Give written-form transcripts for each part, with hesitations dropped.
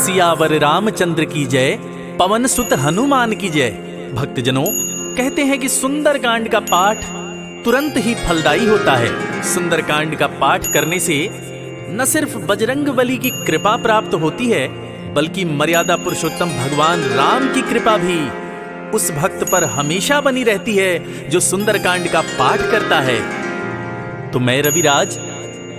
सियावर रामचंद्र की जय, पवन सुत हनुमान की जय। भक्तजनों, कहते हैं कि सुंदरकांड का पाठ तुरंत ही फलदायी होता है। सुंदरकांड का पाठ करने से न सिर्फ बजरंगबली की कृपा प्राप्त होती है, बल्कि मर्यादा पुरुषोत्तम भगवान राम की कृपा भी उस भक्त पर हमेशा बनी रहती है जो सुंदरकांड का पाठ करता है। तो मैं रविराज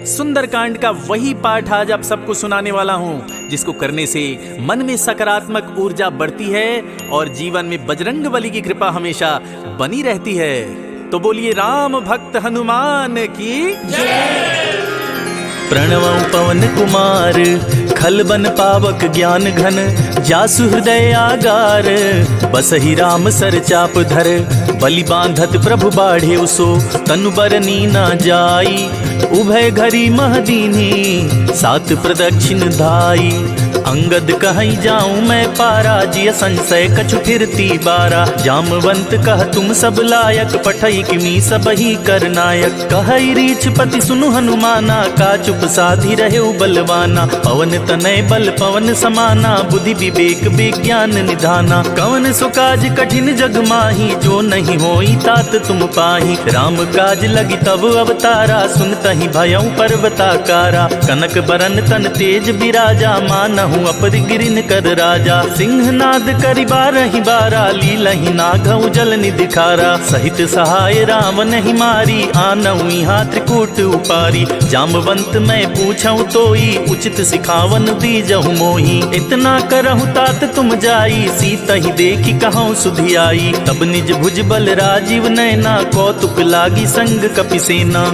सुंदरकांड का वही पाठ आज आप सबको सुनाने वाला हूं, जिसको करने से मन में सकारात्मक ऊर्जा बढ़ती है और जीवन में बजरंगबली की कृपा हमेशा बनी रहती है। तो बोलिए राम भक्त हनुमान की जय। प्रणवं पवन कुमार, खलबन पावक ज्ञान घन, जासु हृदय आगार, बसहि राम सर चाप धर, बलि बांधत प्रभु बाढ़े उसो, तनु बरनी न जाई, उभय घरी महदीनी, सात प्रदक्षिण धाई, अंगद कहीं जाऊं मैं पारा, जिय संशय कछु फिरती बारा, जामवंत कह तुम सब लायक, पठई किमी सब ही कर नायक, कहई रीछ पति सुनु हनुमाना, का चुप साधी रहे बलवाना, पवन तनय बल पवन समाना, बुद्धि विवेक विज्ञान निधाना, कवन सो काज कठिन जग माही, जो नहीं होई तात तुम पाही, राम काज लगी तब अवतारा, सुनतहि भयउ पर्वताकारा, कनक बरन तन तेज बिराजा, मानहु अपरिगिरिन कर राजा, सिंहनाद करि बारहि बारा, लीलहि नागउ जल निधिखारा, सहित सहाय राम नहीं मारी, आनऊ यहाँ त्रिकूट उपारी, जामवंत मैं पूछऊं तोई, उचित सिखावन दीजहु मोही, इतना करहु तात तुम जाई, सीता ही देखी कहूँ सुधि आई, तब निज भुज बल राजीव नैना, कौतुक लागी संग कपिसेना,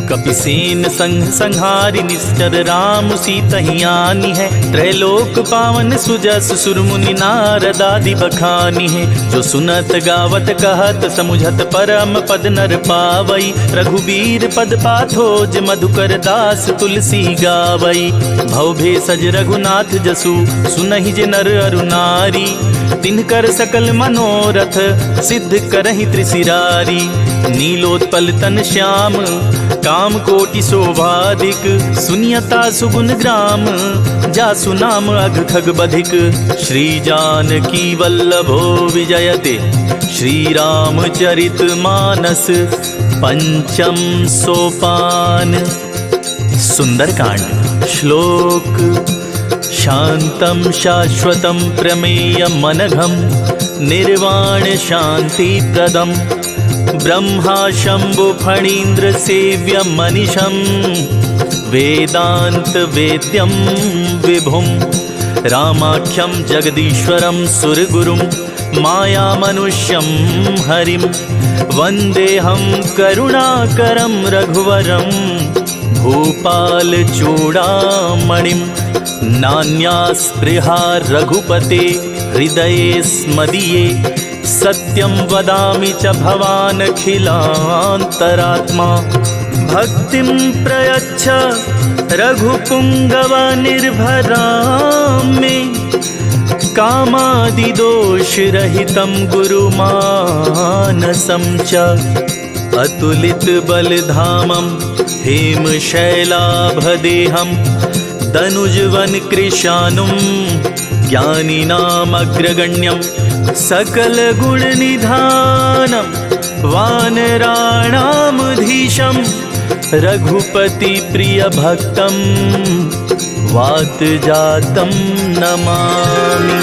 कपिसेन संग संहारि निश्चर, राम सीता ही आनी है, त्रैलोक पावन सुजस सुर मुनि नारद आदि बखानी है, जो सुनत गावत कहत समुझत परम पद नर पावई, रघुबीर पद पाथोज मधुकर दास तुलसी गावई, भव भेषज रघुनाथ जसु, सुनहि जे नर अरु नारी, तिनकर सकल मनोरथ सिद्ध करहि त्रिशिरारी, नीलोत्पल तन श्याम काम कोटि शोभाधिक, सुनियता सुगुन ग्राम, जासु नाम अघ खग बधिक, श्री जानकी वल्लभो विजयते, श्री रामचरित मानस पंचम सोपान। सुंदरकांड श्लोक। शांतं शाश्वतं प्रमेयम् अनघं, निर्वाण शांति प्रदम्, ब्रह्मा शंभु फणीन्द्र सेव्य मनीषं, वेदांत वेद्यं विभुं, रामाख्यं जगदीश्वरं सुरगुरुं, माया मनुष्यं हरिं, वन्देऽहं करुणाकरं रघुवरं, भूपाल चूड़ामणिं, नान्यास्पृहा रघुपते हृदये स्मदीये, सत्यं वदामि च भवान् अखिलान्तरात्मा, भक्तिं प्रयच्छ रघुपुङ्गव निर्भरां मे, कामादिदोषरहितं गुरुमानसं च, अतुलित बलधामं हेमशैलाभदेहं, दनुजवन कृशानुं ज्ञानिनामग्रगण्यं, सकल गुण निधानं, वानराणामधीशं, रघुपति प्रिय भक्तं, वात जातं नमामि।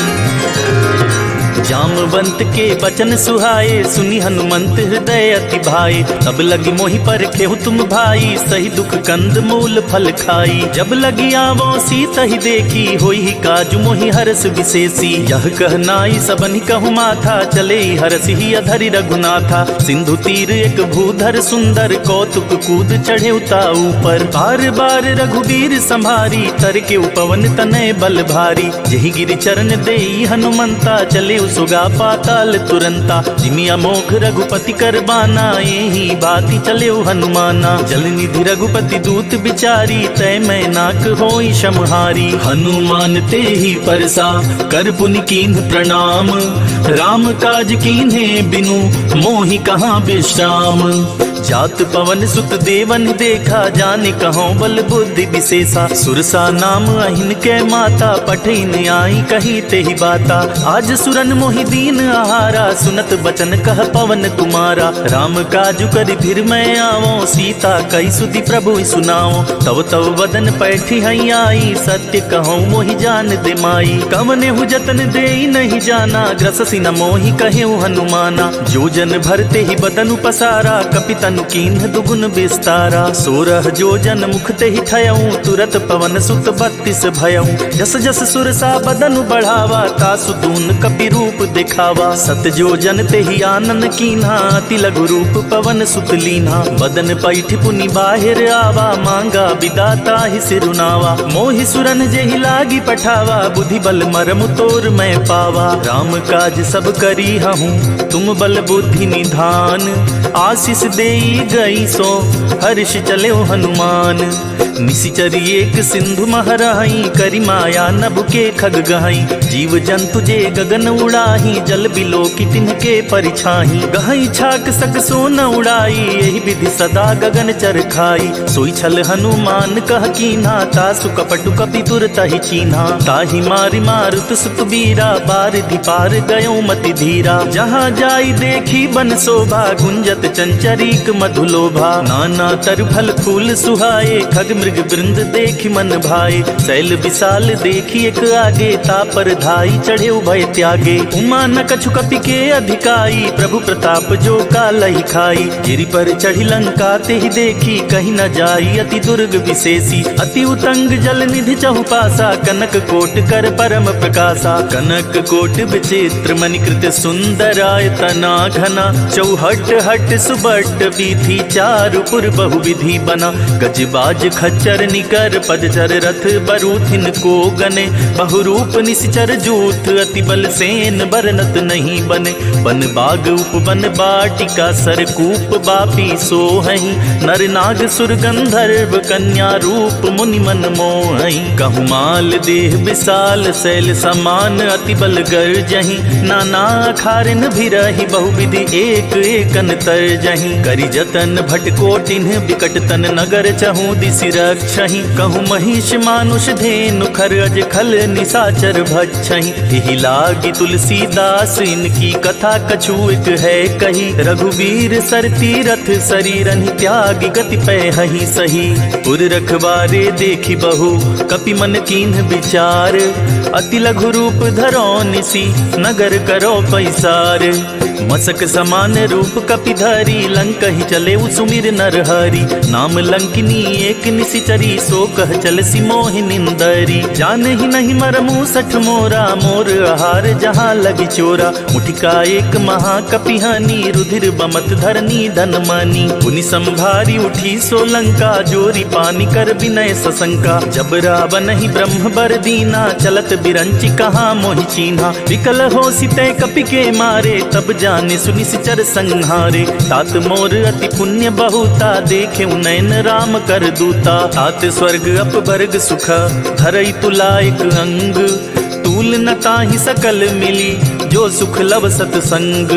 जामवंत के बचन सुहाए, सुनि हनुमंत हृदय अति भाए, तब लगी मोहि परखेहु तुम भाई, सही दुख कंद मूल फल खाई, जब लगी आवो सीता ही देखी, होई ही काजु मोहि हरस विशेषी, यह कहनाई सबनि कहु माथा, चले हरस ही अधरि रघुनाथा, सिंधु तीर एक भूधर सुंदर, कौतुक कूद चढ़े उता ऊपर, बार बार रघुबीर संभारी, तर के उपवन तनय बल भारी, जहि गिरि चरण देई हनुमंता, चले सुगा पाताल तुरंता। जिमि अमोघ रघुपति कर बाना, यही बाती चले हनुमाना। जल निधि रघुपति दूत बिचारी, तय मैं नाक होई समहारी। हनुमान ते ही परसा, कर पुनि कीन्ह प्रणाम। राम काज कीन्हे बिनु, मोहि कहाँ विश्राम। जात पवन सुत देवन देखा, जाने कहो बल बुद्धि विशेषा। सुरसा नाम अहिन के माता, पठिन आई कही ते ही बाता। आज सुरन मोहि दीन आहारा, सुनत बचन कह पवन कुमारा। राम काजु करि फिर मैं आवो, सीता कई सुधि प्रभु सुनाओ। तव तव वदन पैठी हई आई, सत्य कहो मोहि जान दे माई। कवने हु जतन देई नहीं जाना, ग्रससि न मोहि कहे हनुमाना। जो जन भरते ही बदनु पसारा, कपितनु कीन्ह दुगुन विस्तारा। 16 जो जन मुख ते ही ठयऊं, तुरत पवन सुत 32 भयऊं। जस जस सुरसा बदनु बढ़ावा, तासु दून कपि रूप दिखावा। सत जो जन ते ही आनन कीन्हा, अति लघु रूप पवन सुत लीन्हा। बदन पैठ पुनि बाहिर आवा, मांगा विदाता ही सिरुनावा। मोहि सुरन जेहि लागी पठावा, बुद्धि बल मरमु तोर मैं पावा। राम काज सब करी हूँ, तुम बल बुद्धि निधान। आशीष देई गई सो, हर्ष चले हनुमान। निशिचर एक सिंधु महराई, करी माया नभ के खग गहाई। जीव जंतु जे गगन उड़ाही, जल बिलो की तिनके परिछाही। गहाई छाक सक सो न उड़ाई, यही विधि सदा गगन चर खाई। सोई छल हनुमान कह कीन्हा, तासु कपटु कपि तुरत ही चीन्हा। ताहि मारि मारुत सुत बीरा, बारिधि पार गयो मति धीरा। जहाँ जाई देखी बन शोभा, गुंजत चंचरीक मधुलोभा। नाना तर फल फूल सुहाए, खग मृग वृंद देखी मन भाए। शैल विशाल देखी एक आगे, तापर धाई चढ़े उभय त्यागे। उमा न कछु कपि के अधिकाई, प्रभु प्रताप जो कालहि खाई। गिरि पर चढ़ी लंका ते ही देखी, कहीं न जाई अति दुर्ग विशेषी। अति उतंग जल निधि चहुपासा, कनक कोट कर परम प्रकाशा। कनक कोट विचित्र मणिकृत सुंदरायतना घना। चौहट हट सुबट वीथि, चारुपुर बहुविधि बना। गजबाज खच्चर निकर, पदचर रथ बरूथिन को गने। बहुरूप निश्चर जूथ, अति बल सेन बरनत नहीं बने। बन बाग उपवन बाटिका, सरकूप बापी सोहहि। नर नाग सुर गंधर्व, कन्या रूप मुनि मन मोहहि। कहु माल देह विशाल, शैल समान अति बल गर्जहि। नाना खारिन भिरहि, बहुविधि एक एकन तरजहि। करि जतन भट कोटिन्ह, बिकट तन नगर चहु दिसि रक्षहि। कहु महिष मानुष धेनु, खर अज खल निशाचर भक्षहि। एहि लागी तुलसीदास, इनकी कथा कछु एक है कही। रघुवीर सर तीरथ, शरीरन त्यागी गति पैहि सही। पुर रखवारे देखी बहु, कपि मन कीन्ह विचार। अति लघु रूप धरो निसी, नगर करो पैसार। मसक समान रूप कपि धरी, लंक ही चले सुमिर नर हरि। नाम लंकिनी एक निशिचरी, सो कह चल सी मोहि निंदरी। जान ही नहीं मरमु सठ मोरा, मोर आहार जहाँ लगी चोरा। मुठिका एक महाकपि हानि, रुधिर बमत धरनी धन मानी। पुनि संभारी उठी सो लंका, जोरी पानी कर विनय सशंका। जब रावण ही ब्रह्म बर दीना, चलत बिरंचि कहाँ मोहि चीन्हा। विकल हो सिते कपि के मारे, तब जाने सुनि सिचर संहारे। तात मोर अति पुण्य बहुता, देखे नयन राम कर दूता। तात स्वर्ग अपवर्ग सुख, धरई तुला एक अंग। तूल न ताहि सकल मिली, जो सुख लव सतसंग।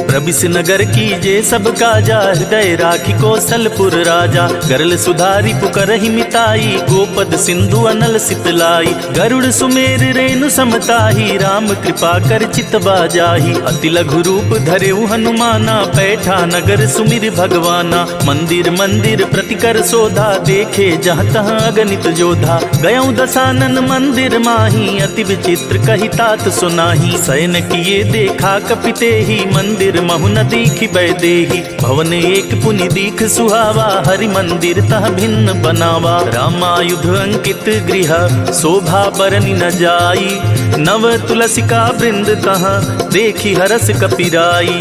प्रबिस नगर कीजे सब काजा, हृदय राखी कौशलपुर राजा। गरल सुधारी पुकरहि मिताई, गोपद सिंधु अनल सितलाई। गरुड़ सुमेर रेणु समताही, राम कृपा कर चितवा जाही। अति लघु रूप धरेउ हनुमाना, पैठा नगर सुमिर भगवाना। मंदिर मंदिर प्रतिकर शोधा, देखे जहाँ तहाँ अगणित जोधा। गयौ दसानन मंदिर माही, अति विचित्र कही तात सुनाही। शयन किए देखा कपिते ही, मंदिर महु न दीखि बैदेही। भवन एक पुनि दीख सुहावा, हरि मंदिर तह भिन्न बनावा। रामायुध अंकित गृह, शोभा बरनि न जाई। नव तुलसिका वृंद तहाँ, देखी हरस कपिराई।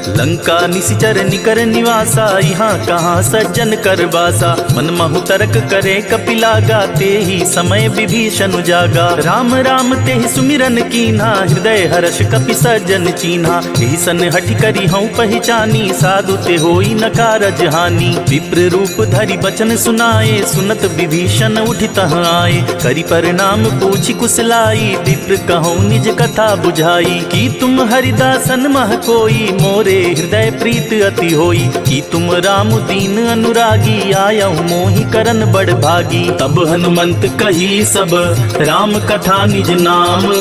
लंका निशिचर निकर निवासा, यहाँ कहाँ सज्जन कर बासा। मन महु तर्क करे कपिला, गाते ही समय विभीषण जागा। राम राम ते ही सुमिरन कीन्हा, हृदय हर्ष कपि सज्जन चीन्हा। यही सन हठि करी हूँ पहचानी, साधु ते होई न कारज हानि। विप्र रूप धरि बचन सुनाए, सुनत विभीषण उठि तह आए। करि प्रणाम पूछि कुशलाई, विप्र कहूँ निज कथा बुझाई। कि तुम हरिदासन मह कोई, मोरे हृदय प्रीत अति होई। कि तुम राम दीन अनुरागी, आयहु मोहि करन बड़ भागी। तब हनुमंत कही सब राम कथा निज नाम,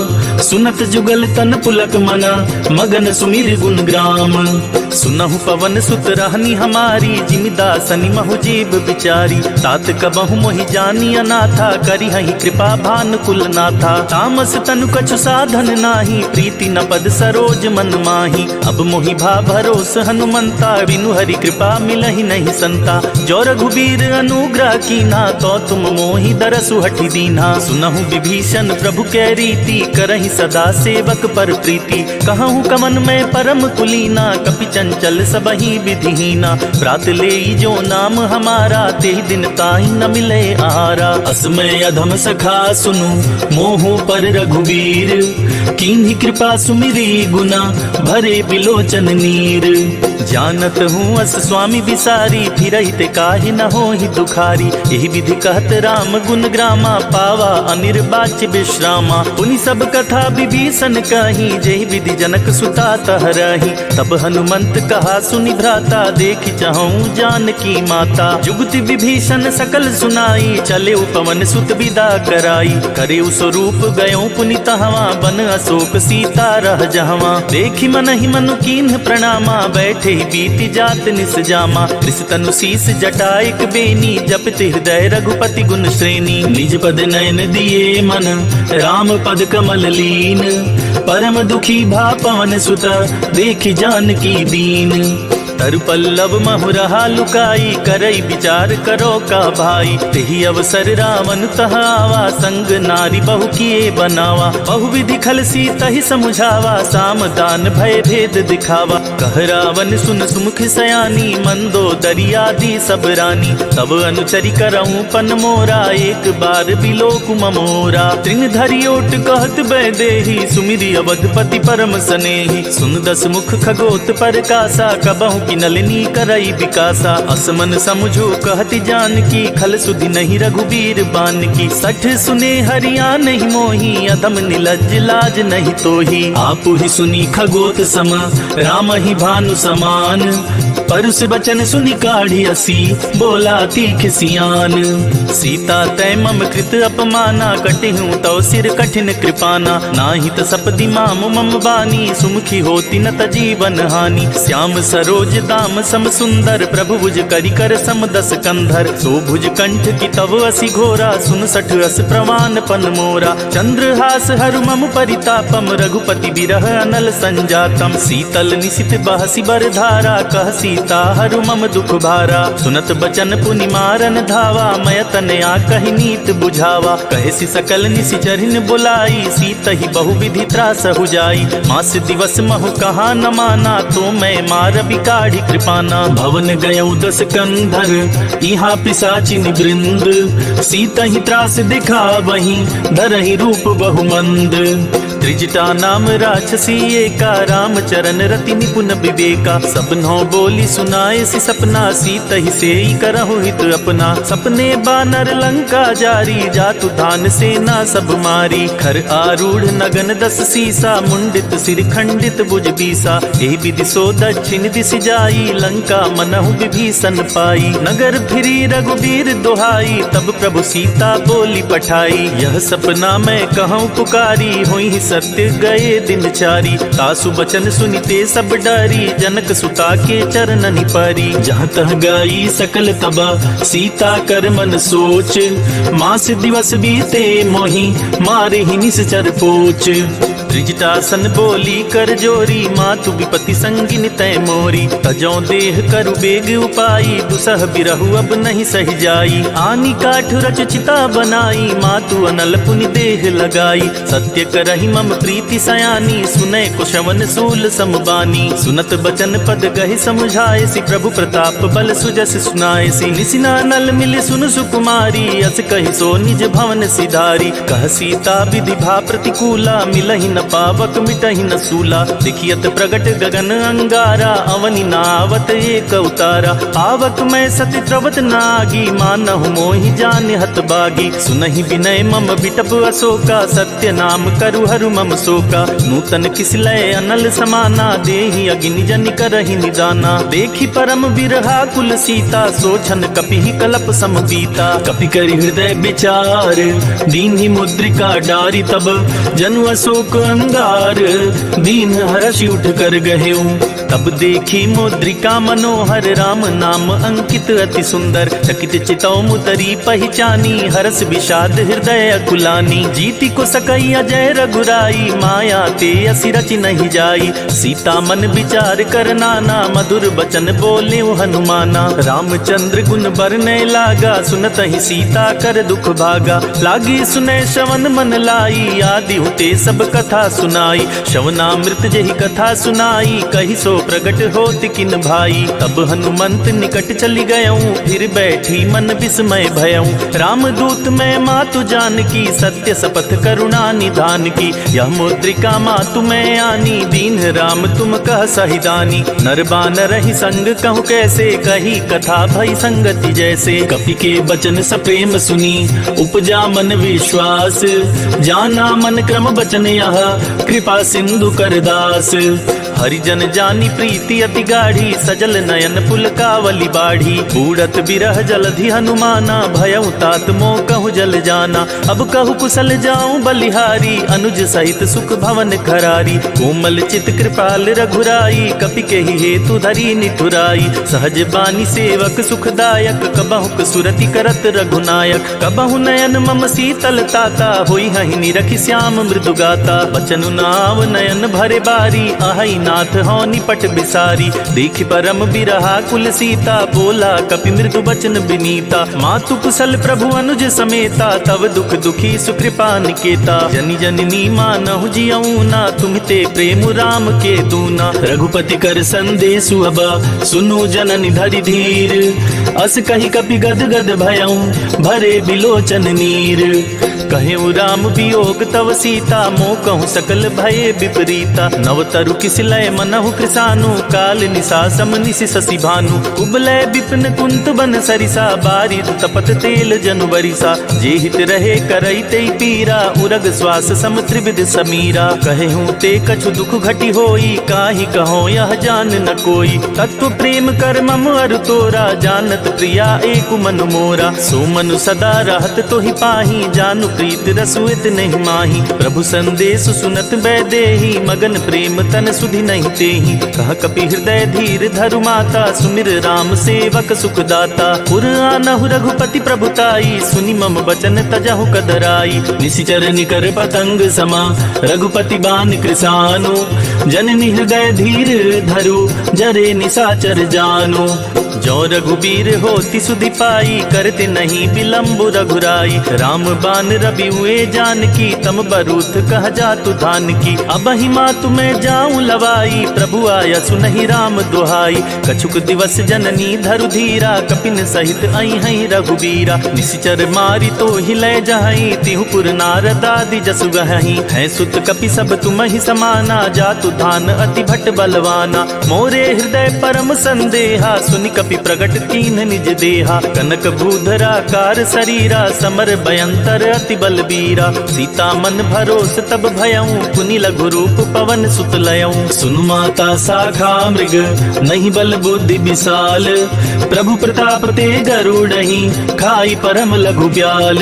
सुनत जुगल तन पुलक मना, मगन सुमिर गुण ग्राम। सुनहु पवन सुत रहनी हमारी, जिमिदासनि महु जीव बिचारी। तात कबहु मोहि जानी अनाथा, करी हहि कृपा भानुकुल नाथा। तामस तनु कछु साधन नाही, प्रीति न पद सरोज मन माही। अब मोहि भा भरोस हनुमंता, बिनु हरि कृपा मिलहि नहीं संता। जो रघुबीर अनुग्रह कीन्हा, तो तुम मोहि दरसु हठि दीन्हा। सुनहु विभीषण प्रभु कै रीति, करहि सदा सेवक पर प्रीति। कहूँ कमन में परम कुलीना, कपि चंचल सबहि विधिहीना। प्रात लेई जो नाम हमारा, तेहि दिन ताहि न मिले आहारा। असमय अधम सखा सुनु, मोहु पर रघुवीर। कीन्ही कृपा सुमिरी गुना, भरे बिलोचन नीर। जानत हूँ अस स्वामी विसारी, फिरहि ते काहि न होहि दुखारी। यही विधि कहत राम गुण ग्रामा, पावा अनिर्वाच्य विश्रामा। पुनि सब कथा विभीषण कही, जेहि विधि जनक सुता तह रही। तब हनुमंत कहा सुनि भ्राता, देखि चाहूँ जानकी माता। जुगति विभीषण सकल सुनाई, चले पवन सुत विदा कराई। करे स्वरूप गयो पुनि तहवा, बन अशोक सीता रह जहवा। देखि मन ही मनु कीन्ह प्रणामा, बैठे ही बीति जात निस जामा। त्रिस तनु शीस जटाइक बेनी, जपति हृदय रघुपति गुण श्रेणी। निज पद नयन दिए मन, राम पद कमल लीन। परम दुखी भा पवन सुत, देखि जानकी दीन। तरु पल्लव महु रहा लुकाई, करई विचार करो का भाई। तेहि अवसर रावण तह आवा, संग नारी बहु किए बनावा। बहु विधि खल सीतहि समुझावा, साम दान भय भेद दिखावा। कह रावण सुन सुमुख सयानी, मंदो दरियादी सब रानी। तब अनुचरि करऊँ पन मोरा, एक बार बिलोकु ममोरा। तृण धरि ओट कहत बैदेही, सुमिरि अवधपति परम सनेही। सुन दस मुख खगोत पर कासा, कबहु की नलिनी करई विकासा। असमन समझो कहति जानकी, खल सुधि नहीं रघुबीर बान की। सठ सुने हरिया नहीं मोही, अधम निलज्ज लाज नहीं तोही। आपु ही सुनी खगोत सम, राम ही भानु समान। परुष बचन सुनि काढ़ी असी, बोला तीख सियान। सीता तै मम कृत अपमाना, कटिहूँ तौ सिर कठिन कृपाना। नाहि त सपदि माम मम बानी, सुमुखी होती न त जीवन हानि। श्याम सरोज दाम सम सुंदर, प्रभु भुज करि कर सम दस कंधर। सो भुज कंठ की तव असि घोरा, सुन सठ अस प्रवान पन मोरा। चंद्रहास हरु मम परितापम, रघुपति बिरह अनल संजातम। शीतल निशित बहसि बर धारा, कह सीता हरु मम दुख भारा। सुनत बचन पुनि मारन धावा, मय तनया कहि नीत बुझावा। कहसी सकल निशिचरिन बुलाई, सीतहि बहु विधि त्रास हो जाई। मास दिवस महु कहा न माना, तो मैं मार बिकाढ़ी कृपाना। भवन गयौ दस कंधर, यहाँ पिशाचिन वृंद। सीतहि त्रास दिखावहि, धरहि रूप बहुमंद। त्रिजटा नाम राक्षसी एका, राम चरण रति निपुण विवेका। सपनों बोली सुनाए सि सपना, सीतहि सेई करहु हित अपना। सपने बानर लंका जारी, जातु धान सेना सब मारी। खर आरूढ़ नगन दस सीसा, मुंडित सिर खंडित भुज बीसा। एहि विधि सो दक्षिण दिशि जाई, लंका मनहु विभीषण पाई। नगर फिरी रघुबीर दुहाई, तब प्रभु सीता बोली पठाई। यह सपना मैं कहूँ पुकारी, हुई सत्य गए दिन चारी। तासु बचन सुनिते सब डरी, जनक सुता के चरणनि परी। जहाँ तह गई सकल तबा, सीता कर मन सोच। मास दिवस बीते मोहि, मारे ही निश्चर पोच। त्रिजटासन बोली कर जोरी, मातु विपति संगिन तय मोरी। तजौ देह करु बेग उपाई, दुसह बिरहु अब नहीं सह जाई। आनी काठ रच चिता बनाई, मातु अनल पुनि देह लगाई। सत्य करहि मम मम प्रीति सयानी, सुने कुशवन सूल समबानी। सुनत बचन पद गहि समझाए सी, प्रभु प्रताप बल सुजस सुनाए सी। निसिना नल मिले सुन सुकुमारी, अस कहि सो निज भवन सिधारी। कह सीता विधि भा प्रतिकूला, मिलहि न पावक मिटहि न सूला। देखियत प्रगट गगन अंगारा, अवनि नावत एक अवतारा। आवक मैं सति त्रवत नागी, मानहु मोहि जान हत बागी। सुनहि विनय मम बिटप अशोका, सत्य नाम करु हरु मम शोका। नूतन किसलय अनल समाना, देहि अग्नि जन करहि निदाना। देखि परम बिरहा कुल सीता, सोचन कपिहि कलप सम बीता। कपि करि हृदय विचार, दीन्हि मुद्रिका डारी। तब जनु अशोक अंगार, दीन हर्षि उठ कर गहेऊ। तब देखी मुद्रिका मनोहर, राम नाम अंकित अति सुंदर। चकित चितौ मुदरी पहचानी, हरस विषाद हृदय अकुलानी। जीति को सकई अजय रघुराई, माया ते असि रचि नहीं जाई। सीता मन विचार कर नाना, मधुर बचन बोले हनुमाना। रामचंद्र गुण बरनय लागा, सुनत ही सीता कर दुख भागा। लागी सुने श्रवण मन लाई, आदि होते सब कथा सुनाई। श्रवणामृत जही कथा सुनाई, कही सो प्रगट होत किन भाई। तब हनुमंत निकट चली गयऊं, फिर बैठी मन विस्मय भयऊं। रामदूत मैं मातु जानकी, सत्य शपथ करुणा निधान की। यह मुद्रिका मातु मैं आनी, दीन राम तुम कह सहिदानी। नर बानर ही संग कहूँ कैसे, कही कथा भई संगति जैसे। कपि के बचन सप्रेम सुनी, उपजा मन विश्वास। जाना मन क्रम बचन यह, कृपा सिंधु कर दास। हरिजन जानी प्रीति अति गाढ़ी, सजल नयन पुलकावली बाढ़ी। बूढ़त बिरह जलधि हनुमाना, भयउ तात मोह कहु जल जाना। अब कहु कुशल जाऊं बलिहारी, अनुज सहित सुख भवन खरारी। कोमल चित कृपाल रघुराई, कपि के ही हेतु धरी निठुराई। सहज बानी सेवक सुखदायक, कबहुक सुरति करत रघुनायक। कबहु नयन मम शीतल ताता, होई हहि निरखि श्याम मृदु गाता। बचनु नाव नयन भरे बारी, आहई नाथ हो निपट बिसारी। देखि परम बिरहा कुल सीता, बोला कपि मृदु बचन बिनीता। मातु कुशल प्रभु अनुज समेता, तव दुख दुखी सुकृपा निकेता। जनि जननी मानहु जियऊ ना, तुम ते प्रेम राम के दूना। रघुपति कर संदेशु अब, सुनु जननि धरि धीर। अस कहि कपि गद गद भयऊ, भरे बिलोचन नीर। कहेउ राम वियोग तव सीता, मोह कहूँ सकल भये विपरीता। नव तरु किसलय मनहु कृसानु, काल निशा सम निशि शशि भानु। उबलय विपिन कुंत बन सरिसा, बारिद तपत तेल जनु बरिसा। जे हित रहे करई ते पीरा, उरग श्वास सम त्रिविध समीरा। कहेहूँ ते कछु दुख घटी होई, काहि कहो यह जान न कोई। तत्व प्रेम कर मम अरु तोरा, जानत प्रिया एक मन मोरा। सो मनु सदा रहत तोहि पाही, जानु प्रीत रसुइत नहीं माही। प्रभु संदेश सुनत बैदेही, मगन प्रेम तन सुधि नहीं तेही। कह कपि हृदय धीर धरु माता, सुमिर राम सेवक सुखदाता। पुर आनहु रघुपति प्रभुताई, सुनि मम बचन तजहु कदराई। निशिचर निकर पतंग समा, रघुपति बान कृसानु। जननी हृदय धीर धरु, जरे निशाचर जानु। जो रघुबीर होति सुधि पाई, करते नहीं विलम्ब रघुराई। राम बान रवि हुए जानकी, तम बरूथ कह जातु धान की। अब ही मातु मैं जाऊं लवाई, प्रभु आया सुनहि राम दुहाई। कछुक दिवस जननी धरु धीरा, कपिन सहित आई हई रघुबीरा। निशिचर मारी तो हिलय जहई, तिहु पुर नारद आदि जसु गहई। है सुत कपि सब तुम ही समाना, जातु धान अति भट बलवाना। मोरे हृदय परम संदेहा, सुनि कपि प्रगट कीन निज देहा। कनक भूधरा कार शरीरा, समर भयंतर अति बलबीरा। सीता मन भरोस तब भयऊं, पुनि लघु रूप पवन सुत लयऊं। सुनु माता शाखा मृग, नहीं बल बुद्धि विशाल। प्रभु प्रताप ते गरुड़हि, खाई परम लघु ब्याल।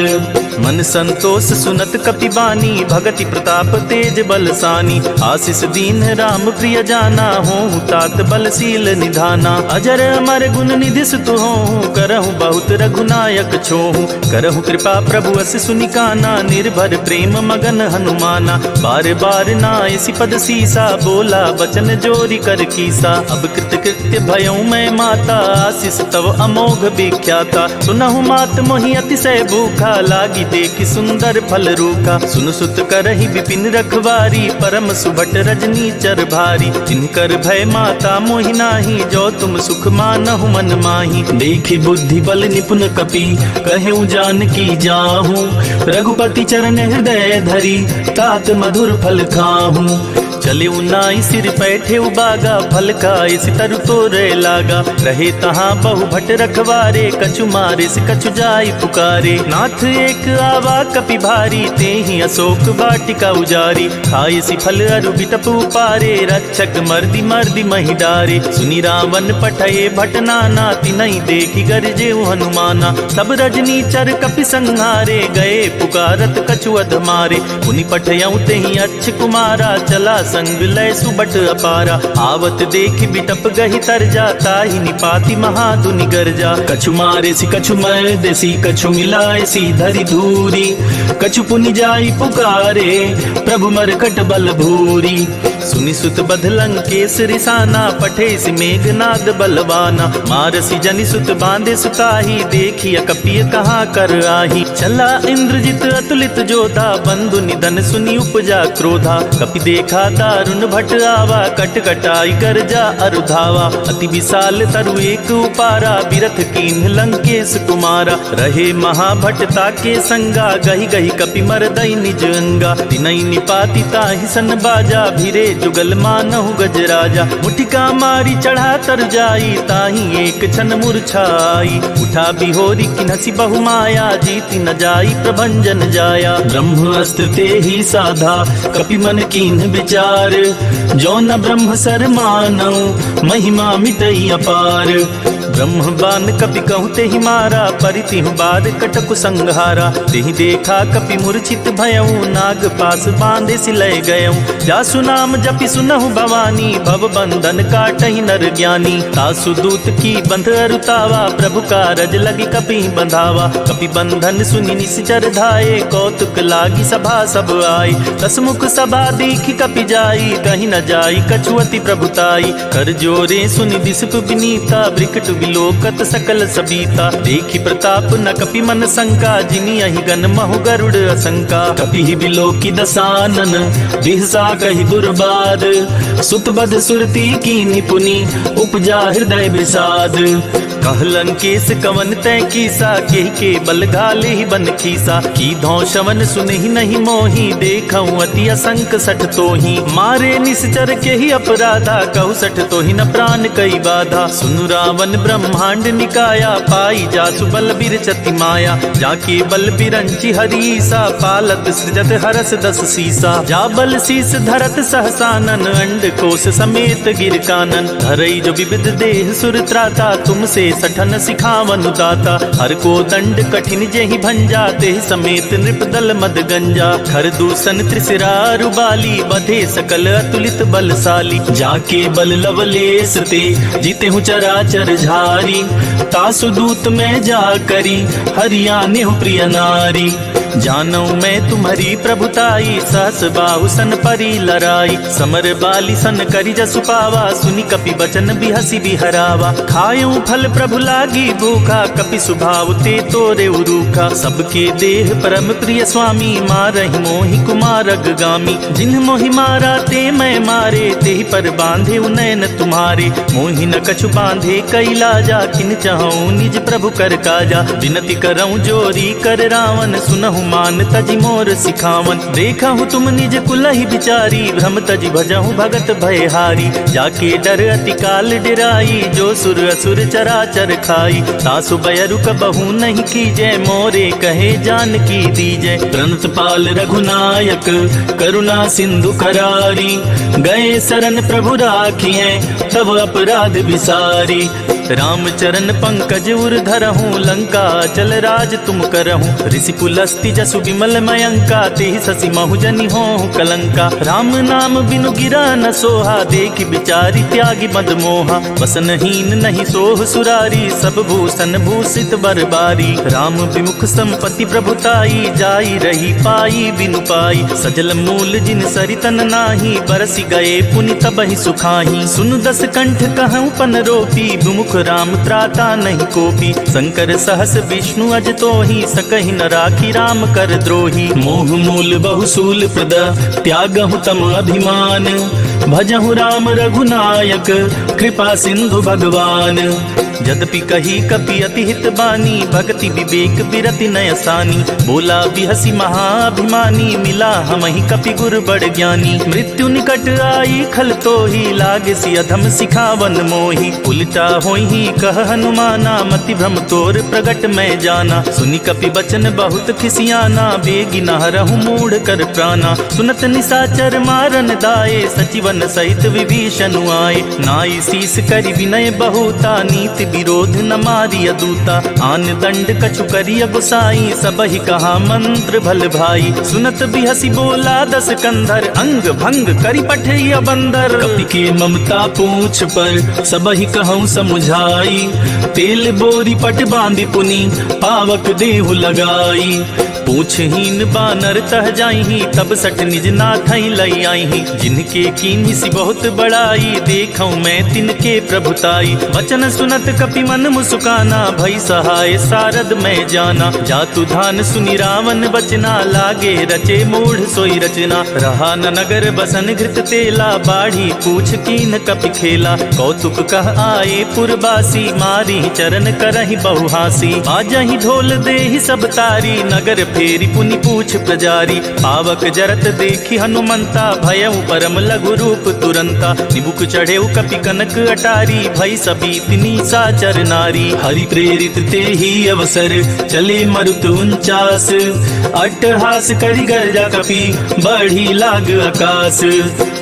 मन संतोष सुनत कपि बानी, भगति प्रताप तेज बलसानी। आशीष दीन राम प्रिय जाना, हों तात बलशील निधाना। अजर अमर गुण निधि सुत हों, करहु बहुत रघुनायक छोहु। करहु कृपा प्रभु अस सुनिकाना, निर्भर प्रेम मगन हनुमाना। बार बार नाय सिपद सीसा, बोला बचन जोरी कर कीसा। अब कृत कृत्य भयऊं मैं माता, आशीष तव अमोघ विख्याता। सुनहु मात मोहि अतिशय भूखा, लागी देखि सुंदर फल रूखा। सुन सुत करहि विपिन रखवारी, परम सुभट रजनी चर भारी। जिनकर भय माता मोहि नाही, जो तुम सुख मानहु मन माही। देखि बुद्धि बल निपुण कपि, कहूँ जानकी जाहूँ। रघुपति चरण हृदय धरी, तात मधुर फल खाहूँ। चले उनाई सिर पैठे उबागा, फल खाए सितर तोरे लागा। रहे तहाँ बहु भट रखवारे, कछु मारे से कछु जाई पुकारे। नाथ एक आवा कपि भारी, तेहि अशोक वाटिका उजारी। खाए सि फल अरु बिटप उपारे, रक्षक मर्दी मर्दी महि डारे। सुनि रावण पठये भट नाना, तिनहि देखि गरजे हनुमाना। सब रजनी चर कपि संहारे, गए पुकारत कछु अध मारे। मुनि पठयऊ तेहि अच्छ कुमारा, चला संग लय सुबट अपारा। आवत देखि बिटप गहि तरजा, ताहि निपाति महादुनि गरजा। कछु मारे सी कछु मर्देसी, कछु मिलाए सी धरि धूरी। कछु पुनि जाई पुकारे, प्रभु मरकट बल भूरी। सुनि सुत बध लंकेश रिसाना, पठे सि मेघनाद बलवाना। मारसी जनि सुत बांधे सुताही, देखिय कपिय कहाँ कर आही। चला इंद्रजित अतुलित जोधा, बंधु निधन सुनि उपजा क्रोधा। कपि देखा दारुण भट आवा, कट कटाई गर्जा अरुधावा। अति विशाल तरु एक उपारा, बिरथ कीन्ह लंकेश कुमारा। रहे महाभटता के संगा, गहि गहि कपि मरदई निज अंगा। तिनहि निपाति ताहि सन बाजा, भिरे जुगल मानहु गजराजा। मुठिका मारी चढ़ा तर जाई, ताहि एक क्षण मूर्छाई। उठा बिहोरी किन्हसी बहु माया, जीति न जाई प्रभंजन जाया। ब्रह्म अस्त्र ते ही साधा, कपि मन कीन्ह विचार। जो न ब्रह्म सर मानौ, महिमा मिटई अपार। ब्रह्म बान कपि कहूँ तेहि मारा, परितिहु बार कटकु संहारा। तेहि देखा कपि मूर्छित भयऊ, नाग पास बांधे सिलय गयऊ। जासु नाम जपि सुनहु भवानी, भव बंधन काटहि नर ज्ञानी। तासु दूत की बंध अरुतावा, प्रभु कारज लगी कपि बंधावा। कपि बंधन सुनि निश्चर धाये, कौतुक लागी सभा सब आई। दसमुख सभा देखि कपि जाई, कहीं न जाई कछुअति प्रभुताई। कर जोरे सुनि दिसप विनीता, ब्रिकट विलोकत सकल सबीता। देखि प्रताप न कपि मन शंका, जिनि अहि गन महु गरुड़ असंका। कपि विलोकी दसानन, बिहसा कहि दुर्बाद। सुत बध सुरती की निपुनि, उपजा हृदय विषाद। कह लंकेश कवन तै कीसा, केहि के बल घाले ही बन खीसा। की धौ शवन सुनहि नहीं मोही, देखऊँ अति असंक सठ तोही। मारे निश्चर के ही अपराधा, कहु सठ तोहि न प्राण कई बाधा। सुनु रावण ब्रह्मांड निकाया, पाई जासु बल बिरचति माया। जाके बल बिरंचि हरीसा, पालत सृजत हरस दस सीसा। जा बल शीस धरत सहसानन, अंड कोश समेत गिर कानन। धरई जो विविध देह सुर त्राता, तुमसे सठन सिखावन दाता। हर को दंड कठिन जेहि भंजा, तेहि समेत नृप दल मद गंजा। खर दूषण त्रिशिरा रुबाली, बधे सकल अतुलित बलशाली। जाके बल लवलेस ते, जीतेहु चराचर झारी। तासु दूत में जा करी, हरियाने हूँ प्रिय नारी। जानऊ मैं तुम्हारी प्रभुताई, सहस बाहु सन परी लराई। समर बाली सन करी जसु पावा, सुनि कपि बचन बिहसी बिहरावा। खायूं फल प्रभु लागी भूखा, कपि सुभाव ते तोरे उरूखा। सबके देह परम प्रिय स्वामी, मारहि मोहि कुमारग गामी। जिन्ह मोहि मारा ते मैं मारे, तेहि पर बांधे उनैन तुम्हारे। मोहि न कछु बांधे कैलाजा, किन चाहूं निज प्रभु कर काजा। विनती करऊं जोरी कर रावण, सुनहु मान तजि मोर सिखावन। देखहु तुम निज कुलहि बिचारी, भ्रम तजि भजहु भगत भयहारी। जाके डर अति काल डिराई, जो सुर असुर चराचर खाई। तासु बयरु कबहु नहीं कीजय, मोरे कहे जानकी दीजय। प्रणत पाल रघुनायक, करुणा सिंधु करारी। गए शरण प्रभु राखिए, तब अपराध विसारी। राम चरण पंकज उर धरहूँ, लंका चल राज तुम करहूँ। ऋषि पुलस्ति जसु विमल मयंका, तेहि शशि महु जनि होहु कलंका। राम नाम बिनु गिरा न सोहा, देखि बिचारी त्यागी मद मोहा। वसनहीन नहीं सोह सुरारी, सब भूषण भूषित बरबारी। राम विमुख संपत्ति प्रभुताई, जाई रही पाई बिनु पाई। सजल मूल जिन सरितन नाही, बरसि गए पुनि तबहि सुखाही। सुनु दस कंठ कहूँ पन रोपी, विमुख राम त्राता नहीं कोपी। शंकर सहस विष्णु अज तो ही सकहि न राखी राम कर द्रोही। मोह मूल बहुसूल प्रद त्यागहु तम अभिमान। भजहु राम रघुनायक कृपा सिंधु भगवान। यद्यपि कही कपि अति हित बानी भक्ति विवेक बिरति नयसानी। बोला बिहसी महाभिमानी मिला हमहि कपि गुर बड़ ज्ञानी। मृत्यु निकट आई खल तो ही लागे सि अधम सिखावन मोही। उल्टा होई कह हनुमाना मति भ्रम तोर प्रगट मैं जाना। सुनि कपि बचन बहुत खिसियाना बेगी न हरहु मूढ़ कर प्राणा। सुनत निशाचर मारन दाए सचिवन सहित विभीषण आए। नाई शीस करि विनय बहुता नीति विरोध न मारिय दूता। आन दंड कछु करिय गुसाई सबहि कहा मंत्र भल भाई। सुनत बिहसी बोला दस कंधर अंग भंग करि पठिय बंदर। कपि के ममता पूछ पर सबहि कहूँ समुझाई। तेल बोरी पट बांधि पुनि पावक देहु लगाई। पूछहीन बानर तह जाई तब सठ निज नाथ लई आई। जिनके कीन्ही सी बहुत बड़ाई देखऊं मैं तिनके प्रभुताई। वचन सुनत कपि मन मुस्काना भई सहाय सारद मैं जाना। जातु धान सुनि रावण बचना लागे रचे मूढ़ सोई रचना। रहा न नगर बसन घृत तेला बाढ़ी पूछ कीन कपि खेला। कौतुक कह आए पुरबासी मारी चरण करहि बहुहासी। बाजहि ढोल देहि सब तारी नगर फेरी पुनि पूछ प्रजारी। पावक जरत देखी हनुमंता भयउ परम लघु रूप तुरंता। निबुक चढ़ेउ कपि कनक अटारी भई सभी तिनी साचर नारी। हरि प्रेरित ते ही अवसर चले मरुत 49। अट्टहास करि गर्जा कपि बढ़ी लाग आकाश।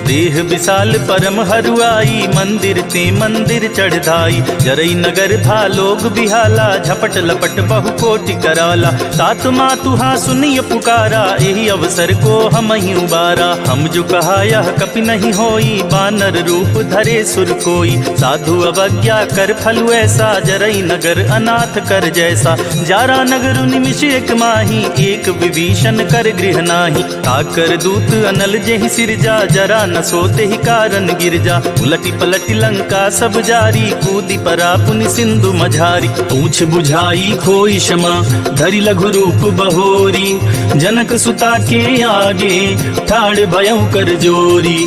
देह विशाल परम हरुआई मंदिर ते मंदिर चढ़ाई। जरई नगर था लोग बिहाला झपट लपट बहु कोटि कराला। तात मातु हाँ सुनिय पुकारा यही अवसर को हम ही उबारा। हम जो कहा यह कपि नहीं होई बानर रूप धरे सुर कोई। साधु अवज्ञा कर फलु ऐसा जरई नगर अनाथ कर जैसा। जारा नगर निमिष एक माही एक विभीषण कर गृह नाही। ताकर दूत अनल जेहि सिरजा जरा न सोते ही कारण गिरजा। उलटी पलटी लंका सब जारी कूदी परा पुनि सिंधु मझारी। पूछ बुझाई खोई क्षमा धरि लघु रूप बहोरी। जनक सुता के आगे ठाड़ भयउ कर जोरी।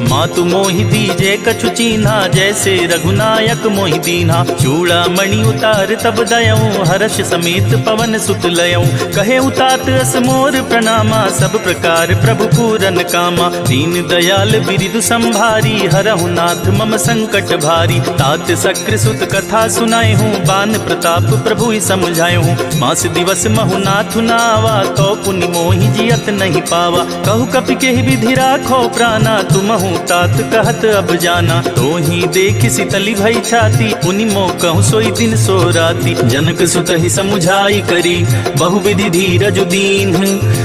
मातु मोहि दीजे कछु चीन्हा जैसे रघुनायक मोहि दीन्हा। चूड़ा मणि उतार तब दयऊं हर्ष समेत पवन सुत लयऊं। कहे उतात अस मोर प्रणामा सब प्रकार प्रभु पूरन कामा। दीन दयाल बिरिदु संभारी हरहु नाथ मम संकट भारी। तात सक्र सुत कथा सुनाए हूँ बान प्रताप प्रभु ही समझाए हूँ। मास दिवस महु नाथु नावा तो पुनि मोहि जियत नहीं पावा। कहु कपि केहि विधि राखो प्राणा तुमहु तात कहत अब जाना। तो ही देख सितली भई छाती पुनि मो कहूँ सोई दिन सो राती। जनक सुत ही समुझाई करी बहुविधि धीरज दीन।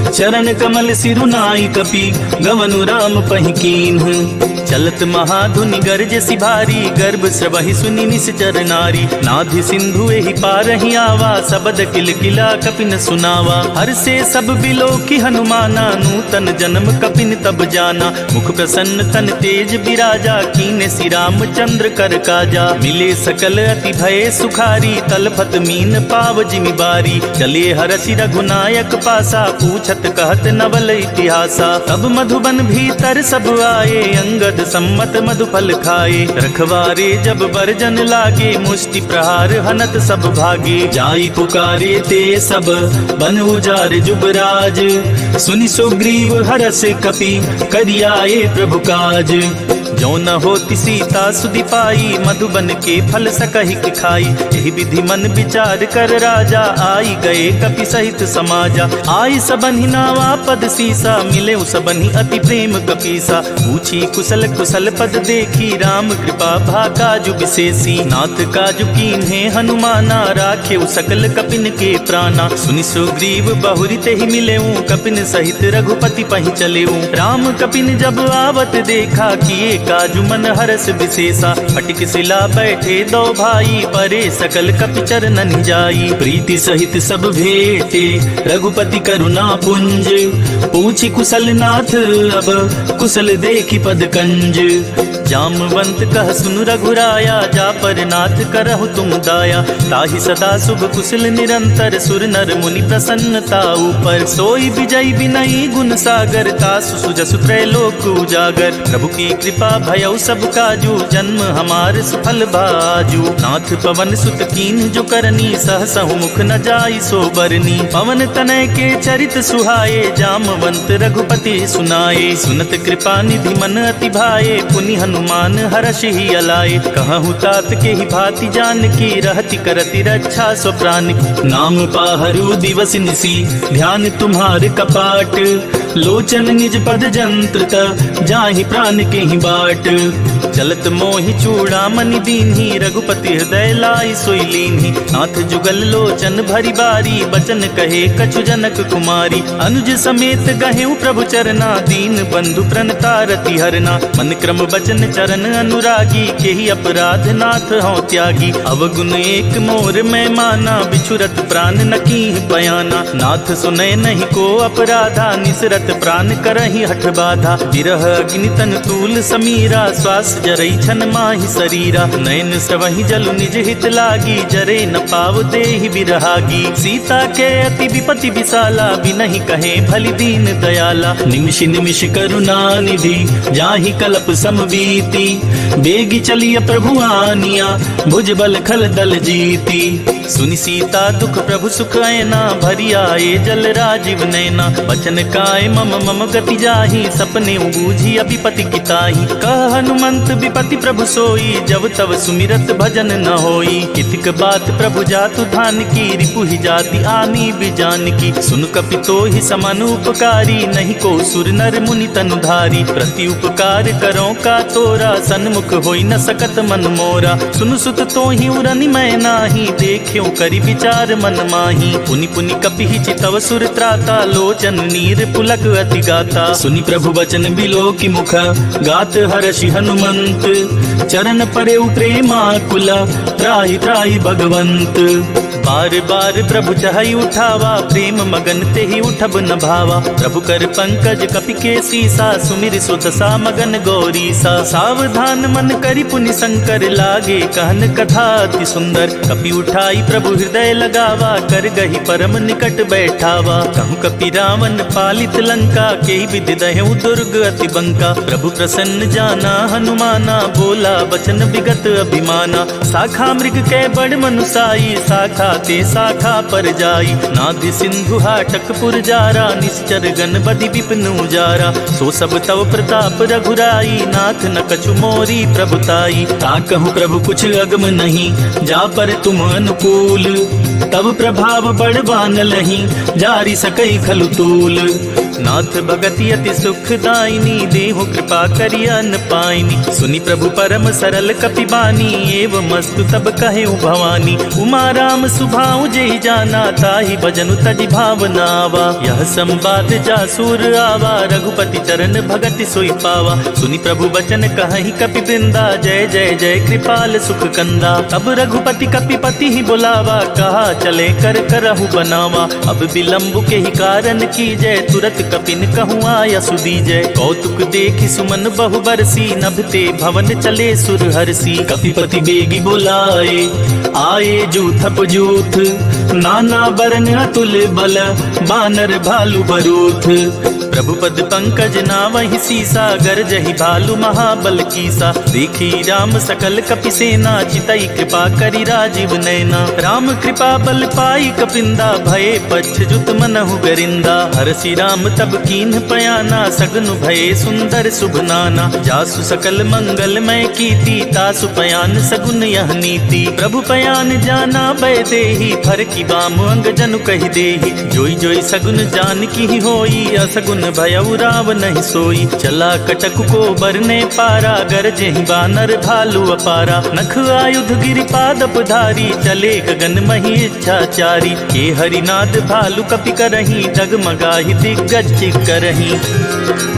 चरण कमल सिरुनाई कपि गवनु राम पहि कीन्ह। चलत महाधुनि गर्ज सिभारी गर्भ स्रवहि सुनि निश्चर नारी। नाधि सिंधु एहि पारहि आवा सबद किल किला कपिन सुनावा। हर से सब बिलो की हनुमाना नूतन जन्म कपिन तब जाना। मुख प्रसन्न तन तेज बिराजा कीने श्री रामचंद्र कर काजा। मिले सकल अति भय सुखारी तलफत मीन पाव जिमि बारी। चले हरषि रघुनायक पासा पूछत कहत नवल इतिहासा। तब मधुबन भीतर सब आए अंगद सम्मत मधुफल खाए। रखवारे जब बरजन लागे मुष्टि प्रहार हनत सब भागे। जाई पुकारे ते सब बन उजार जुबराज। सुनि सुग्रीव हरष कपि करियाए प्रभु काज। जो न होती सीता सुधि पाई मधुबन के फल सकहि खाई। यही विधि मन विचार कर राजा आई गए कपि सहित समाजा। आई सबनि नावा पद सीसा मिले सबनि अति प्रेम कपीसा। पूछी कुशल कुशल पद देखी राम कृपा भाकाजु विशेषी। नाथ काजु कीन्हे हनुमाना राखे सकल कपिन के प्राणा। सुनि सुग्रीव बहुरी ते ही मिले कपिन सहित रघुपति पहि चले। राम कपिन जब आवत देखा किए काजु मन हरस विशेषा। फटिक शिला बैठे दो भाई, परे सकल कपि चरणन जाई। प्रीति सहित सब भेटे रघुपति करुणा पुंज, पूछी कुशल नाथ अब कुशल देखी पद कंज। जामवंत कह सुन रघुराया, जा पर नाथ करहु तुम दाया। ताहि सदा शुभ कुशल निरंतर, सुर नर मुनि प्रसन्नता ऊपर। सोई विजय विनयी गुण सागर, तासु सुजसु त्रैलोक उजागर। प्रभु की कृपा भयउ सब काजू, जन्म हमार सुफल बाजू। नाथ पवन सुत कीन जो करनी, सहसहु मुख न जाई सो बरनी। पवन तनय के चरित सुहाए, जामवंत रघुपति सुनाए। सुनत कृपा निधि मन अति भाए, पुनि हनुमान हर्ष ही अलाए। कहूँ तात के ही भांति जान की, रहति करति रक्षा सो प्राण की। नाम पाहरु दिवस निसी, ध्यान तुम्हार कपाट। लोचन निज पद जंत्रता, जाहि प्राण के ही बाट। चलत मोहि चूड़ामणि दीन्ही, रघुपति हृदय लाई सोई लीन्ही। नाथ जुगल लोचन भरी बारी, बचन कहे कछु जनक कुमारी। अनुज समेत गहेउ प्रभु चरना, दीन बंधु प्रणतारति हरना। मन क्रम बचन चरण अनुरागी, केहि अपराध नाथ हौं त्यागी। अवगुण एक मोर मैं माना, बिछुरत प्राण न कीह बयाना। नाथ सुनय नहीं को अपराधा, निसरत प्राण करहि हठ बाधा। विरह अग्नि तन तूल समीरा, श्वास जरई छन माहि शरीरा। नयन स्रवहि जलु निज हित लागी, जरे न पाव देहि बिरहागी। सीता के अति विपति विशाला, बिनहि कहे भलि दीन दयाला। निमिष निमिष करुणा निधि, जाहि कलप समबीति। बेगी चलिय प्रभु आनिया, भुज बल खल दल जीती। सुनि सीता दुख प्रभु सुख ऐना, भरी आए जल राजीव नैना। बचन काय मम मम गति जाहि, सपने बूझी अभिपति किताहि। कह हनुमंत विपति प्रभु सोई, जब तब सुमिरत भजन न होई। कितिक बात प्रभु जातु धान की, रिपु ही जाति आनी बिजान की। सुन कपि तोहि समान उपकारी, नहीं को सुर नर मुनि तनुधारी। प्रति उपकार करो का तोरा, सन्मुख होई न सकत मन मोरा। सुनु सुत तोहि उरनि मैं नाही, देख्यो करि विचार मन माही। पुनि पुनि कपि चितव सुर त्राता, लोचन नीर पुलक अति गाता। सुनि प्रभु बचन बिलोकि मुख, गात हर्षि हनुमंत। चरण परेउ प्रेमाकुला, त्राहि त्राहि भगवंत। बार बार प्रभु चहई उठावा, प्रेम मगन ते ही उठब न भावा। प्रभु कर पंकज कपि के सीसा, सुमिर सुत सा मगन गौरीसा। सावधान मन करि पुनि शंकर, लागे कहन कथा अति सुंदर। कपि उठाई प्रभु हृदय लगावा, कर गही परम निकट बैठावा। कहूँ कपि रावण पालित लंका, के विधि दहेउ दुर्ग अति बंका। प्रभु प्रसन्न जाना हनुमाना, बोला बचन विगत अभिमाना। शाखा मृग के बड़ मनुसाई, शाखा ते शाखा पर जाई। नाभि सिंधु हाटक पुरजारा, निश्चर गण बधि विपिन उजारा। सो सब तव प्रताप रघुराई, नाथ न कछु मोरी प्रभुताई। ताकहु प्रभु कुछ अगम नहीं, जा पर तुम अनुकूल। तब प्रभाव बड़वान लही, जारी सकई खलु तूल। नाथ भगति अति सुखदायिनी, देहु कृपा करि अन पाइनी। सुनि प्रभु परम सरल कपि बानी, एवं मस्तु तब कहेउ भवानी। उमा राम सुभाउ जेहि जाना, ताहि भजनु तजि भावनावा। यह संवाद जासुर आवा, रघुपति चरण भगति सोई पावा। सुनि प्रभु बचन कहहि कपि वृंदा, जय जय जय कृपाल सुख कंदा। तब रघुपति कपिपति ही बुलावा, कहा चले कर करहु बनावा। अब विलंब के ही कारण की जय, तुरत कपिन कहूँ आया सुदीजय। कौतुक देखि सुमन बहु बरसी, नभते भवन चले सुर हरसी। कपिपति बेगी बुलाए, आए जूथप जूथ। नाना बरन अतुल बल, बानर भालु बरूथ। प्रभु पद पंकज नावहि सीसा, गरजहि भालु महाबल कीसा। देखी राम सकल कपि सेना, चितई कृपा करि राजीव नैना। राम कृपा बल पाई कपिंदा, भये पच्छजुत मनहु गरिंदा। हरसि राम तब कीन्ह पयाना, सगनु भये सुंदर शुभ नाना। जासु सकल मंगल मय कीर्ति, तासु पयान सगुन यह नीति। प्रभु पयान जाना भय देहि, फर की बाम अंग जनु कहि देहि। जोई जोई सगुन जान की होई, असगुन भयउ राव नहीं सोई। चला कटक को बरने पारा, गरजेहि बानर भालू अपारा। नख आयुध गिरिपादप धारी, चले गगन मही इच्छाचारी। के हरिनाद भालु कपि करही, डगमगाहि दिग्गज चिक्करही।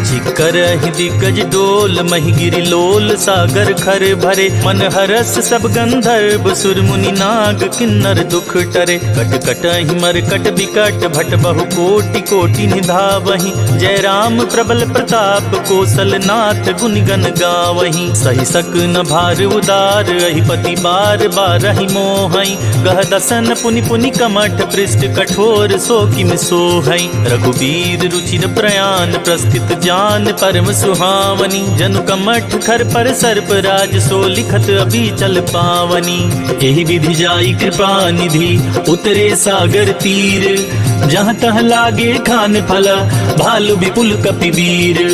चिक्करहि दिग्गज डोल, मही गिरि लोल सागर खर भरे। मन हरस सब गंधर्व, सुर मुनि नाग किन्नर दुख टरे। कट कटहि मरकट बिकट, भट बहु कोटि कोटि निधावहि। जय राम प्रबल प्रताप, कौशल नाथ गुणगन गावहि। सहि सक न भार उदार, अहिपति बार बारहि मोहई। गह दसन पुनि पुनि कमठ, पृष्ठ कठोर सो किम सोहई। रघुबीर रुचिर प्रयाण, प्रस्थित जान परम सुहावनी। जनु कमठ खर पर सर्प राज, सो लिखत अभी चल पावनी। एहि विधि जाई कृपा निधि, उतरे सागर तीर। जहाँ तह लागे खान फल, भालु विपुल कपिवीर।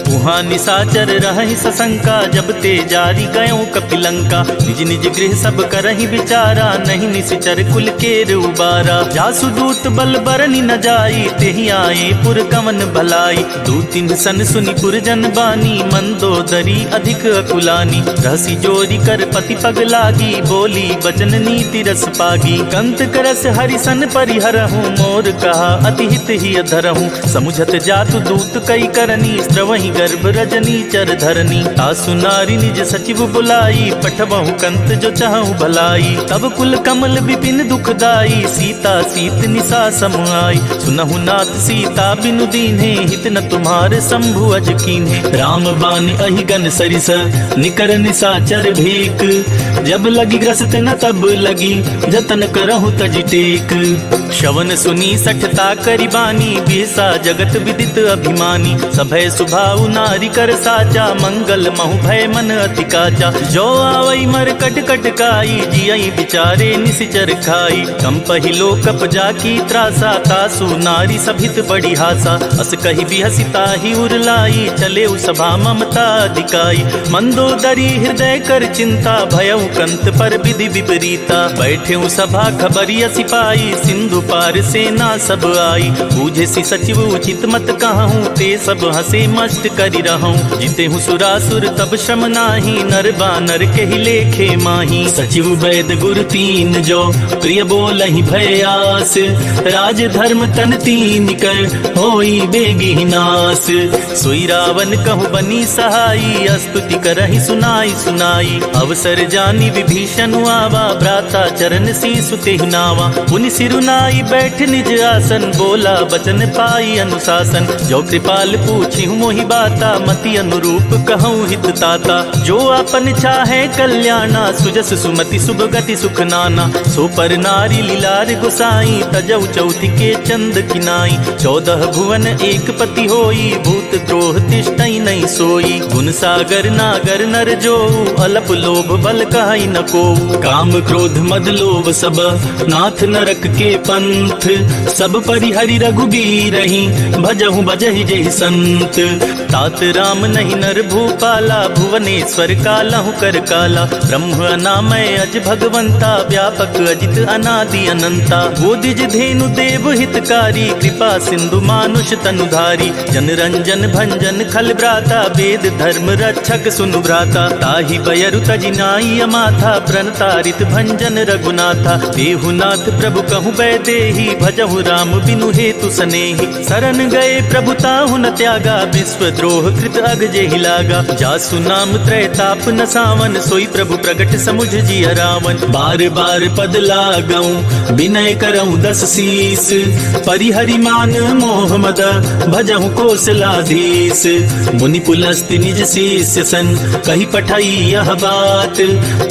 वहाँ निशाचर रहहि सशंका, जब ते जारी गयों कपिलंका। निज निज गृह सब करहि विचारा, नहीं निश्चर कुल केर उबारा। जासु दूत बल बरनि न जाई, तेहि आए पुर कवन भलाई। दूतिन सन सुनि पुरजन बानी, मंदोदरी अधिक अकुलानी। रहसी जोरी कर पति पग लागी, बोली बचन नीति रस पागी। कंत करस हरिसन परिहरहूँ, मोर कहा अति हित ही अधरहूँ। समुझत जातु दूत कई करनी, स्त्रवहि गर्भ रजनी चर धरनी। तासु नारी निज सचिव बुलाई, पठबहु कंत जो चाहूं भलाई। तब कुल कमल विपिन दुखदाई, सीता सीत निसा समुआई। सुनहु नाथ सीता बिनु दीन्हे, हित न तुम्हारे शंभु अज कीन्हे। राम बान अहिगन सरिस, निकर निसाचर भीक। जब लगी ग्रस्त न तब लगी, जतन करहु तज टेक। श्रवण सुनी सठता करिबानी, बिहसा जगत विदित अभिमानी। सभय सुभाउ नारी कर साचा, मंगल महु भय मन अति काचा। जो आवई मर कट कटकाई, जियई बिचारे निसिचर खाई। कंपहि लोकप जाकी त्रासा, तासु नारी सभित बड़ी हासा। अस कहि बिहसिता ही उरलाई, चले सभा ममता दिकाई। मंदोदरी हृदय कर चिंता, भयउ कंत पर विधि विपरीता। बैठे सभा खबरिया सिपाही, सिंधु पार सेना सब आई। बूझे सी सचिव उचित मत कहूँ, ते सब हंसे मस्त करि रहूं। जिते हूँ सुरासुर तब श्रम नाही, नर बानर के ही लेखे माही। सचिव वैद गुरु तीन जो, प्रिय बोलहि भय आस। राज धर्म तन तीन कर, होई बेगी नास। सोई रावण कहु बनी सहाई, स्तुति करहि सुनाई सुनाई। अवसर जानी विभीषण आवा, भ्राता चरण शीसु तेहि नावा। पुनि सिरुनाई बैठ निज आसन, बोला बचन पाई अनुशासन। जो कृपाल पूछी मोहि बाता, मति अनुरूप कहूँ हित ताता। जो अपन चाहे कल्याणा, सुजस सुमति शुभ गति सुख नाना। सो पर नारी लीलार गुसाई, तजौ चौथि के चंद किनाई। 14 भुवन एक पति होई, भूत द्रोह तिष्ठई नहीं सोई। गुण सागर नागर नर जो, अलप लोभ बल कहाई न को। काम क्रोध मद लोभ सब, नाथ नरक के पंथ। सब परिहरि रघुबीरहि, भजहु भजहि जेहि संत। तात राम नहीं नर भूपाला, भुवनेश्वर कालहु कर काला। ब्रह्म अनामय अज भगवंता, व्यापक अजित अनादि अनंता। बोधिज धेनु देव हितकारी, कृपा सिंधु मानुष तनुधारी। जन रंजन भंजन खल भ्राता, वेद धर्म रक्षक सुनु भ्राता। ताहि बयरु तजि नाई अमाथा, प्रणतारित भंजन रघुनाथा। देहुनाथ प्रभु कहु बैदेही, भजहु राम बिनु हेतु सनेही। शरण गए प्रभु ताहु न त्यागा, विश्व द्रोह कृत अग जेहि लागा। जासु नाम त्रैताप न सावन, सोई प्रभु प्रगट समुझ जिय रावण। बार बार पद लागऊं, विनय करऊं 10 शीस। परिहरि मान मोह मद, भजहु कौशलाधीश। मुनि पुलस्त्य निज शिष्य सन, कही पठाई यह बात।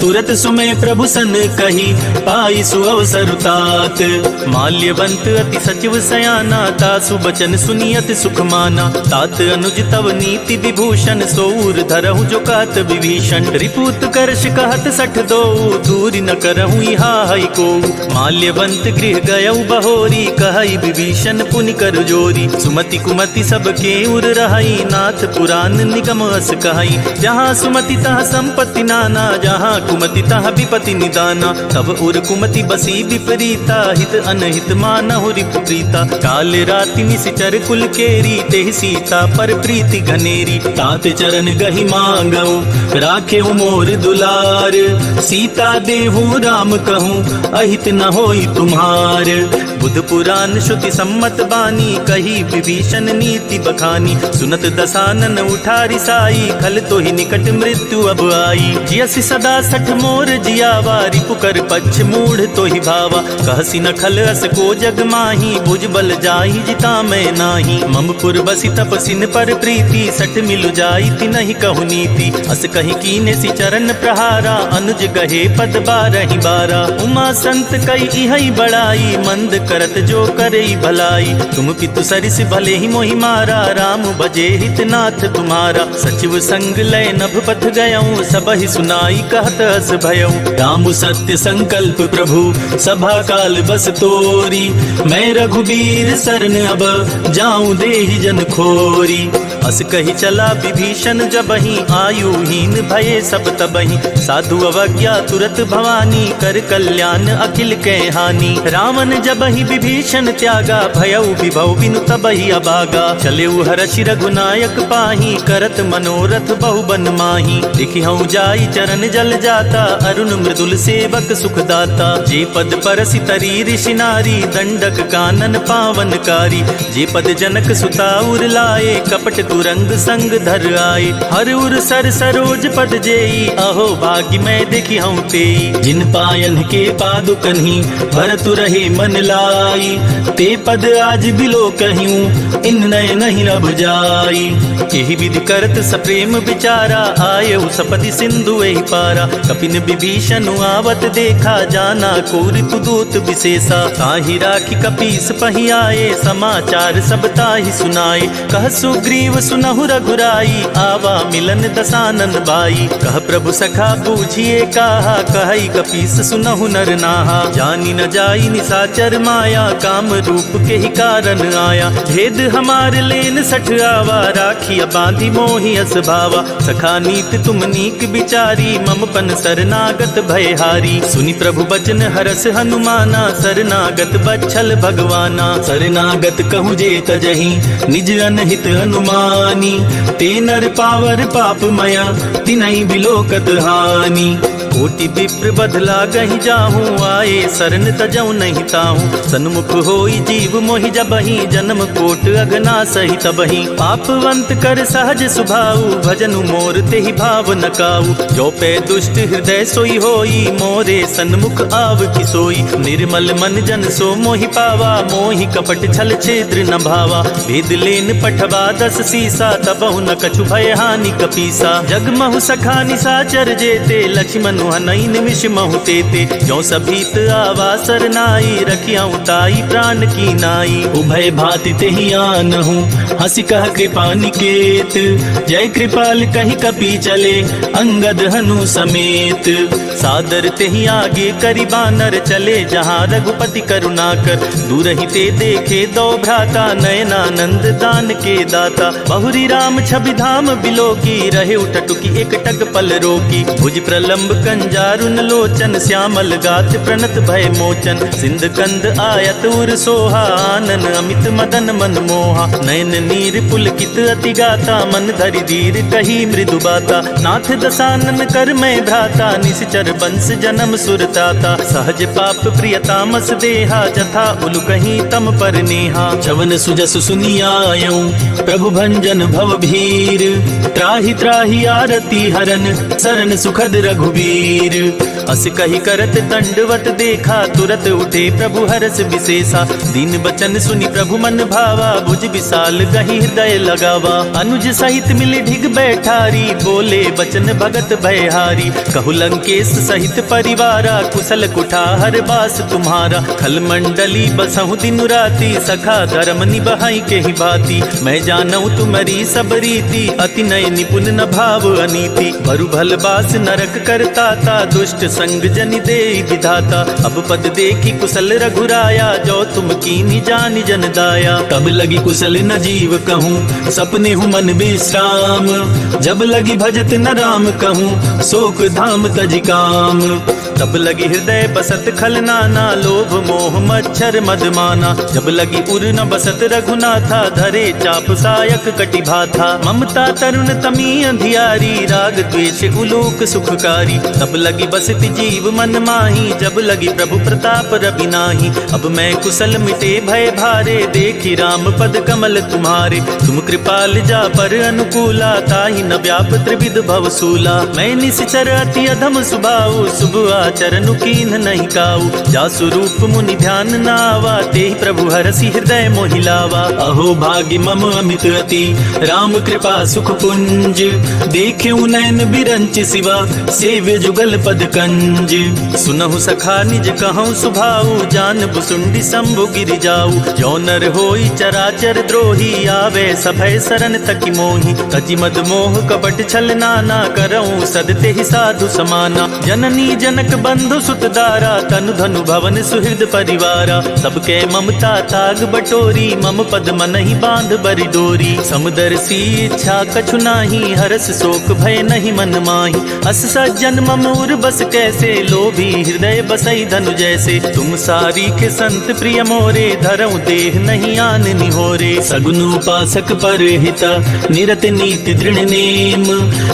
तुरत सुमय प्रभु सन कही, पाई सुअवसर तात। माल्यवंत अति सचिव सयाना, तासु बचन सुनियत सुख माना। तात अनुज तव नीति विभूषण, सोऊर धरहु जो कहत विभीषण। रिपुत करश कहत 62, दूरी न करहु इहा हई को। माल्यवंत गृह गयउ बहोरी, कहई विभीषण पुनि कर जोरी। सुमति कुमति सबके उर रहई, नाथ पुराण निगम अस कहई। जहाँ सुमति तहाँ संपत्ति नाना, जहाँ कुमति तहाँ विपति निदाना। तब उर कुमति बसी विपरीता, हित जनहित मानहु रिपु प्रीता। काल राति निशिचर कुल केरी, तेहि सीता पर प्रीति घनेरी। तात चरण गहि मांगऊ, राखे मोर दुलार। सीता देहु राम कहूँ, अहित न होई तुम्हार। बुध पुराण श्रुति सम्मत बानी, कही विभीषण नीति बखानी। सुनत दसानन उठा रिसाई, खल तो ही निकट मृत्यु अब आई। जियसि सदा सठ मोर जियावा, रिपुकर पक्ष मूढ़ तो ही भावा। कहसी न खल अस को जग माही, भुज बल जाहि जिता मैं नाही। ममपुर बसी तपसिन पर प्रीति, सठ मिलु जाई ति नहीं कहु नीति। अस कहि कीने सि चरण प्रहारा, अनुज गहे पद बारहि बारा। उमा संत कई इहै बड़ाई, मंद करत जो करई भलाई। तुम पितु सरिस भले ही मोहि मारा, राम भजे हितनाथ तुम्हारा। सचिव संग लय नभ पथ गयऊँ, सबहि सुनाई कहत अस भयऊँ। राम सत्य संकल्प प्रभु, सभा काल बस तोरी। मैं रघुबीर सरन अब, जाऊं देहि जन खोरी। अस कही चला विभीषण जबहि, आयुहीन भये सब तबहि। साधु अवज्ञा तुरत भवानी, कर कल्याण अखिल कै हानि। रावण जबहि विभीषण त्यागा, भयउ विभव बिनु तबहि अभागा। चलेउ हरषि रघुनायक पाही, करत मनोरथ बहु बन माही। लिखिहउँ जाई चरण जल जाता, अरुण मृदुल सेवक सुखदाता। जे पद परसि तरी ऋषि नारी, दंडक कानन पावनकारी। जे पद जनक सुता उर लाए, कपट तुरंग संग धर आए। हर उर सर सरोज पद जेई, अहो भाग्य मैं देखिहउँ तेई। जिन पायन के पादुकन्हि, भरतु रहे मन लाई। ते पद आज बिलो कहियूं, इन नय नहीं अब जाई। एहि विधि करत सप्रेम विचारा, आयउ सपदि सिंधु एहि पारा। कपिन विभीषण आवत देखा, जाना कोरि तु दूत विशेषा। ताहि राखि कपीस पहि आए, समाचार सब ताहि सुनाए। कह सुग्रीव सुनहु रघुराई, आवा मिलन दसानन भाई। कह प्रभु सखा बूझिए काहा, कहई कपीस सुनहु नर नाहा। जानी न जाई निसाचर माया, काम रूप के ही कारण आया। भेद हमार लेन सठ आवा, राखिया बांधी मोहि अस भावा। सखा नीत तुम नीक विचारी, मम पन शरणागत भयहारी। सुनि प्रभु बचन हरस हनुमाना, शरणागत बच्छल भगवाना। शरणागत कहूँ जे तजहि, निज अनहित हनुमानी। ते नर पावर पाप मया, तिनहि बिलोकत हानि। कोटि विप्र बदला गहि जाहूँ, आए शरण तजऊ नहीं ताहूँ। सन्मुख होई जीव मोहि जबहि, जन्म कोट अगना सही तबहि। पापवंत कर सहज सुभाऊ, भजनु मोर तेहि भाव न काऊ। जो पे दुष्ट हृदय सोई होई, मोरे सन्मुख आव किसोई। निर्मल मन जन सो मोहि पावा, मोहि कपट छल छेद्र न भावा। भेद लेन पठवा दस सीसा, तबहु न कछु भय हानि कपीसा। जगमहु सखा निसाचर जेते, लक्ष्मण हनई निमिष महु तेते। जो सभीत आवा सरनाई, रखियाऊँ ताई प्राण की नाई। उभय भाति तेहि आनहु, हंसी कह कृपा निकेत। जय कृपाल कहि कपि चले, अंगद हनु समेत। सादर तेहि आगे करि बानर, चले जहाँ रघुपति करुणाकर। दूर ही ते देखे दो भ्राता, नयनानंद दान के दाता। बहुरी राम छवि धाम बिलोकी, रहे उठटुकी एक टक पल रोकी। भुज प्रलंब कंजारुन लोचन, श्यामल गात प्रणत भय मोचन। सिंध कंद आयत उर सोहा, आनन अमित मदन मन मोहा। नयन नीर पुलकित अति गाता, मन धरि धीर कही मृदु बाता। नाथ दसानन कर मैं भ्राता, निश्चर बंस जन्म सुरताता। सहज पाप प्रियतामस देहा, जथा उलु कहीं तम पर नेहा। चवन सुजस सुनियायऊँ, प्रभु भंजन भव भीर। त्राहि त्राहि आरती हरन, शरण सुखद रघुबीर। अस कही करत दंडवत देखा, तुरत उठे प्रभु हरस विशेषा। दीन बचन सुनि प्रभु मन भावा, भुज विशाल गहि हृदय लगावा। अनुज सहित मिल ढिग बैठारी, बोले बचन भगत भयहारी। कहु लंकेश सहित परिवारा, कुशल कुठार बास तुम्हारा। खल मंडली बसहु दिन राति, सखा धर्म निबहाई के ही भांति। मैं जानऊ तुम्हारी सब रीति, अति नय निपुण न भाव अनीति। भरु भल बास नरक करता था, दुष्ट संग जनि दे विधाता। अब पद देखी कुशल रघुराया, जो तुम कीनी जानि जन दाया। तब लगी कुशल न जीव कहूँ, सपने हूँ मन विश्राम। जब लगी भजत न राम कहूँ, शोक धाम तज काम। तब लगी हृदय बसत खल नाना, लोभ मोह मच्छर मदमाना। जब लगी उर न बसत रघुनाथा, धरे चाप सायक कटिभा था। ममता तरुण तमी अंधियारी, राग द्वेष उलोक सुखकारी। तब लगी बसत जीव मन माही, जब लगी प्रभु प्रताप रवि नाही। अब मैं कुशल मिटे भय भारे, देखी राम पद कमल तुम्हारे। तुम कृपाल जा पर अनुकूला, ताहि न व्याप त्रिविध भवसूला। मैं निश्चर अति अधम सुभाऊ, शुभ आचरण कीन नहीं काऊ। जासु रूप मुनि ध्यान नावा, तेहि प्रभु हरसि हृदय मोहिलावा। अहो भाग्य मम अमित अति, राम कृपा सुख पुंज। देखेउ नैन बिरंच सिवा, सेव्य जुगल पद कंज। सुनहु सखा निज कहूँ सुभाऊ, जान बुसुंडी शंभु गिरि जाऊ। जो नर होई चराचर द्रोही, आवे सभय शरण तकी मोही। तजि मद मोह कपट छल नाना, करऊँ सदते ही साधु समाना। जननी जनक बंधु सुत दारा, तनु धनु भवन सुहृद परिवारा। सबके ममता ताग बटोरी, मम पद मन ही बांध बरि डोरी। समदर्शी इच्छा कछु नाही, हरस शोक भय नहीं मन माही। अस सज्जन मम उर बस कैसे, लोभी हृदय बसई धनु जैसे। तुम सारी के संत प्रिय मोरे, धरऊँ देह नहीं आन निहोरे। सगुन उपासक पर हिता, निरत नीति दृढ़ नेम।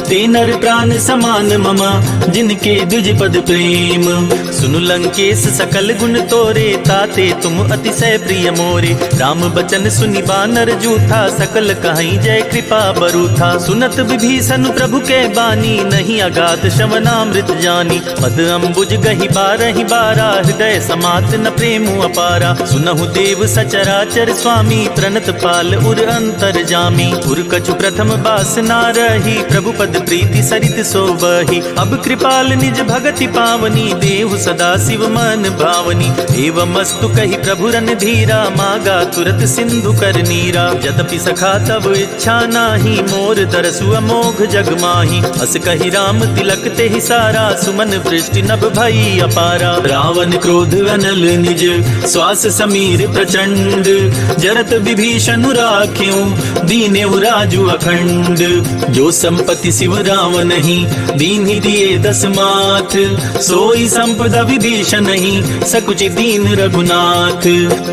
ते नर प्राण समान ममा, जिनके द्विज पद प्रेम। सुनु लंकेश सकल गुण तोरे, ताते तुम अतिशय प्रिय मोरे। राम बचन सुनि बानर जूठा, सकल कहीं जय कृपा बरूथा। सुनत विभीषण प्रभु के बानी, नहीं अगाध श्रवणामृत जानी। पद अम्बुज गहि बारहि बारा, हृदय समात न प्रेम अपारा। सुनहु देव सचराचर स्वामी, प्रणत पाल उर अंतर जामी। उर कछु प्रथम बास ना रही, प्रभु पद प्रीति सरित सोबही। अब कृपाल निज भगति पावनी, देहु सदा शिव मन भावनी। एवमस्तु कहि प्रभु रन धीरा, मागा तुरत सिंधु कर नीरा। यद्यपि सखा तब इच्छा नाही, मोर दरसु अमोघ जग माही। अस कहि राम तिलक तेहि सारा, सुमन वृष्टि नभ भई अपारा। रावण क्रोध अनल निज, श्वास समीर प्रचंड। जरत विभीषण राख्यों, दीनेउ राजु अखंड। जो संपत्ति शिव राम नहीं, दीन ही दिए दस माथ। सोई संपदा विभीषण नहीं, सकुचि दीन रघुनाथ।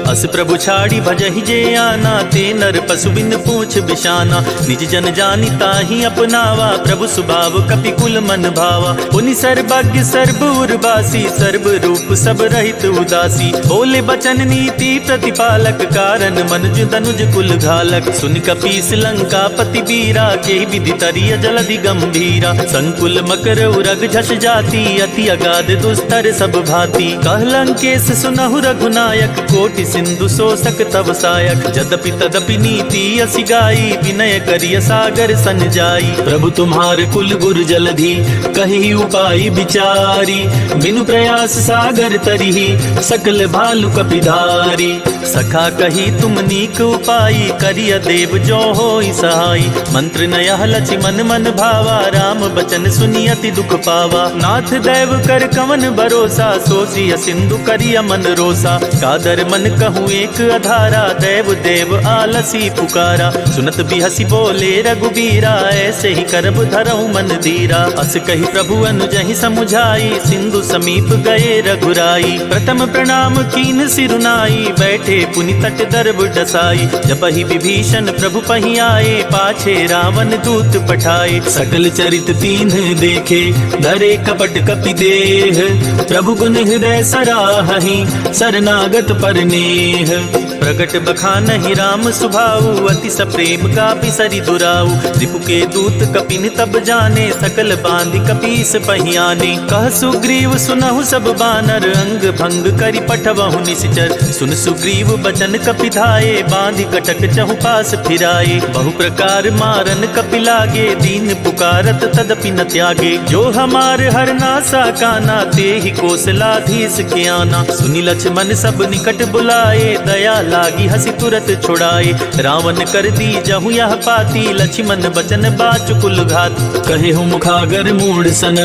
अस प्रभु छाड़ी भजहि जे आना, ते नर पशु बिन पूछ बिशाना। निज जन जानि ताहि अपनावा, प्रभु सुभाव कपि कुल मन भावा। पुनि सर्वज्ञ सर्व उर्वासी, सर्व रूप सब रहित उदासी। बोले बचन नीति प्रतिपालक, कारण मनुज तनुज कुल घालक। सुनि कपीस लंका पति बीरा, के विधि तरिय जलधि गंभीरा। संकुल मकर उरग झस जाति, अति अगाध दुस्तर सब भांति। कह लंकेश सुनहु रघुनायक, कोटि सिंधु शोषक तव सायक। यद्यपि तदपि नीति असि गाई, विनय करिय सागर सन जाई। प्रभु तुम्हार कुल गुर जलधि, कहि उपाय विचारी। बिनु प्रयास सागर तरिहि, सकल भालु कपिधारी। सखा कही तुम नीक उपाय, करिय देव जो होई सहाय। मंत्र नयह लचि मन मन भावा, राम बचन सुनि अति दुख पावा। नाथ दैव कर कवन भरोसा, सोचिय सिंधु करिय मन रोसा। कादर मन कहूँ एक अधारा, दैव देव आलसी पुकारा। सुनत बिहसी बोले रघुबीरा, ऐसे ही करब धरऊँ मन धीरा। अस कही प्रभु अनुजहि समुझाई, सिंधु समीप गए रघुराई। प्रथम प्रणाम कीन सिरुनाई, बैठे पुनि तट दर्भ डसाई। जबहि विभीषण प्रभु पहि आए, पाछे रावण दूत पठाए। सकल चरित तीन देखे, धरे कपट कपि देह। प्रभु गुण हृदय सराहहि, शरणागत पर नेह। प्रगट बखानहि राम सुभाऊ, अति सप्रेम कापि सरि दुराऊ। रिपु के दूत कपिन तब जाने, सकल बांधि कपीस पहियाने। कह सुग्रीव सुनहु सब बानर, अंग भंग करि पठवहु निश्चर। सुन सुग्रीव बचन कपि धाये, बांधि कटक चहु पास फिराए। बहु प्रकार मारन कपि लागे, दीन पुकारत तदपि न त्यागे। जो हमार हर नासा काना, ते ही कौशलाधीश के आना। सुनि लक्ष्मण सब निकट बुलाए, दया लागी हसी तुरत छुड़ाए। रावण कर दी जहु यह पाती, लक्ष्मण बचन बाचुकुल घात। कहे हूँ मुखागर मूढ़ सन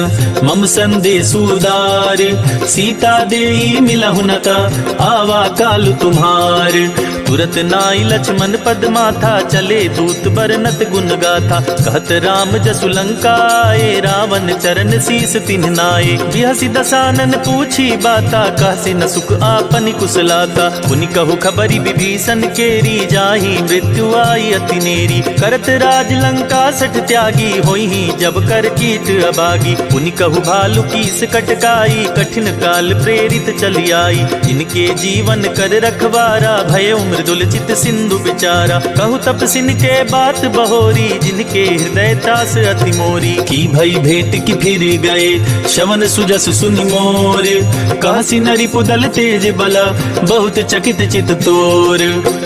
मम संदेश उदार, सीता देई मिलहु नता आवा काल तुम्हार। तुरत नाई लक्ष्मण पद माथा, चले दूत बरनत गुण गाथा। कहत राम जसु लंकाए, रावण चरण शीस तिन्ह नाये। बिहसी दसानन पूछी बाता, कहसी न सुख आपन कुशलाता। पुनि कहु खबरी विभीषण केरी, जाहि मृत्यु आई अति नेरी। करत राज लंका सठ त्यागी, होई जब कर कीट अबागी। पुनि कहु भालु कीस कटकाई, कठिन काल प्रेरित चली आई। इनके जीवन कर रखवारा, भय मृदुल चित सिंधु विचारा। कहु तपसिन के बात बहोरी, जिनके हृदय त्रास अति मोरी। की भई भेंट की फिर गए, शवन सुजस सुनि मोर। कहसी नरि पुदल तेज बला, बहुत चकित चित तोर।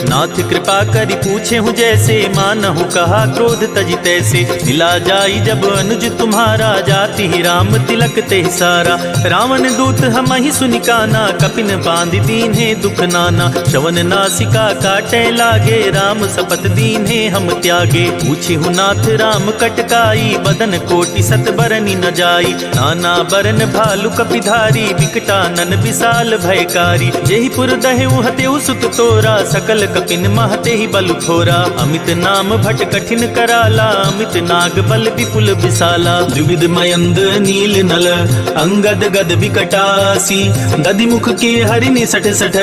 नाथ कृपा करि पूछे हूँ जैसे, मानहु कहा क्रोध तजि तैसे। मिला जाई जब अनुज तुम्हारा, जाति ही राम तिलक ते सारा। रावण दूत हम ही सुनि काना, कपिन बांध दीन्हे दुख नाना। श्रवण नासिका काटे लागे, राम सपत दीन्हे हम त्यागे। पूछे हूँ नाथ राम कटकाई, बदन कोटि सत बरनी न जाई। नाना बरन भालु कपिधारी, विकटानन विशाल भयकारी। जेहि पुर दहेउ हतेउ सुत तोरा, सकल कपिन महते ही बलु थोरा। अमित नाम भट कठिन कराला, अमित नाग बल विपुल विशाला। द्विविध मयंद नील नल, अंगद गद विकटासी। दधिमुख के हरिनि सठ सठ,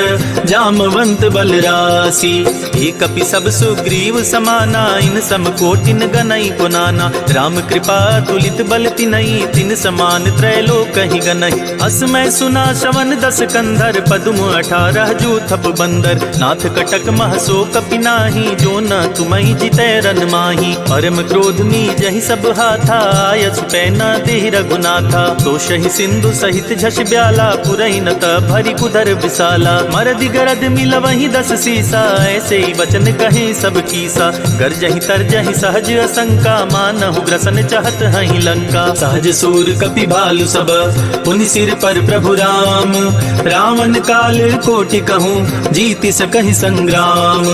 जामवंत बलरासी। एक कपि सब सुग्रीव समाना, इन सम कोटिन गनई पुनाना। राम कृपा तुलित बल तिनई, तिन समान त्रैलोक ही गनई। असमय सुना श्रवण दस कंधर, पदुम 18 जूथप बंदर। नाथ कटक महसो कपि नाही, जो न तुमहि जितै रन माही। परम क्रोध में जहि सब हाथा, आयस पैना देहि रघुनाथा। तो शहि सिंधु सहित झस ब्याला, पुरहि न त भरी कुधर विशाला। मरदि गरद मिलवहि 10 सीसा, ऐसे ही वचन कहे सब कीसा। गरजहि तरजहि सहज असंका, मानहु ग्रसन चाहत हहि लंका। सहज सूर कपि भालु सब, पुनि सिर पर प्रभु राम। रावण काल कोटि कहूँ, जीति सकहि संग्राम।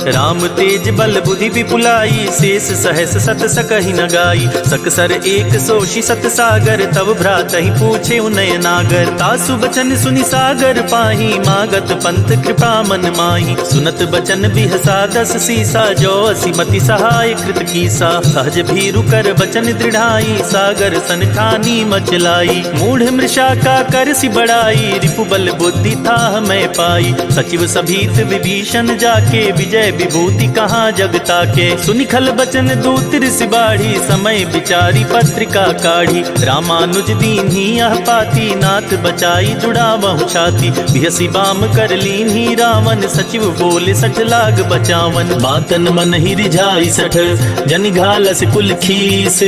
राम तेज बल बुद्धि विपुलाई, शेष सहस सत सकहि न गाई। सकसर एक सोषि सत सागर, तब भ्रातहि पूछे उनय नागर। तासु बचन सुनि सागर पाही, मागत पंथ कृपा मन माही। सुनत बचन बिहसा 10 सीसा, जो असीमति सहाय कृत कीसा। सहज भीरु कर बचन दृढ़ाई, सागर सन ठानी मचलाई। मूढ़ मृषा का कर सी बड़ाई, रिपु बल बुद्धि था मैं पाई। सचिव सभीत विभीषण जाके, विजय विभूति कहाँ जगता के। सुनिखल बचन दूत ऋषि बाढ़ी, समय विचारी पत्रिका काढ़ी। रामानुज दीन्ही यह पाती, नाथ बचाई जुड़ावहु छाती। बिहसी बाम कर लीन्ही रावण, सचिव बोले सठ लाग बचावन। बातन मन ही रिझाई सठ, जनि घालस कुल खीस।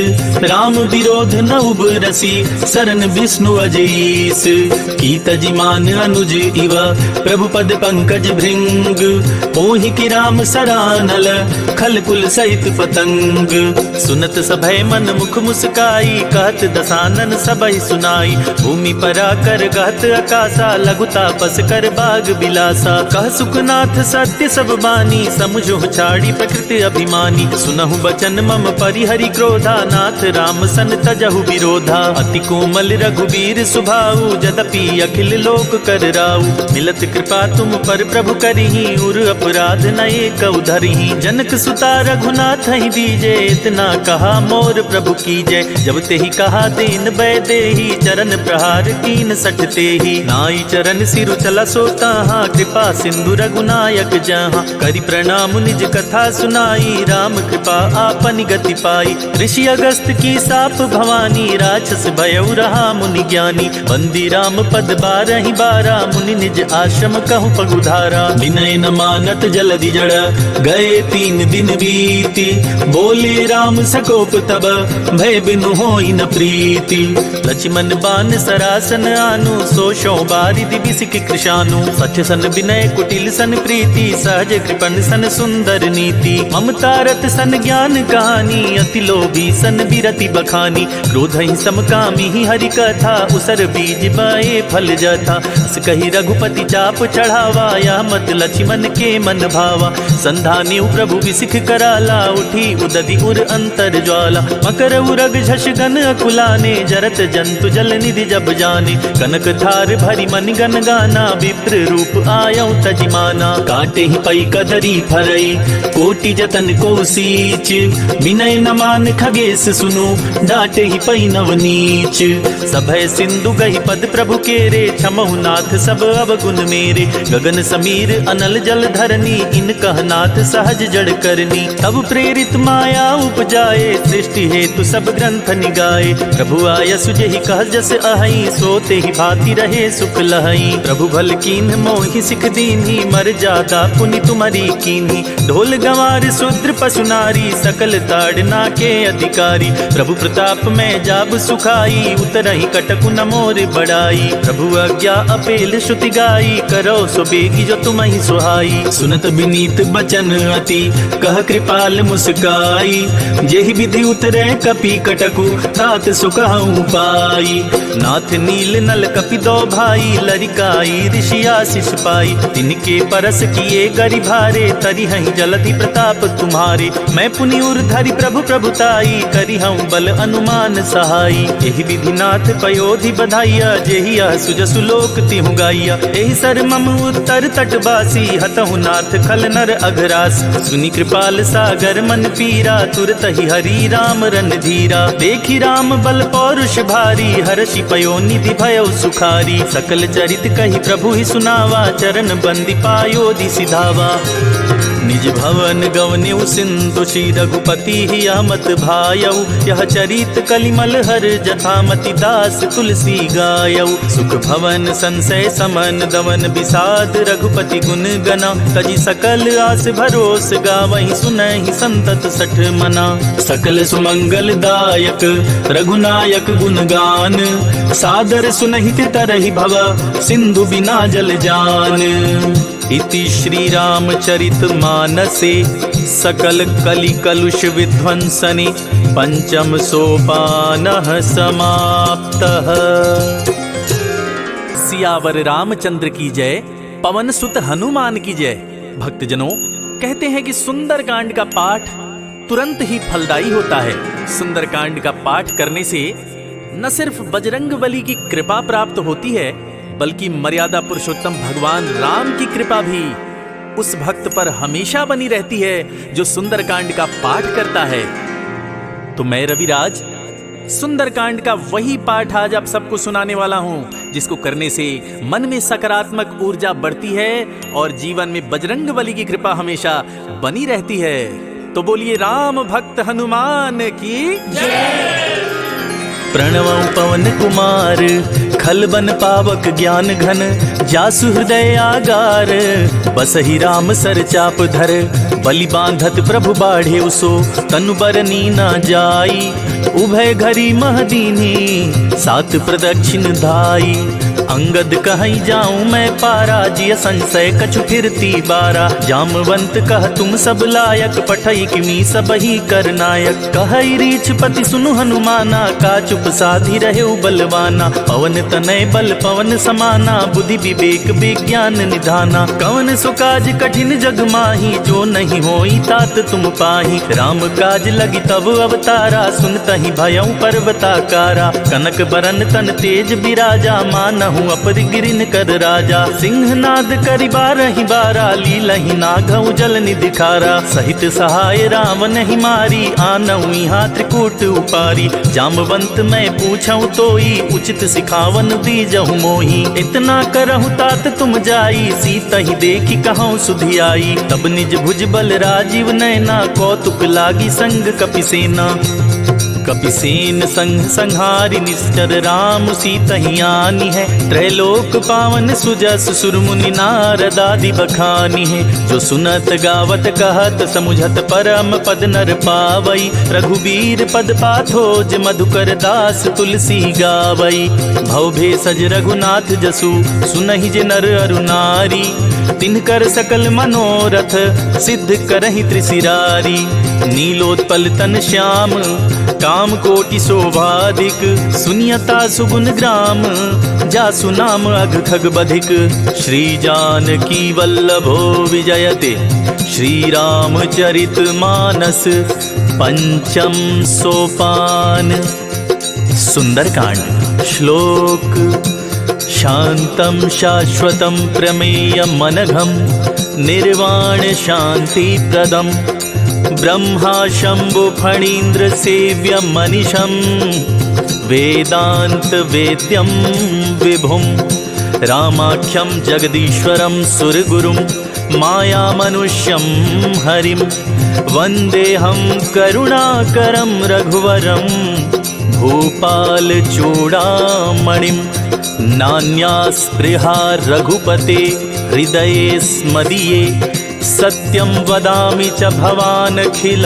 राम विरोध न उबरसी, सरन विष्णु अजीस। की तजि मान अनुज इव, प्रभु पद पंकज भृंग। ओहि की राम सरानल, खल कुल सहित पतंग। सुनत सभय मन मुख मुस्काई, कहत दसानन सबहि सुनाई। भूमि परा कर गहत आकाशा, लघु तापस कर बाग बिलासा। कह सुखनाथ सत्य सब बानी, समुझो छाड़ी प्रकृति अभिमानी। सुनहु बचन मम परिहरि क्रोधा, नाथ राम सन तजहु विरोधा। अति कोमल रघुबीर सुभाऊ, जदपि अखिल लोक कर राऊ। मिलत कृपा तुम पर प्रभु करिहि, उर अपराध नये कउ धरिहि। जनक सुता रघुनाथ ही दीजे, इतना कहा मोर प्रभु कीजय। जब तेहि कहा दीन बै देहि, चरण प्रहार कीन सठ तेहि। नाई चरण सिरु चला सोता, कृपा सिंधु रघुनायक जहाँ। करि प्रणाम निज कथा सुनाई, राम कृपा आपनि गति पाई। ऋषि अगस्त की साप भवानी, राक्षस भयउ रहा मुनि ज्ञानी। बंदी राम पद 12 मुनि निज आश्रम कहु पगुधारा। विनय न मानत जलधि जड़, पड़ गए 3 दिन बीती। बोले राम सकोप तब भय बिनु होई न प्रीति। लक्ष्मण बान सरासन आनु सोशो बारिधि बिसिक कृशानु। सच सन विनय कुटिल सन प्रीति सहज कृपण सन सुंदर नीति। ममता रत सन ज्ञान कहानी अति लोभी सन बिरति बखानी। क्रोध ही समकामी ही हरि कथा उसर बीज बाए फल जाता। कही रघुपति चाप चढ़ावा या मत लक्ष्मण के मन भावा। संधान्यु प्रभु विसिख कराला उठी उदधि उर अंतर ज्वाला। मकर उरग झष गन अकुलाने जरत जंतु जल निधि जब जाने। कनक थार भरी मन गन गाना विप्र रूप आयौ तजिमाना। काटे ही पई कदरी फरई कोटि जतन को सीच। विनय न मान खगेश सुनु डाटे ही पई नवनीच। सभय सिंधु गही पद प्रभु केरे क्षमहु नाथ सब अवगुण मेरे। गगन समीर अनल जल धरनी इन कहनाथ सहज जड़ करनी। तब प्रेरित माया उपजाए सृष्टि हेतु सब ग्रंथ निगाए। प्रभु आय सुजहि कह जस अहई सोते ही भांति रहे सुख लहई। प्रभु भल कीन्ह मोहि सिख दीन्ही मर जादा पुनि तुम्हारी कीन्ही। ढोल गंवार शूद्र पशु नारी सकल ताड़ना के अधिकारी। प्रभु प्रताप में जाब सुखाई उतरहि कटकु न मोर बड़ाई। प्रभु आज्ञा अपेल श्रुति गाई करो सो बेगी जो तुम ही सुहाई। सुनत विनीत बचन अति कह कृपाल मुस्काई। जेहि विधि उतरे कपि कटकु तात सुखाऊं पाई। नाथ नील नल कपि दो भाई लरिकाई ऋषि आशीष पाई। तिनके परस किए गरि भारे तरि हहीं जलधि प्रताप तुम्हारे। मैं पुनि उर धरि प्रभु प्रभुताई करि हूँ बल अनुमान सहाई। एहि विधि नाथ पयोधि बधाइया जेहि सुजसु लोक तिहु गाइया। एहि सर मम उत्तर तटवासी हतहु नाथ खल नर अघरास। सुनि कृपाल सागर मन पीरा तुरत ही हरि राम रन धीरा। देखी राम बल पौरुष भारी हर्षि पयो निधि भयो सुखारी। सकल चरित कही प्रभु ही सुनावा चरण बंदी पायोधि सिधावा। निज भवन गवन्यु सिंधु श्री रघुपति ही अमत भायऊ। यह चरित कलिमल हर जथामति दास तुलसी गायऊ। सुख भवन संशय समन दमन विषाद रघुपति गुण गना। तजी सकल आस भरोस गावहि सुनहि संतत सठ मना। सकल सुमंगल दायक रघुनायक गुणगान। सादर सुनहित तरहि भव सिंधु बिना जल जान। इति श्री रामचरित मानसे सकल कलि कलुष विध्वंसने। पंचम सोपानः समाप्तः। सियावर रामचंद्र की जय। पवन सुत हनुमान की जय। भक्तजनों कहते हैं कि सुंदरकांड का पाठ तुरंत ही फलदायी होता है। सुंदरकांड का पाठ करने से न सिर्फ बजरंगबली की कृपा प्राप्त होती है बल्कि मर्यादा पुरुषोत्तम भगवान राम की कृपा भी उस भक्त पर हमेशा बनी रहती है जो सुंदरकांड का पाठ करता है। तो मैं रविराज सुंदरकांड का वही पाठ आज आप सबको सुनाने वाला हूं जिसको करने से मन में सकारात्मक ऊर्जा बढ़ती है और जीवन में बजरंगबली की कृपा हमेशा बनी रहती है। तो बोलिए राम भक्त हनुमान की जय। प्रणवं पवन कुमार खल बन पावक ज्ञान घन। जासु हृदय आगार बसहि राम सर चाप धर। बलि बांधत प्रभु बाढ़े उसो तनु बरनी न जाई। उभय घरी महदीनी सात प्रदक्षिण धाई। अंगद कहीं जाऊं मैं पारा जिय संशय कछु फिरती बारा। जामवंत कह तुम सब लायक पठई किमी सब ही कर नायक। कहई रीछ पति सुनु हनुमाना का चुप साधी रहे बलवाना। पवन तनय बल पवन समाना बुद्धि विवेक विज्ञान निधाना। कवन सुकाज कठिन जग माही जो नहीं होई तात तुम पाही। राम काज लगी तब अवतारा सुनतहि भयउ पर्वताकारा। कनक बरन तन तेज बिराजा मानहु अपर गिरिन कर राजा। सिंहनाद करि बारहि बारा लीलहि नागहु जल निधिखारा। सहित सहाय राम नहीं मारी आनहु यहाँ त्रिकूट उपारी। जामवंत मैं पूछऊं तोई उचित सिखावन दीजहु मोही। इतना करहु तात तुम जाई सीतहि देखी कहूँ सुधियाई। तब निज भुज बल राजीव नैना कौतुक लागी संग कपि सेना। कपिसेन संग संहारि निश्चर राम सीतहि आनी है। त्रैलोक पावन सुजस सुर मुनि नारद आदि बखानी है। जो सुनत गावत कहत समुझत परम पद नर पावई। रघुबीर पद पाथोज मधुकर दास तुलसी गावई। भव भेषज रघुनाथ जसु सुनहि जे नर अरु नारी। तिनकर सकल मनोरथ सिद्ध करहि त्रिशिरारी। नीलोत्पल तन श्याम काम कोटि शोभाधिक। सुनियता सुगुन ग्राम जासु नाम अघ खग बधिक। श्री जानकी वल्लभो विजयते श्री रामचरित मानस पंचम सोपान। सुंदरकांड। श्लोक। शांतं शाश्वतं प्रमेयम् अनघं निर्वाण शांति प्रदम्। ब्रह्मा शंभु फणीन्द्र सेव्य मनीषं वेदांत वेद्यं विभुं। रामाख्यं जगदीश्वरं सुरगुरुं माया मनुष्यं हरिं। वन्देऽहं करुणाकरं रघुवरं भूपाल चूड़ामणिं। नान्या स्पृहा रघुपते हृदये स्मदीये। सत्यं वदामि च भवानखिलान्तरात्मा।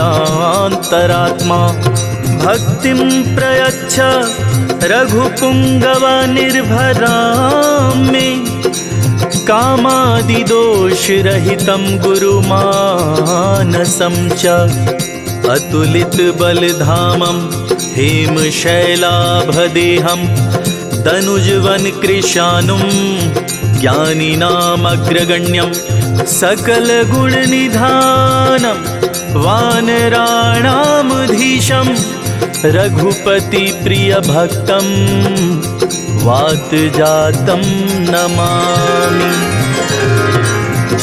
भक्तिं प्रयच्छ रघुपुङ्गव निर्भरां मे। कामादिदोषरहितं गुरुमानसं च। अतुलितबलधामं हेमशैलाभदेहं। दनुजवन कृशानुं ज्ञानिनामग्रगण्यं। सकलगुणनिधानं वानराणामधीशं। रघुपति प्रियभक्तं वातजातं नमामि।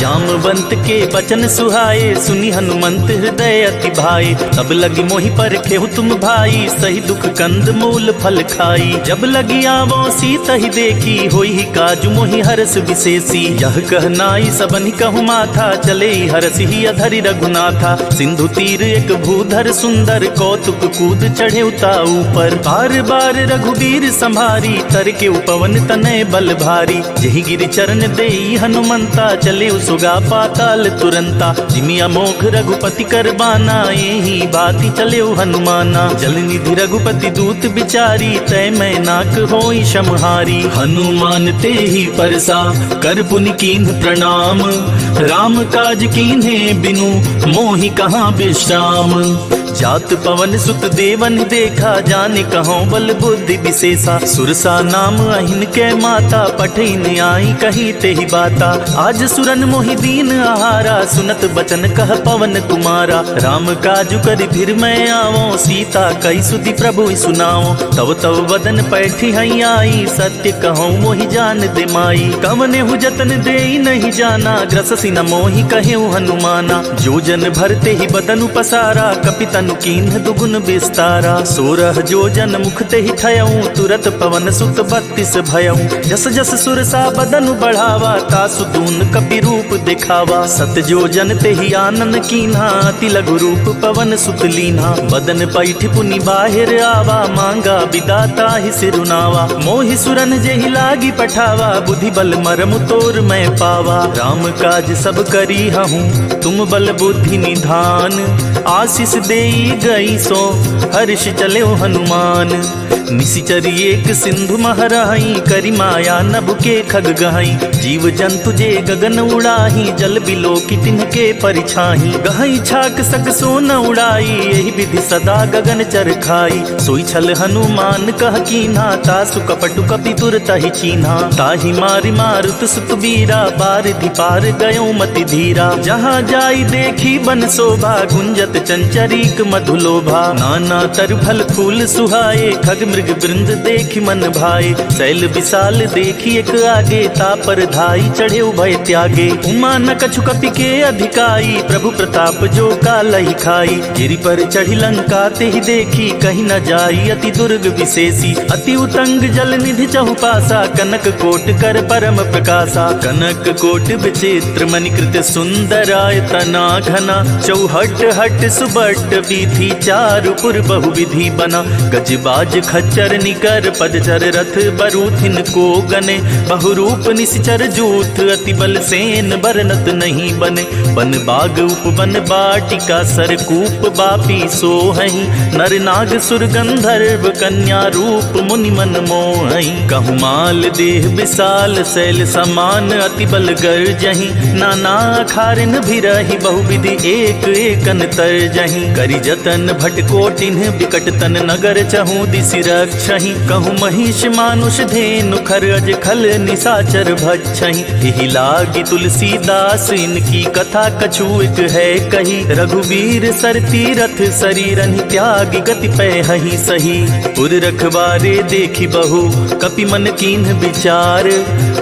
जामवंत के बचन सुहाए सुनि हनुमंत हृदय अति भाए। तब लगी मोहि पर खेहु तुम भाई सही दुख कंद मूल फल खाई। जब लगी आवो सीता ही देखी होई ही काजु मोहि हरस विशेषी। यह कहनाई सबनि कहु माथा चले हरस ही अधरि रघुनाथा। सिंधु तीर एक भूधर सुंदर कौतुक कूद चढ़े उता ऊपर। बार बार रघुबीर संभारी तर के उपवन तनय बल भारी। जहि गिरि चरण देई हनुमंता चले सुगा पाताल तुरंता। जिमि अमोघ रघुपति कर बाना यही बाती चले हनुमाना। जल निधि रघुपति दूत बिचारी तय मैं नाक होई समहारी। हनुमान ते ही परसा कर पुनि कीन्ह प्रणाम। राम काज कीन्हे बिनु मोहि कहाँ विश्राम। जात पवन सुत देवन देखा जाने कहाँ बल बुद्धि विशेषा। सुरसा नाम अहिन के माता पठिन आई कही ते ही बाता। आज सुरन मोहि दीन आहारा सुनत बचन कह पवन कुमारा। राम काजु करि फिर मैं आवो सीता कई सुधि प्रभु सुनाओ। तव तव वदन पैठी हई आई सत्य कहूँ मोहि जान दे माई। कवने हु जतन दे नहीं जाना ग्रससि न मोहि कहेउ हनुमाना। जो जन भरते ही बदनु पसारा कपितनु कीन्ह दुगुन विस्तारा। 16 जो जन मुख ते ही ठयऊँ तुरत पवन सुत 32 भयऊँ। जस जस सुरसा बदनु बढ़ावा तासु दून कपि रूप दिखावा। सत जो जन ते ही आनन कीन्हा अति लघु रूप पवन सुत लीन्हा। बदन पैठ पुनि बाहिर आवा मांगा विदाता ही सिरुनावा। मोहि सुरन जेहि लागी पठावा बुद्धि बल मरम तोर मैं पावा। राम काज सब करी हूँ तुम बल बुद्धि निधान। आशीष देई गई सो हर्ष चले हनुमान। निशिचर एक सिंधु महराही करी माया नभ के खग गहाई। जीव जंतु जे गगन उड़ाही जल बिलो की तिनके परिछाही। गहाई छाक सक सो न उड़ाई यही विधि सदा गगन चर खाई। सोई छल हनुमान कह कीन्हा तासु कपटु कपि तुरत ही चीन्हा। ताहि मारि मारुत सुत बीरा बारिधि पार गयो मति धीरा। जहाँ जाई देखी बन शोभा गुंजत चंचरीक मधुलोभा। नाना तर फल फूल सुहाए खग मृग वृंद देखी मन भाए। शैल विशाल देखी एक आगे तापर धाई चढ़े भय त्यागे। उमा न कछु कपि के अधिकाई प्रभु प्रताप जो कालहि खाई। गिरि पर चढ़ी लंका ते ही देखी कहीं न जाई अति दुर्ग विशेषी। अति उतंग जल निधि चहुपासा कनक कोट कर परम प्रकाशा। कनक कोट विचित्र मणिकृत सुंदराय तना घना, चौहट हट सुबट बीथी, चारुपुर बहुविधि बना। गजबाज खच्चर निकर पदचर रथ, बरूथिन को गने, बहुरूप निश्चर जूथ, अति बल सेन बरनत नहीं बने। बन बाग उपवन बाटिका, सरकूप बापी सोहई, नर नाग सुर गंधर्व, कन्या रूप मुनि मन मोहई। कहु माल देह विशाल, शैल समान अति बल गर्जहि, नाना अखारिन भिरहि, बहुविधि एक एकन तरजहि। करि जतन भटकोटिन, बिकट तन नगर चहु दिसि रक्षहि। कहु महिष मानुष धेनु, खर अज खल निशाचर भक्षहि। एहि लागी तुलसीदास, इनकी कथा कछु एक है कही। रघुवीर सर तीरथ, शरीरन त्यागी गति पैहि सही। उर रखवारे देखी बहु, कपि मन कीन्ह विचार,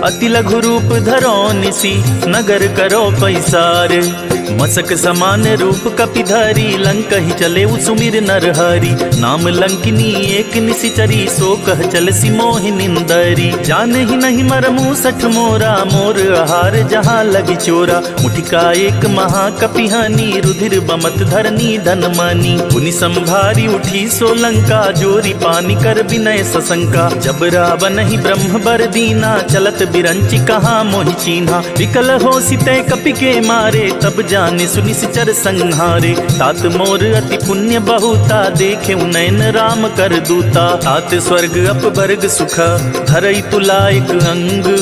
अति लघु रूप धरो निसी, नगर करो पैसार। मसक समान रूप कपिधरी, लंकहि चले सुमिर नरहरि। नाम लंकिनी एक निशिचरी, सो कह चल सी मोहि निंदरी। जानहि नहीं मरमु सठ मोरा, मोर आहार जहाँ लगी चोरा। मुठिका एक महाकपिहानी, रुधिर बमत धरनी धन मानी। पुनि संभारी उठी सो लंका, जोरी पानी कर विनय सशंका। जब रावण ही ब्रह्म बर दीना, चलत बिरंचि कहाँ मोहि चीन्हा। विकल हो सिते कपि के मारे, तब जाने सुनिश्चर संहारे। तात मोर अति पुण्य बहुता, देखे नयन राम कर दूता। तात स्वर्ग अपवर्ग सुख, धरई तुलायक अंग।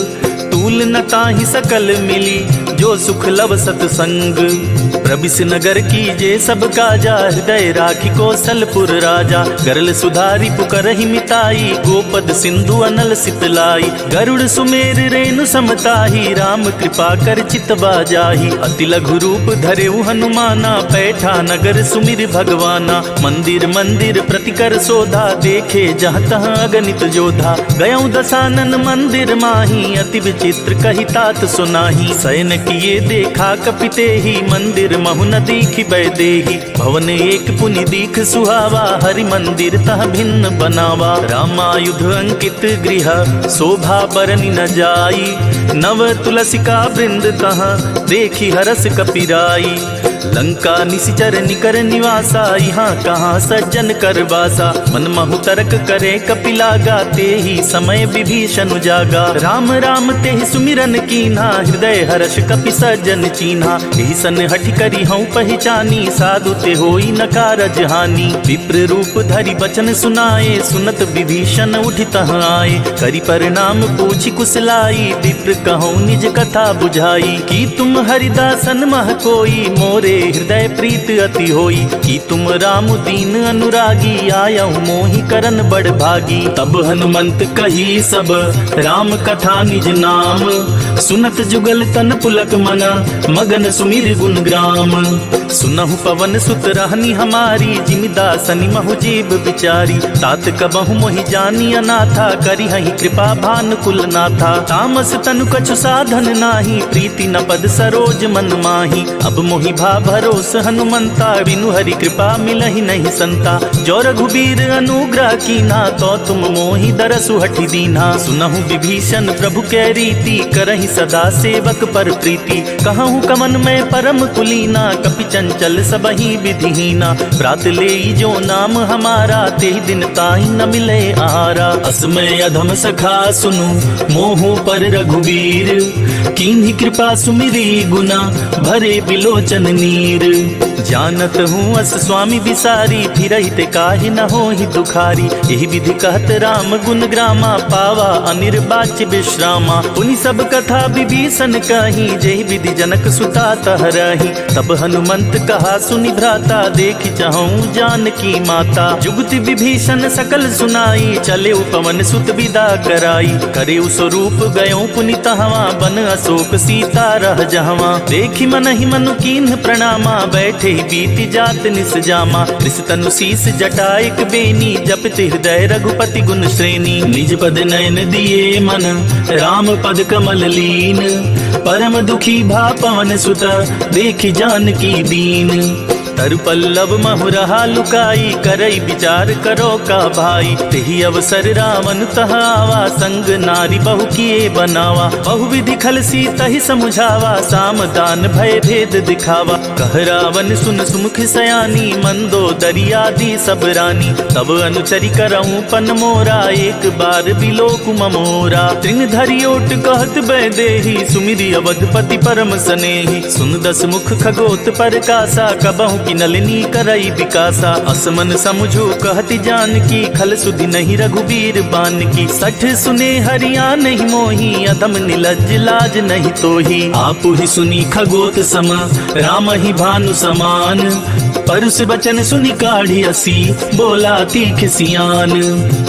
तूल न ताहि सकल मिली, जो सुख लव सतसंग। प्रबिस नगर कीजे सब काजा, हृदय राखी कौशलपुर राजा। गरल सुधारी पुकरहि मिताई, गोपद सिंधु अनल सितलाई। गरुड़ सुमेर रेणु समताही, राम कृपा कर चितवा जाही। अति लघु रूप धरेउ हनुमाना, पैठा नगर सुमिर भगवाना। मंदिर मंदिर प्रतिकर शोधा, देखे जहाँ तहाँ अगणित जोधा। गयौ दसानन मंदिर माही, अति विचित्र कही तात सुनाही। शयन किए देखा कपिते ही, मंदिर महु न दीखि बैदेही। भवन एक पुनि दीख सुहावा, हरि मंदिर तह भिन्न बनावा। रामायुध अंकित गृह, शोभा बरनि न जाई। नव तुलसिका वृंद तहाँ, देखी हरस कपिराई। लंका निशिचर निकर निवासा, यहाँ कहाँ सज्जन कर वासा। मन महु तर्क करे कपिलागा, ते ही समय विभीषण जागा। राम राम ते सुमिरन कीन्हा, हृदय हर्ष कपि सज्जन चीन्हा। एहि सन हठि करी हूँ पहचानी, साधु ते होई न कारज हानि। विप्र रूप धरि बचन सुनाए, सुनत विभीषण उठि तहाँ आए। करि परिणाम पूछि कुशलाई, विप्र कहूँ निज कथा बुझाई। कि तुम हरिदासन मह कोई, मोरे हृदय प्रीत अति होई। कि तुम राम दीन अनुरागी, आयऊ मोहि करन बड़ भागी। तब हनुमंत कही सब, राम कथा निज नाम। सुनत जुगल तन पुलक मना, मगन सुमिर गुण ग्राम। सुनहु पवन सुत रहनी हमारी, जिमिदासनि महु जीव बिचारी। तात कबहु मोहि जानी अनाथा, करी हहि कृपा भान कुल नाथा। तामस तनु कछु साधन नाही, प्रीति न पद सरोज मन माही। अब मोहि भा भरोस हनुमंता, बिनु हरि कृपा मिलहि नहीं संता। जो रघुबीर अनुग्रह कीन्हा, तो तुम मोहि दरसु हठि दीन्हा। सुनहु विभीषण प्रभु कै रीति, करहि सदा सेवक पर प्रीति। कहूँ कमन में परम कुलीना, कपि चंचल सबहि विधिहीना। प्रात लेई जो नाम हमारा, तेहि दिन ताहि न मिले आहारा। असमय अधम सखा सुनु, मोहु पर रघुवीर। कीन्ही कृपा सुमिरी गुना, भरे बिलोचन नीर। जानत हूँ अस स्वामी बिसारी, फिरहि ते काहि न होहि दुखारी। एहि विधि कहत राम गुण ग्रामा, पावा अनिर्वाच्य विश्रामा। पुनि सब कथा विभीषण कही, जेहि विधि जनक सुता तह रही। तब हनुमंत कहा सुनि भ्राता, देखि चाहूँ जानकी माता। जुगति विभीषण सकल सुनाई, चले पवन सुत विदा कराई। करे स्वरूप गयो पुनि तहवा, बन अशोक सीता रह जहवा। देखि मन ही मनु कीन्ह प्रणामा, बैठे बीति जात निस जामा। कृष तनु शीस जटायक बेनी, जपति हृदय रघुपति गुण श्रेणी। निज पद नयन दिए मन, राम पद कमल लीन। परम दुखी भा पवन सुत, देखि जानकी दीन। तरु पल्लव महु रहा लुकाई, करई विचार करो का भाई। तेहि अवसर रावण तह आवा, संग नारी बहु किए बनावा। बहुविधि खल सीता ही समुझावा, साम दान भय भेद दिखावा। कह रावण सुन सुमुख सयानी, मंदो दरियादी सब रानी। तब अनुचरी करऊं पन मोरा, एक बार बिलोक ममोरा। तृण धरि ओट कहत बैदेही, सुमिरि अवधपति परम सनेही। सुन दस मुख खगोत परकासा, कबहु की नलिनी करई विकासा। असमन समुझो कहति जान की, खल सुधि नहीं रघुबीर बान की। सठ सुने हरिया नहीं मोही, अधम निलज्ज लाज नहीं तोही। आपु ही सुनी खगोत सम, राम ही भानु समान। परुष बचन सुनि काढ़ी असी, बोला तीख सियान।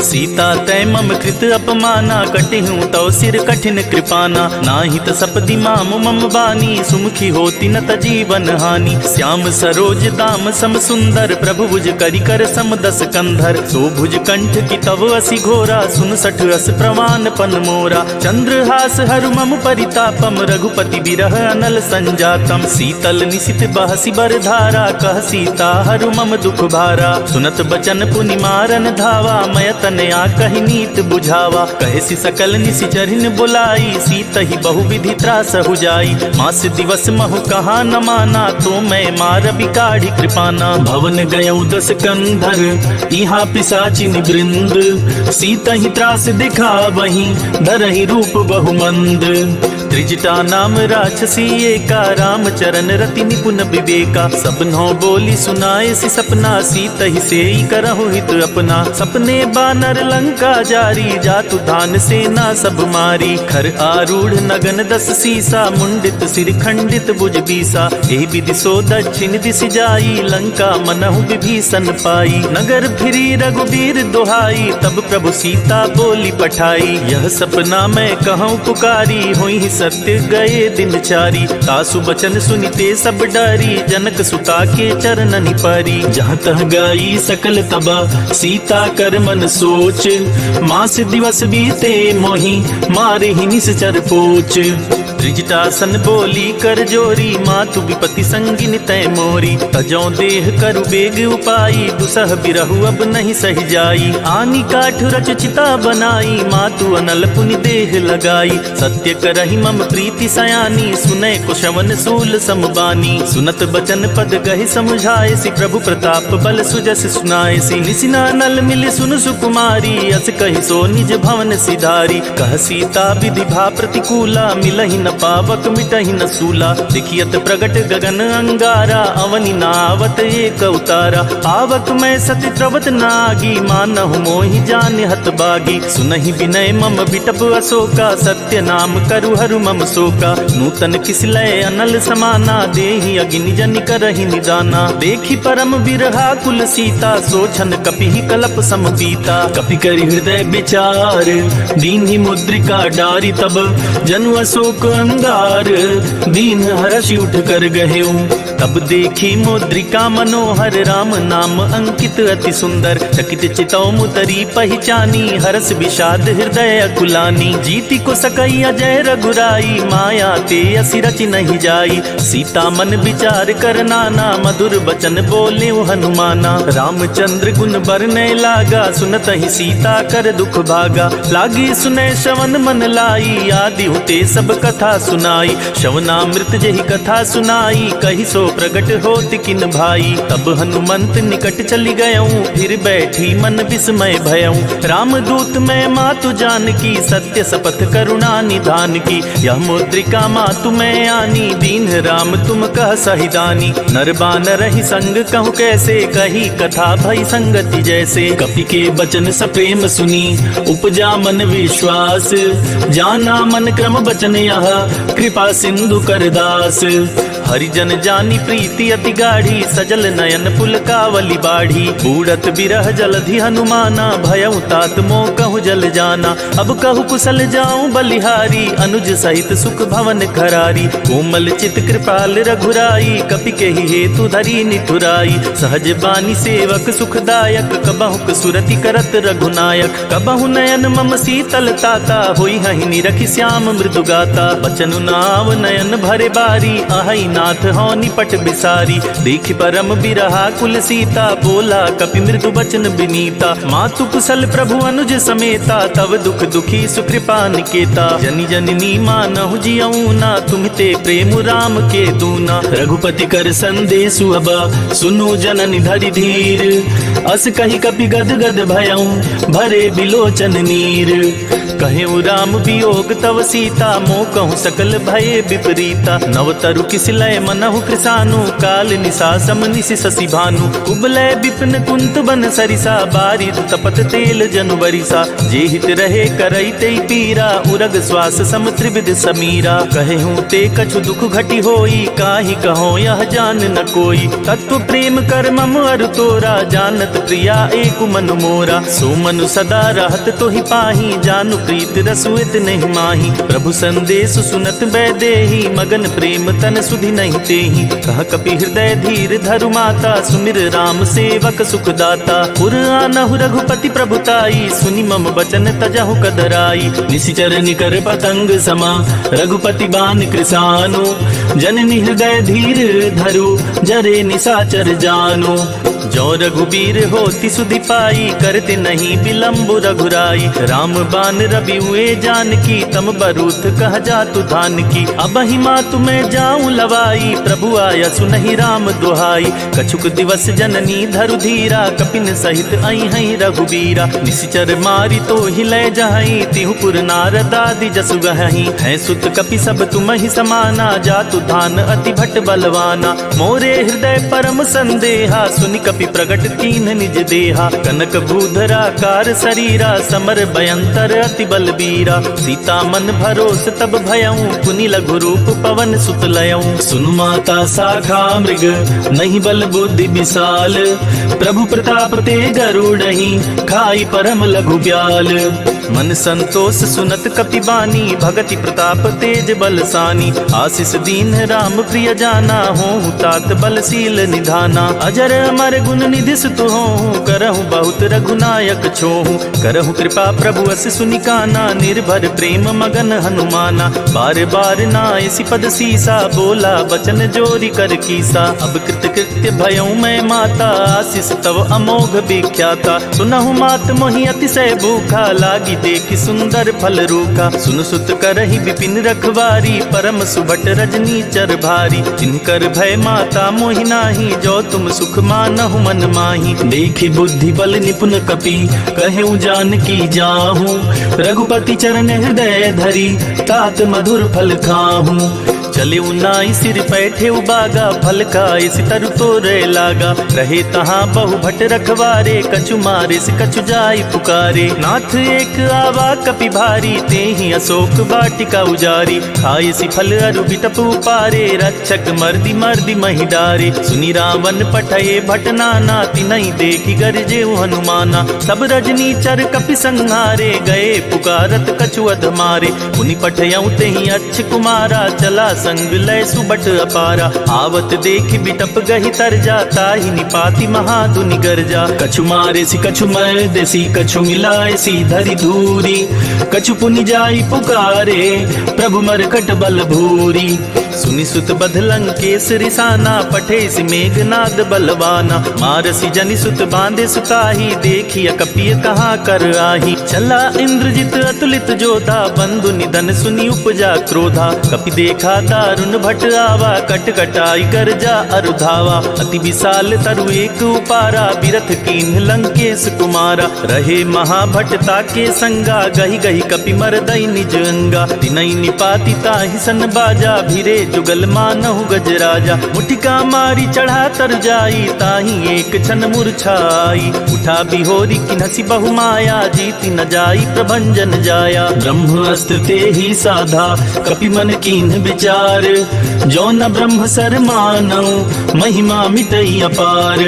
सीता तै मम कृत अपमाना, कटिहूँ तव सिर कठिन कृपाना। नाही त सपदि माम मम बानी, सुमुखी होती न त जीवन हानि। श्याम सरोज दाम सम सुंदर, प्रभु भुज करि कर सम दस कंधर। सो भुज कंठ की तव असी घोरा, सुन सठ अस प्रमाण पन मोरा। चंद्रहास हरु मम परितापम, रघुपति बिरह अनल संजातम। शीतल निशित बहसी बर धारा, कह सीता हरु मम दुख भारा। सुनत बचन पुनि मारन धावा, मय तनया कहि नीत बुझावा। कहसी सकल निशिचरिन बुलाई, सीत ही बहुविधि त्रास हो जाई। मास दिवस महु कहा न माना, तो मैं मार बिकाढ़ी कृपाना। भवन गयऊ दस कंधर, इहा पिशाचिन वृंद। सीत ही त्रास दिखा वही, धरहि रूप बहुमंद। त्रिजटा नाम राक्षसी एका, राम चरण रति निपुण विवेका। सबनों बोली सुनाए सि सपना, सीत ही सेई करहु हित अपना। सपने बानर लंका जारी, जातु धान सेना सब मारी। खर आरूढ़ नगन दस सीसा, मुंडित सिर खंडित भुज बीसा। एहि विधि सो दक्षिण दिश जाई, लंका मनहु विभीषण पाई। नगर फिरी रघुबीर दुहाई, तब प्रभु सीता बोली पठाई। यह सपना मैं कहूँ पुकारी, हुई सत्य गए दिन चारी। तासु बचन सुनिते सब डरी, जनक सुता के चरणनि परी। जहाँ तह गई सकल तबा, सीता कर मन सोच। मास दिवस बीते मोहि, मारे ही निश्चर पोच। त्रिजटासन बोली कर जोरी, मातु विपति संगिन तय मोरी। तजौ देह करु बेग उपाई, दुसह बिरहु अब नहीं सही जाई। आनी काठ रच चिता बनाई, मातु अनल पुनि देह लगाई। सत्य करहि मम प्रीति सयानी, सुनै कुशवन सूल समबानी। सुनत बचन पद गहि समुझाए सी, प्रभु प्रताप बल सुजस सुनाए सी। निसिना नल मिल सुन सुकुमारी, अस कहि सो निज भवन सिधारी। कह सीता विधि भा प्रतिकूला, मिलहि न पावक मिटहि न सूला। देखियत प्रगट गगन अंगारा, अवनि नावत एक उतारा। पावक मैं सति त्रवत नागी, मानहु मोहि जान हत बागी। सुनहि विनय मम बिटप अशोका, सत्य नाम करु हरु मम शोका। नूतन किस लय अनल समाना, देहि अग्नि जनि करहि निदाना। देखि परम बिरहा कुल सीता, सोछन कपिहि कलप सम पीता। कपि करि हृदय विचार, दीन्हि मुद्रिका डारी। तब जनु अशोक अंगार, दीन हर्षि उठ कर गहेऊ। तब देखी मुद्रिका मनोहर, राम नाम अंकित अति सुंदर। चकित चितौ मुतरी पहचानी, हरस विषाद हृदय अकुलानी। जीति को सकई अजय रघुराई, माया ते असि रचि नहीं जाई। सीता मन विचार कर नाना, मधुर बचन बोले हनुमाना। रामचंद्र गुण बरनै लागा, सुनत ही सीता कर दुख भागा। लागी सुनै श्रवण मन लाई, आदि हुते सब कथा सुनाई। श्रवणामृत जहि कथा सुनाई, कहि सो प्रगट होत किन भाई। तब हनुमंत निकट चली गयऊं, फिर बैठी मन विस्मय भयऊं। रामदूत मैं मातु जानकी, सत्य शपथ करुणा निधान की। यह मुद्रिका मातु मैं आनी, दीन राम तुम कह सहिदानी। नर बानर ही संग कहूँ कैसे, कही कथा भई संगति जैसे। कपि के बचन सप्रेम सुनी, उपजा मन विश्वास। जाना मन क्रम बचन यह, कृपा सिंधु करदास। हरिजन जानी प्रीति अति गाढ़ी, सजल नयन पुलकावली बाढ़ी। बूढ़त बिरह जलधि हनुमाना, भयउ तात मोह कहु जल जाना। अब कहु कुशल जाऊं बलिहारी, अनुज सहित सुख भवन खरारी। कोमल चित कृपाल रघुराई, कपि केहि हेतु धरी निठुराई। सहज बानी सेवक सुखदायक, कबहुक सुरति करत रघुनायक। कबहु नयन मम शीतल ताता, होई हहि निरखि श्याम मृदु गाता। बचनु नाव नयन भरे बारी, आहई नाथ हौ निपट भट बिसारी। देख परम बिरहा कुल सीता, बोला कपि मृदु बचन बिनीता। मातु कुशल प्रभु अनुज समेता, तव दुख दुखी सुकृपा निकेता। जनि जननी मानहु जियऊ ना, तुम्हिते प्रेम राम के दूना। रघुपति कर संदेशु अब, सुनु जननि धरि धीर। अस कहि कपि गद गद भयऊ, भरे बिलोचन नीर। कहेउ राम वियोग तव सीता, मोह कहूँ सकल भये विपरीता। नव तरु किस लय मनहु कृसानु, काल निशा सम निशि शशि भानु। कुबलय विपिन कुंत बन सरिसा, बारिद तपत तेल जनु बरिसा। जे हित रहे करई तेई पीरा, उरग श्वास सम त्रिविध समीरा। कहेहूँ ते कछु दुख घटी होई, काहि कहो यह जान न कोई। तत्व प्रेम कर मम अरु तोरा, जानत प्रिया एक मन मोरा। सो मनु सदा रहत तोहि पाही, जानु प्रीत रसुइत नहीं माही। प्रभु संदेश सुनत बैदेही, मगन प्रेम तन सुधि नहीं तेही। कह कपि हृदय धीर धरु माता, सुमिर राम सेवक सुखदाता। पुर आनहु रघुपति प्रभुताई, सुनि मम बचन तजहु कदराई। निशिचर निकर पतंग समा, रघुपति बान कृसानु। जननी हृदय धीर धरु, जरे निशाचर जानु। जो रघुबीर होति सुधि पाई, करते नहीं विलम्ब रघुराई। राम बान रवि हुए जानकी, तम बरूथ कह जातु धान की। अब ही मातु मैं जाऊं लवाई, प्रभु आया सुनहि राम दुहाई। कछुक दिवस जननी धरु धीरा, कपिन सहित आई हई रघुबीरा। निशिचर मारी तो हिलय जहई, तिहु पुर नारद आदि जसु गहई। है सुत कपि सब तुम ही समाना, जातु धान अति भट बलवाना। मोरे हृदय परम संदेहा, सुनि कपि प्रगट कीन निज देहा। कनक भूधरा कार शरीरा, समर भयंतर अति बलबीरा। सीता मन भरोस तब भयऊ, पुनि लघु रूप पवन सुत लयऊ। सुनु माता शाखा मृग, नहीं बल बुद्धि विशाल। प्रभु प्रताप ते गरुड़हि, खाई परम लघु ब्याल। मन संतोष सुनत कपि बानी, भगति प्रताप तेज बलसानी। आशीष दीन राम प्रिय जाना, होहु तात बलशील निधाना। अजर अमर गुण निधि सुत होहु, करहु बहुत रघुनायक छोहु। करहु कृपा प्रभु अस सुनिकाना, निर्भर प्रेम मगन हनुमाना। बार बार नायसि पद सीसा, बोला बचन जोरी कर कीसा। अब कृत कृत्य भयऊ मैं माता, आशीष तव अमोघ विख्याता। सुनहु मात मोहि अतिशय भूखा, लागी देखि सुंदर फल रूखा। सुन सुत करहि विपिन रखवारी, परम सुभट रजनी चर भारी। जिनकर भय माता मोहि नाही, जो तुम सुख मानहु मन माही। देखि बुद्धि बल निपुण कपि, कहेउ जानकी जाहू। रघुपति चरण हृदय धरि, तात मधुर फल खाहू। चले उनाई सिर पैठे उबागा, फल खाए सितरु तोरे लागा। रहे तहाँ बहु भट रखवारे, कछु मारे से कछु जाई पुकारे। नाथ एक आवा कपि भारी, तेहि अशोक वाटिका उजारी। खाए सि फल अरु बिटप उपारे, रक्षक मर्दि मर्दि महि डारे। सुनि रावण पठये भट नाना, तिनहि देखि गरजेउ हनुमाना। सब रजनी चर कपि संहारे, गए पुकारत कछु अध मारे। पुनि पठयउ तेहि अच्छ कुमारा, चला संग लय सुबट अपारा। आवत देखि बिटप गहि तरजा, ताहि निपाति महाधुनि गरजा। कछु मारे सी कछु मर्दे सी, कछु मिलाए सी धरि धूरी। कछु पुनि जाई पुकारे, प्रभु मरकट बल भूरी। सुनि सुत बध लंकेश रिसाना, पठे सि मेघनाद बलवाना। मारसी जनि सुत बांधे सुताही, देखिय कपिय कहाँ कर आही। चला इंद्रजित अतुलित जोधा, बंधु निधन सुनि उपजा क्रोधा। कपि देखा दारुण भट आवा, कट कटाई गर्जा अरुधावा। अति विशाल तरु एक उपारा, बिरथ कीन्ह लंकेश कुमारा। रहे महाभटता के संगा, गहि गहि कपि मरदई निज अंगा। तिनहि निपाति ताहि सन बाजा, भिरे जुगल मानहु गजराजा। मुठिका मारी चढ़ा तर जाई, ताहि एक क्षण मूर्छाई। उठा बिहोरी किन्हसि बहु माया, जीति न जाई प्रभंजन जाया। ब्रह्मास्त्र ते ही साधा, कपि मन कीन्ह विचार। जो न ब्रह्म सर मानऊ, महिमा मिटई अपार।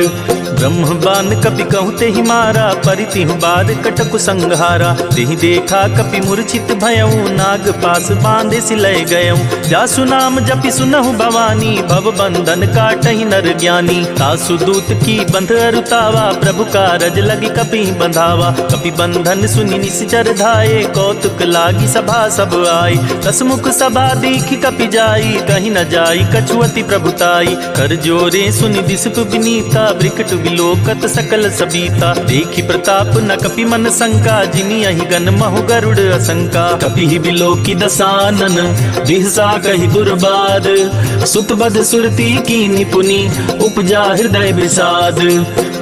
ब्रह्मबान कपि कहते ही मारा, परितिहु बाद कटकु संहारा। तेहि देखा कपि मूर्छित भयऊ, नाग पास बांधे सिलय गयऊ। जासु नाम जपि सुनहु भवानी, भव बंधन काटहि नर ज्ञानी। तासु दूत की बंध अरुतावा, प्रभु कारज लगी कपि बंधावा। कपि बंधन सुनि निश्चर धाये, कौतुक लागी सभा सब आई। दसमुख सभा देखी कपि जाई, कहीं न जाई कछुअति प्रभुताई। कर जोरे सुनि दिसप विनीता, ब्रिकट विलोकत सकल सबीता। देखी प्रताप न कपि मन शंका, जिनि अहि गन महु गरुड़ असंका। कपि विलोकी दसानन, दिहसा कहि दुर्बाद। सुत बध सुरती की निपुनि, उपजा हृदय विषाद।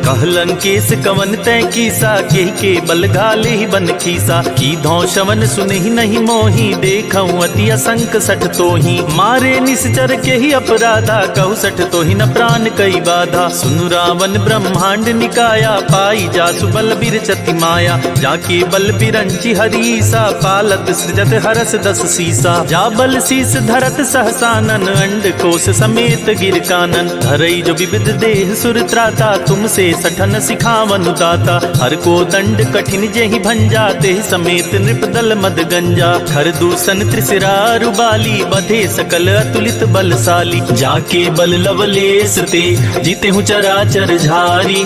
कहलन केस कवन तय कीसा, केहि के बल घाले ही बन खीसा। की धौ शवन सुनहि नहीं मोही, देखऊं अति असंक सठ तोही। मारे निश्चर के ही अपराधा, कहु सठ तोही न प्राण कई बाधा। सुनु रावण ब्रह्मांड निकाया, पाई जासु बल बिरचति माया। जाके बल बिरंची हरीसा, पालत सृजत हरस दस सीसा। जा बल शीस धरत सहसानन, अंड कोश समेत गिर कानन। धरई जो विविध देह सुर त्राता, तुमसे सठन सिखावन दाता। हर को दंड कठिन जेहि भंजा, तेहि समेत नृप दल मद गंजा। खर दूषण त्रिशिरारु बाली, बधे सकल अतुलित बलशाली। जाके बल लवलेस ते, जीते हूँ चराचर झारी।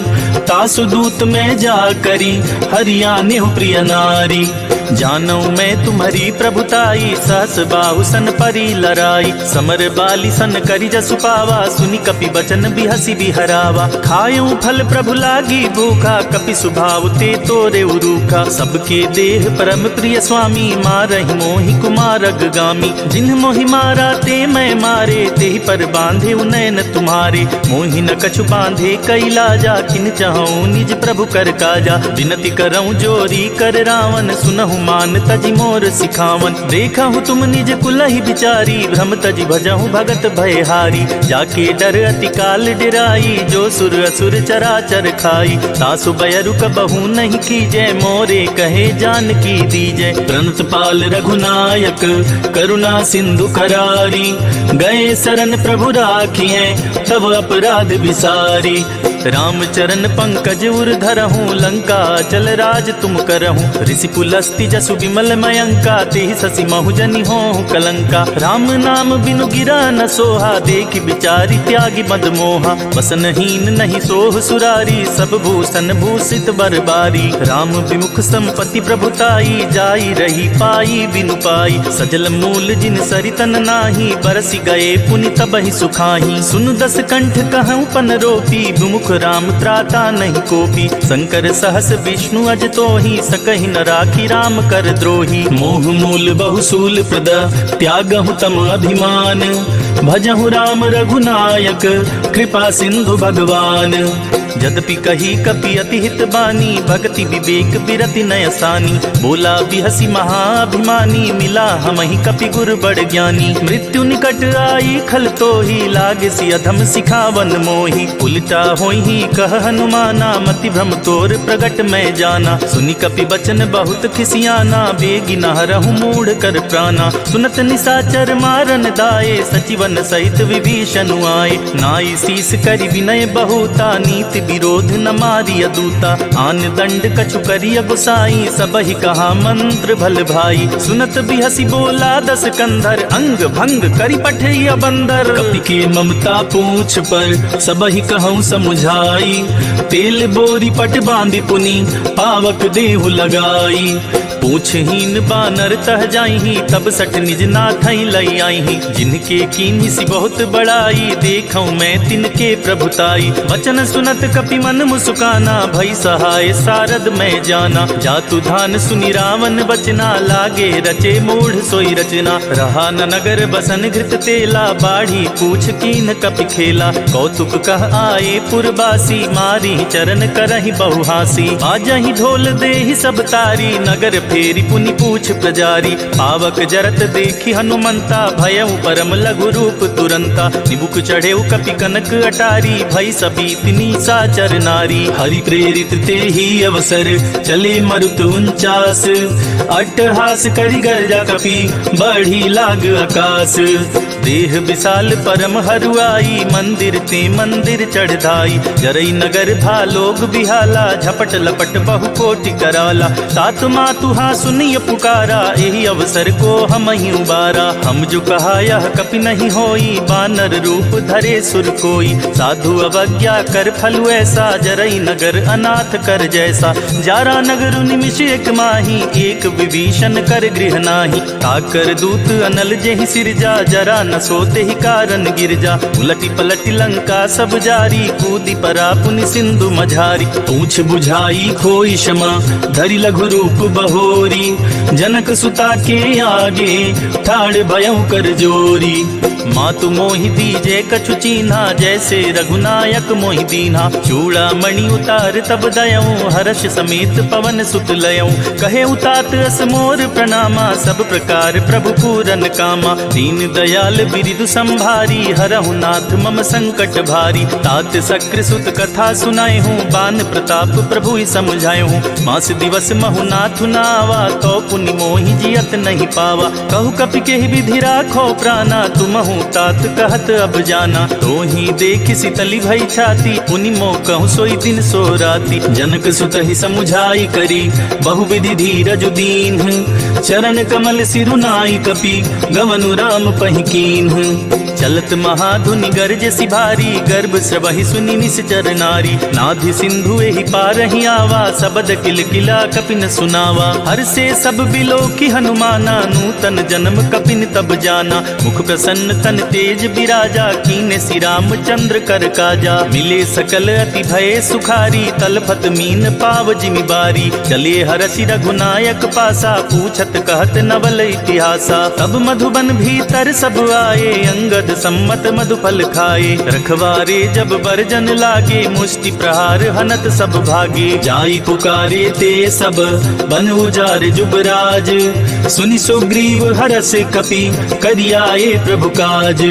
तासु दूत में जा करी, हरियाने हूँ प्रिय नारी। जानू मैं तुम्हारी प्रभुताई, सहस बाहु सन परी लराई। समर बाली सन करी जसु पावा, सुनि कपि बचन बिहसी बिहरावा। खायूं फल प्रभु लागी भूखा, कपि सुभाव ते तोरे उरूखा। सबके देह परम प्रिय स्वामी, मारहि मोहि कुमारग गामी। जिन्ह मोहि मारा ते मैं मारे, तेहि पर बांधे नयन तुम्हारे। मोहि न कछु बांधे कैलाजा, किन चाहूं निज प्रभु कर काजा। विनती करऊं जोरी कर रावण, सुनहु मान तजि मोर सिखावन। देखहु तुम निज कुलहि बिचारी, भ्रम तजि भजहु भगत भयहारी। जाके डर अति काल डिराई, जो सुर असुर चराचर खाई। तासु बयरु कबहु नहीं कीजय, मोरे कहे जानकी दीजय। प्रणत पाल रघुनायक, करुणा सिंधु करारी। गए शरण प्रभु राखिए, तब अपराध विसारी। राम चरण पंकज उर धरहूँ, लंका चल राज तुम करहूँ। ऋषि पुलस्ति जसु विमल मयंका, तेहि शशि महु जनि होहु कलंका। राम नाम बिनु गिरा न सोहा, देखि बिचारी त्यागी मद मोहा। वसनहीन नहीं सोह सुरारी, सब भूषण भूषित बरबारी। राम विमुख संपत्ति प्रभुताई, जाई रही पाई बिनु पाई। सजल मूल जिन सरितन नाही, बरसि गए पुनि तबहि सुखाही। सुनु दस कंठ कहूँ पन रोपी, विमुख राम त्राता नहीं कोपी। शंकर सहस विष्णु अज तोहि, सकहि न राखी राम कर द्रोही। मोह मूल बहुसूल प्रद, त्यागहु तम अभिमान। भजहु राम रघुनायक, कृपा सिंधु भगवान। यद्यपि कही कपि अति हित बानी, भक्ति विवेक बिरति नयसानी। बोला बिहसी महाअभिमानी, मिला हमहि कपि गुर बड़ ज्ञानी। मृत्यु निकट आई खल तोहि, लागे सि अधम सिखावन मोहि। उल्टा होहि कह हनुमाना, मति भ्रम तोर प्रगट मैं जाना। सुनि कपि बचन बहुत खिसियाना, बेगी न हरहु मूढ़ कर प्राणा। सुनत निशाचर मारन दाये, सचिवन सहित विभीषण आए। नाई शीस करि विनय बहुता, नीति विरोध न मारिय दूता। आन दंड कछु करिय गुसाई, सबहि कहा मंत्र भल भाई। सुनत बिहसी बोला दस कंधर, अंग भंग करि पठिय बंदर। कपि के ममता पूछ पर, सबहि कहूँ समुझाई। तेल बोरी पट बांधि पुनि, पावक देहु लगाई। पूछहीन बानर तह जाइहि, तब सठ निज नाथई लई आइहि। जिनके कीन्हि सि बहुत बड़ाई, देखऊं मैं तिनके प्रभुताई। वचन सुनत कपि मन मुस्काना, भई सहाय सारद मैं जाना। जातु धान सुनि रावण बचना, लागे रचे मूढ़ सोई रचना। रहा न नगर बसन घृत तेला, बाढ़ी पूछ कीन कपि खेला। कौतुक कह आए पुरबासी, मारी चरण करहि बहुहासी। बाजहि ढोल देहि सब तारी, नगर फेरी पुनि पूछ प्रजारी। पावक जरत देखी हनुमंता, भयउ परम लघु रूप तुरंता। निबुक चढ़े कपि कनक अटारी, भई सबीत निशाचर नारी। हरि प्रेरित ते ही अवसर, चले मरुत 49। अट्टहास करि गर्जा कपि, बढ़ी लाग आकाश। देह विशाल परम हरुआई, मंदिर ते मंदिर चढ़ाई। जरई नगर भालोग बिहाला, झपट लपट बहु कोटि कराला। तात मातु हाँ सुनिय पुकारा, यही अवसर को हम ही उबारा। हम जो कहा यह कपि नहीं होई, बानर रूप धरे सुर कोई। साधु अवज्ञा कर फलु ऐसा, जरई नगर अनाथ कर जैसा। जारा नगर निमिष एक माही, एक विभीषण कर गृह नाही। ताकर दूत अनल जेहि सिरजा, जरा न सोते ही कारण गिरजा। उलटी पलटी लंका सब जारी, कूदी परा पुनि सिंधु मझारी। पूछ बुझाई खोई क्षमा, धरि लघु रूप बहोरी। जनक सुता के आगे, ठाड़ भयउ कर जोरी। मातु मोहि दीजे कछु चीन्हा, जैसे रघुनायक मोहि दीन्हा। चूड़ा मणि उतार तब दयऊं, हर्ष समेत पवन सुत लयऊं। कहे उतात अस मोर प्रणामा, सब प्रकार प्रभु पूरन कामा। दीन दयाल बिरिदु संभारी, हरहु नाथ मम संकट भारी। तात सक्र सुत कथा सुनाए हूँ, बान प्रताप प्रभु ही समझाए हूँ। मास दिवस महु नाथ नावा, तो पुनि मोहि जियत नहीं पावा। कहु कपि के विधि राखो प्राणा, तुम तात कहत अब जाना। तो ही देख शीतली भई छाती, पुनि मो कहूँ सोई दिन सो राती। जनक सुत ही समुझाई करी, बहुविधि धीरज दीन। चरण कमल सिरुनाई कपि, गवनु राम पहि कीन्ह। चलत महाधुनि गर्ज सिभारी, गर्भ स्रवहि सुनि निश्चर नारी। नाधि सिंधु एहि पारहि आवा, सबद किल किला कपिन सुनावा। हर से सब बिलो की हनुमाना, नूतन जन्म कपिन तब जाना। मुख प्रसन्न तन तेज बिराजा, कीने श्री रामचंद्र कर काजा। मिले सकल अति भय सुखारी, तलफत मीन पाव जिमि बारी। चले हरषि रघुनायक पासा, पूछत कहत नवल इतिहासा। तब मधुबन भीतर सब आए, अंगद सम्मत मधुफल खाए। रखवारे जब बरजन लागे, मुष्टि प्रहार हनत सब भागे। जाई पुकारे ते सब, बन उजार जुबराज। सुनि सुग्रीव हरष कपि, करियाए प्रभु काज।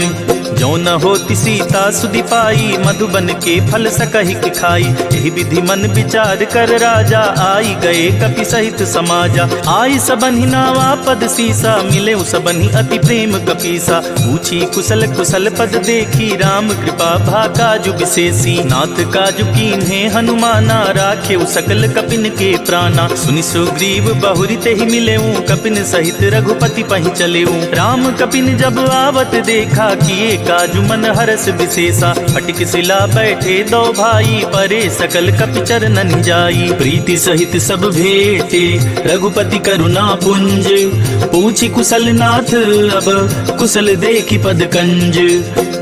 जो न होती सीता सुधि पाई, मधुबन के फल सकहि कि खाई। यही विधि मन विचार कर राजा, आई गए कपि सहित समाजा। आई सबन्हि नावा पद सीसा, मिले सबन्हि अति प्रेम कपीसा। पूछी कुशल कुशल पद देखी, राम कृपा भा काजु विशेषी। नाथ काजु कीन्हे हनुमाना, राखे सकल कपिन के प्राणा। सुनि सुग्रीव बहुरि तेहि मिलेऊ, कपिन सहित रघुपति पहि चलेऊ। राम कपिन जब आवत देखा, किए काजु मन हरस विशेषा। फटिक सिला बैठे दो भाई, परे सकल कपि चरणन जाई। प्रीति सहित सब भेटे, रघुपति करुणा पुंज। पूछी कुशल नाथ अब, कुशल देखी पद कंज।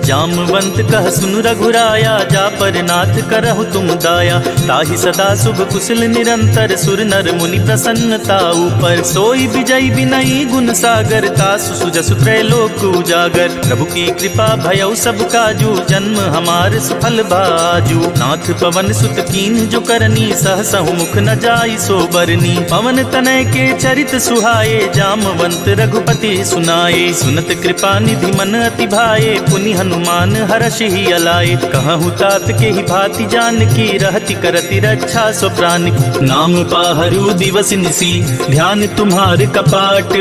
जामवंत कह सुन रघुराया, जा पर नाथ करहु तुम दाया। ताहि सदा शुभ कुशल निरंतर, सुर नर मुनि प्रसन्नता ऊपर। सोई विजय विनयी गुण सागर, तासु सुजसु त्रैलोक उजागर। प्रभु की कृपा भयउ सब काजू, जन्म हमार सुफल बाजू। नाथ पवन सुत कीन जो करनी, सहसहु मुख न जाई सो बरनी। पवन तनय के चरित सुहाए, जामवंत रघुपति सुनाए। सुनत कृपा निधि मन अति भाए, पुनि हनुमान हर्ष ही अलाए। कहूँ तात के ही भांति जान की, रहति करति रक्षा सो प्राण की। नाम पाहरु दिवस निसी, ध्यान तुम्हार कपाट।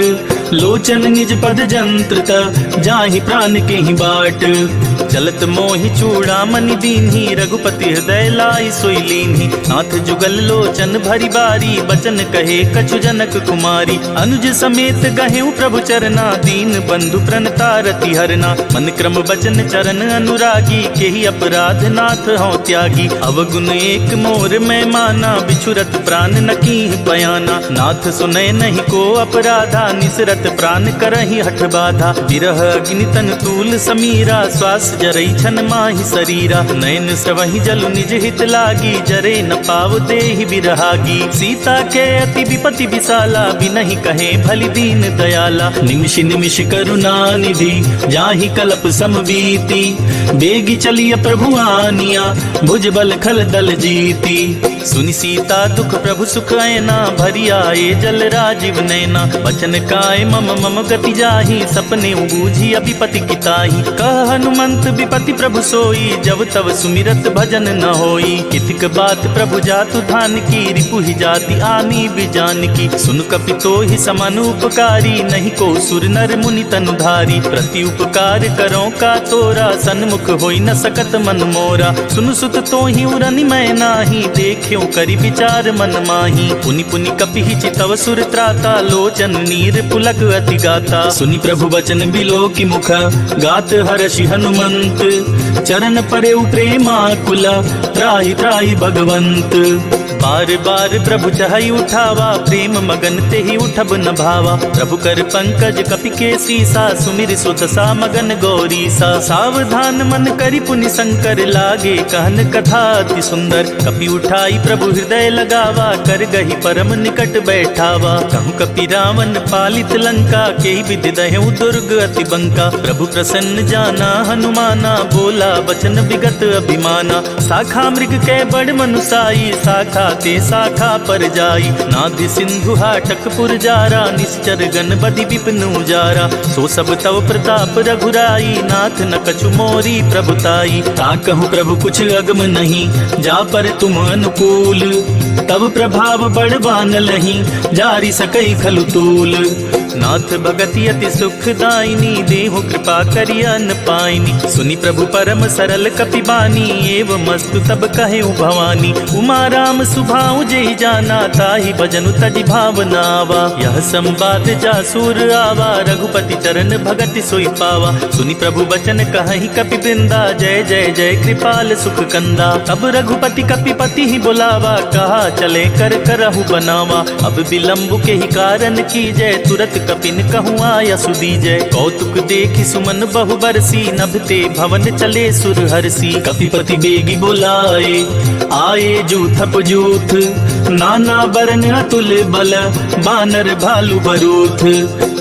लोचन निज पद जंत्रत, जाहि प्राण के ही बाट। चलत मोहि चूड़ामणि दीन्ही, रघुपति हृदय लाई सोई लीन्ही। नाथ जुगल लोचन भरी बारी, बचन कहे कछु जनक कुमारी। अनुज समेत गहेउ प्रभु चरना, दीन बंधु प्रणतारति हरना। मन क्रम बचन चरण अनुरागी, केहि अपराध नाथ हों त्यागी। अवगुण एक मोर मैं माना, बिछुरत प्राण न कीहि बयाना। नाथ सुनय नहीं को अपराधा, निसरत प्राण करहि हठ बाधा। विरह अग्नि तन तूल समीरा, श्वास जरई छन माहि शरीरा। नयन स्रवहि जलु निज हित लागी, जरे न पाव देहि बिरहागी। सीता के अति विपति विशाला, बिनहि कहे भलि दीन दयाला। निमिष निमिष करुणा निधि, जाहि कल्प समबीति। बेगी चलिय प्रभु आनिया, भुज बल खल दल जीती। सुनि सीता दुख प्रभु सुख ऐना, भरी आए जल राजीव नैना। बचन काय मम मम गति जाहि, सपने बूझी अभिपति किताहि। कह हनुमंत विपति प्रभु सोई, जब तब सुमिरत भजन न होई। कितिक बात प्रभु जातु धान की, रिपु ही जाति आनी बिजान की। सुन कपि तोहि समान उपकारी, नहीं को सुर नर मुनि तनुधारी। प्रति उपकार करो का तोरा, सन्मुख होई न सकत मन मोरा। सुन सुत तोहि उरनि मैं नाही, देख्यो करि विचार मन माही। पुनि पुनि कपि चितव सुर त्राता, लोचन नीर पुलक अति गाता। सुनि प्रभु वचन बिलो की मुख, गात हर्षि हनुमंत। चरण परे प्रेमाकुल, त्राहि त्राहि भगवंत। बार बार प्रभु चहई उठावा, प्रेम मगन ते ही उठब न भावा। प्रभु कर पंकज कपि के सीसा, सुमिर सुत सा मगन गौरी सा। सावधान मन करि पुनि शंकर, लागे कहन कथा अति सुंदर। कपि उठाई प्रभु हृदय लगावा, कर गही परम निकट बैठावा। कहूँ कपि रावण पालित लंका, के विधि दहु दुर्ग अति बंका। प्रभु प्रसन्न जाना हनुमाना, बोला बचन विगत अभिमाना। शाखा मृग के बड़ मनुसाई, शाखा ते शाखा पर जाई। नाभि सिंधु हाटक पुरजारा, निश्चर गण बदि विपिन उजारा। सो सब तव प्रताप रघुराई, नाथ न कछु मोरी प्रभुताई। ताकहु प्रभु कुछ अगम नहीं, जा पर तुम अनुकूल। तब प्रभाव बड़वान लही, जारी सकई खलु तूल। नाथ भगति अति सुखदायिनी, देहु कृपा करि अन पाइनी। सुनि प्रभु परम सरल कपि बानी, एवं मस्तु तब कहे भवानी। उमा राम सुभाऊ जय जाना, ताहि भजनु तजि भावनावा। यह संवाद जासुर आवा, रघुपति चरण भगति सोई पावा। सुनि प्रभु बचन कहहि कपि वृंदा, जय जय जय कृपाल सुख कंदा। अब रघुपति कपिपति ही बुलावा, कहा चले कर करहु बनावा। अब विलंब के ही कारण की जय, तुरत कपिन कहूँ आया सुदीजय। कौतुक देखि सुमन बहु बरसी, नभते भवन चले सुर हरसी। कपिपति बेगी बुलाए, आए जूथप जूथ। नाना बरन अतुल बल, बानर भालु बरूथ।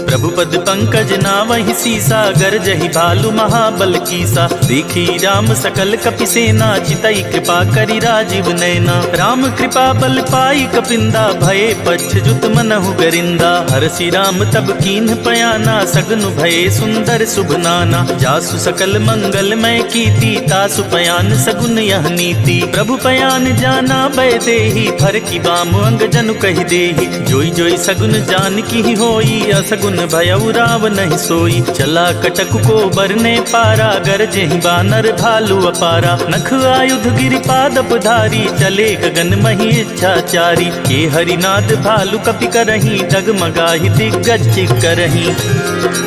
प्रभु पद पंकज नावहि सीसा, गरजहि भालु महाबल कीसा। देखी राम सकल कपि सेना, चितई कृपा करि राजीव नैना। राम कृपा बल पाई कपिंदा, भये पच्छ मनहु गरिंदा। हरसि राम तब कीन्ह पयाना, सगनु भये सुंदर शुभ नाना। जासु सकल मंगलमय कीर्ति, तासु पयान सगुन यह नीति। प्रभु पयान जाना भय देहि, फर की बाम अंग जनु कहि देहि। जोई जोई सगुन जान की होई, असगुन भयउ राव नहीं सोई। चला कटक को बरने पारा, गरजेहि बानर भालु अपारा। नख आयुध गिरिपादप धारी, चले गगन मही इच्छाचारी। के हरिनाद भालु कपि करही, डगमगाहि दिग्गज चिक्करही।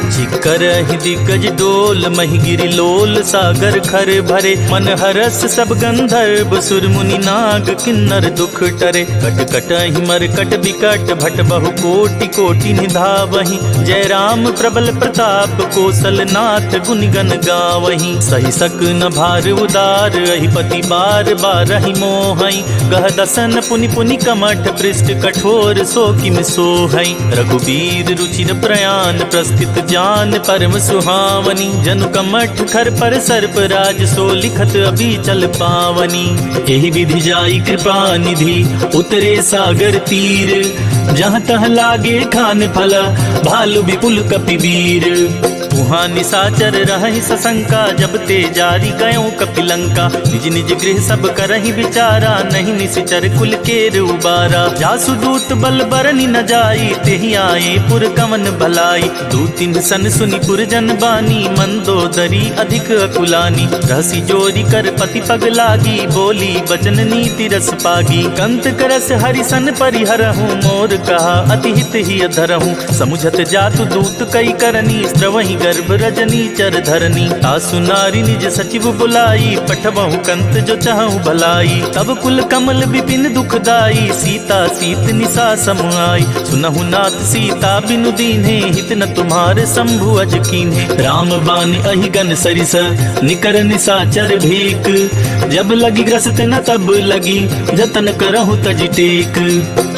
चिक्करहि दिग्गज डोल, महि गिरि लोल सागर खर भरे। मन हरस सब गंधर्व, सुर मुनि नाग किन्नर दुख टरे। कट कटहि मरकट बिकट, भट बहु कोटि कोटि निधावहि। जय राम प्रबल प्रताप, कौशल नाथ गुनि गन गावहि। सहि सक न भार उदार, अहिपति बार बारहि मोहई। गह दसन पुनि पुनि कमठ, पृष्ठ कठोर सो किम सोहई। रघुबीर रुचिर प्रयाण, प्रस्थित जान परम सुहावनी। जनु कमठ खर पर सर्प राज, सो लिखत अभी चल पावनी। एहि विधि जाई कृपा निधि, उतरे सागर तीर। जहाँ तह लागे खान फल, भालु विपुल कपि वीर। वहाँ निशाचर रहहि सशंका, जब ते जारी गयो कपिलंका। निज निज गृह सब करहि विचारा, नहीं निश्चर कुल केर उबारा। जासु दूत बल बरनि न जाई, तेहि आए पुर कवन भलाई। दूतिन सन सुनि पुरजन बानी, मंदोदरी अधिक अकुलानी। रहसी जोरी कर पति पग लागी, बोली बचन नीति रस पागी। कंत करस हरिसन परिहरहूँ, मोर कहा अति हित ही अधरहूँ। समुझत जातु दूत कई करनी, स्रवहि गर्भ रजनी चर धरनी। तासु नारी निज सचिव बुलाई, पठबहु कंत जो चाहूँ भलाई। तब कुल कमल विपिन दुखदाई, सीता सीत निशा समुआई। सुनहु नाथ सीता बिनु दीन्हे, हित न तुम्हारे शंभु अज कीन्हे। राम बान अहिगन सरिस, निकर निशाचर भीक। जब लगी ग्रस्त न तब लगी, जतन करहु तज टेक।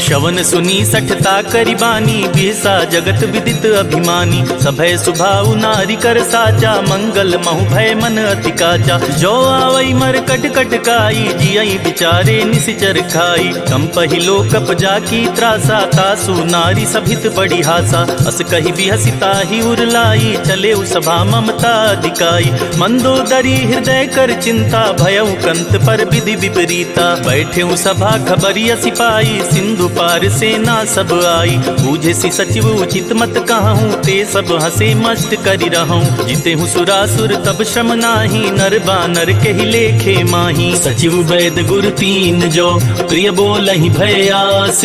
श्रवण सुनी सठता करिबानी, बिहसा जगत विदित अभिमानी। सभय सुभाव पाहु नारी कर साचा, मंगल महु भय मन अति काचा। जो आवई मर कट कट काई, जियई बिचारे निसिचर खाई। कम पहिलो कप जाकी त्रासा, तासु नारी सभित बड़ी हासा। अस कही बिहसिता ही उरलाई, चले सभा ममता दिकाई। मंदोदरी हृदय कर चिंता, भयउ कंत पर विधि विपरीता। बैठे सभा खबरिया सिपाही, सिंधु पार सेना सब आई। बूझे सी सचिव उचित मत कहूँ, ते सब हंसे मस्त करि रहूं। जीते हूँ सुरासुर तब श्रम नाही, नर बानर के ही लेखे माही। सचिव वैद गुर तीन जो, प्रिय बोलहि भयास।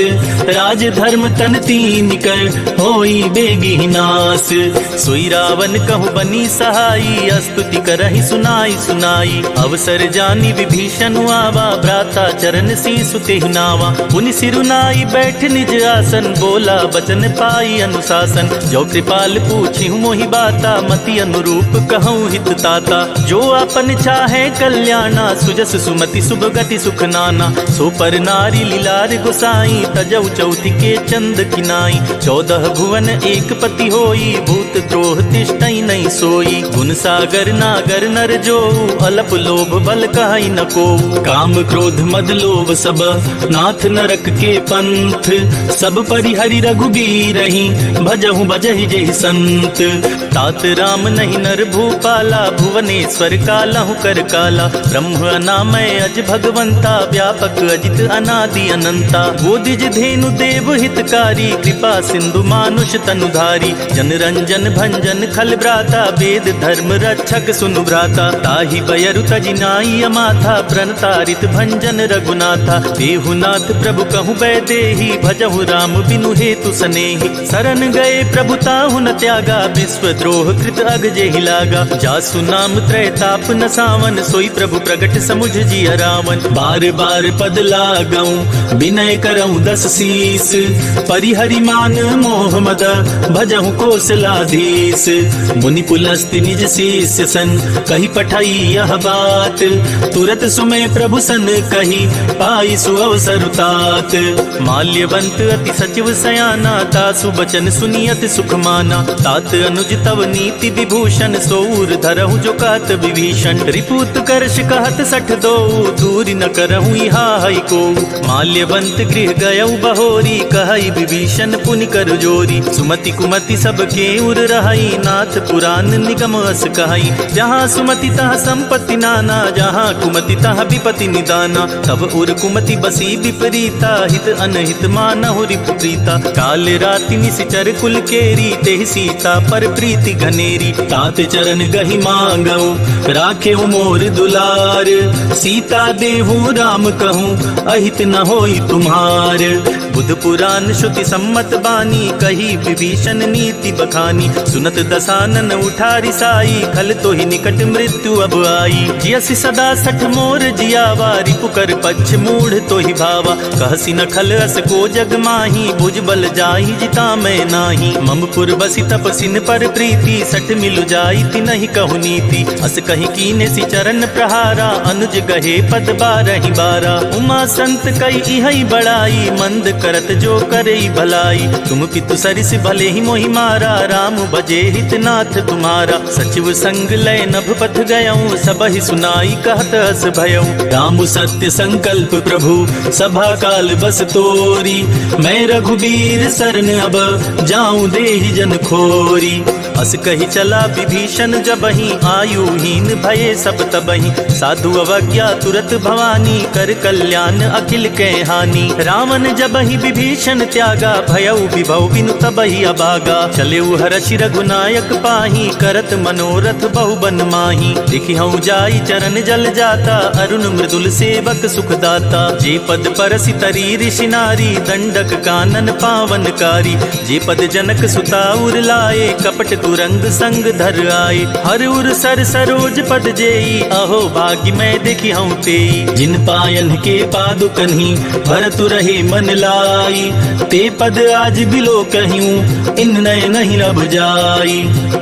राज धर्म तन तीन कर, होई बेगी नास। सोई रावण कहु बनी सहाई, स्तुति करहि सुनाई सुनाई। अवसर जानी विभीषण आवा, भ्राता चरण शीसु तेहि नावा। पुनि सिरुनाई बैठ निज आसन, बोला बचन पाई अनुशासन। जो कृपाल पूछी मोहि बाता, मति अनुरूप कहूँ हित ताता। जो अपन चाहे कल्याणा, सुजस सुमति शुभ गति सुख नाना। सो पर नारी लीलार गोसाई, तजौ चौथि के चंद किनाई। 14 भुवन एक पति होई, भूत द्रोह तिष्ठई नहीं सोई। गुण सागर नागर नर जो, अलप लोभ बल कहई न को। काम क्रोध मद लोभ सब, नाथ नरक के पंथ। सब परिहरि रघुबीरहि, भजहु बजहि जेहि संत। तात राम नहीं नर भूपाला, भुवनेश्वर कालहु कर काला। ब्रह्म अनामय अज भगवंता, व्यापक अजित अनादि अनंता। गोदिज धेनु देव हितकारी, कृपा सिंधु मानुष तनुधारी। जन रंजन भंजन खल भ्राता, वेद धर्म रक्षक सुनु भ्राता। ताहि बयरु तजिनाई अमाथा, प्रणतारित भंजन रघुनाथा। देहुनाथ प्रभु कहु बैदेही, भजहु राम बिनु हेतु सनेही। शरण गए प्रभु ताहु न त्यागा, विश्वद्रोह कृत अग जेहि लागा। जासु नाम त्रैताप न सावन, सोई प्रभु प्रगट समुझ जिय रावण। बार बार पद लागऊं, विनय करऊं 10 शीस। परिहरि मान मोह मद, भजहु कौशलाधीश। मुनि पुलस्त्य निज शिष्य सन, कही पठाई यह बात। तुरत सुमय प्रभु सन कही, पाई सुअवसर तात। माल्यवंत अति सचिव सयाना, तासु बचन सुनियत सुख माना। तात अनुज तव नीति विभूषण, सोऊर धरहु जो कात विभीषण। रिपुत करश कहत 62, दूरी न करहु इहा हई को। माल्यवंत गृह गयउ बहोरी, कहई विभीषण पुनि कर जोरी। सुमति कुमति सबके उर रहई, नाथ पुराण निगम अस कहई। जहाँ सुमति तहाँ संपत्ति नाना, जहाँ कुमति तहाँ विपति निदाना। तब उर कुमति बसी विपरीता, हित अनहित मानहु रिपु प्रीता। काल राति निशिचर कुल केरी, तेहि सीता पर प्रीति घनेरी। तात चरण गहि मांगऊ, राखे मोर दुलार। सीता देहु राम कहूँ, अहित न होई तुम्हार। बुध पुराण श्रुति सम्मत बानी, कही विभीषण नीति बखानी। सुनत दसानन उठारी साई, खल तो ही निकट मृत्यु अब आई। जियसि सदा 60 मोर जियावा, रिपुकर पक्ष मूढ़ तो ही भावा। कहसी न खल अस को जग माही, भुज बल जाहि जिता मैं नाही। ममपुर बसी तपसिन पर प्रीति, 60 मिलु जाई ति नहीं कहु नीति। अस कहीं कीने सि चरण प्रहारा, अनुज गहे पद 12 12। उमा संत कई इहई बड़ाई, मंद करत जो करई भलाई। तुम पितु सरिस भले ही मोहि मारा, राम बजे हितनाथ तुम्हारा। सचिव संग लय नभ पथ गयऊं, सबहि सुनाई कहत अस भयऊं। राम सत्य संकल्प प्रभु, सभा काल बस तोरी। मैं रघुबीर शरण अब, जाऊं देहि जन खोरी। अस कही चला विभीषण जबहि, आयुहीन भये सब तबहि। साधु अवज्ञा तुरत भवानी, कर कल्याण अखिल के हानि। रावण जबहि विभीषण त्यागा, भयउ विभव बिनु तबहि अभागा। चले हर्षि रघुनायक पाही, करत मनोरथ बहुबन माही। देखि हूँ जाई चरण जल जाता, अरुण मृदुल सेवक सुखदाता। जे पद परसि तरी ऋषि नारी, दंडक कानन पावनकारी। जे पद जनक सुता उर लाए, कपट तुरंग संग धर आए। हर उर सर सरोज पद जेई, अहो भाग्य मैं देखी हूँ तेई। जिन पायन के पादुकन्ही, भरत रहे मन लाई। ते पद आज बिलो कहियूं, इन नय नहीं लब जाई।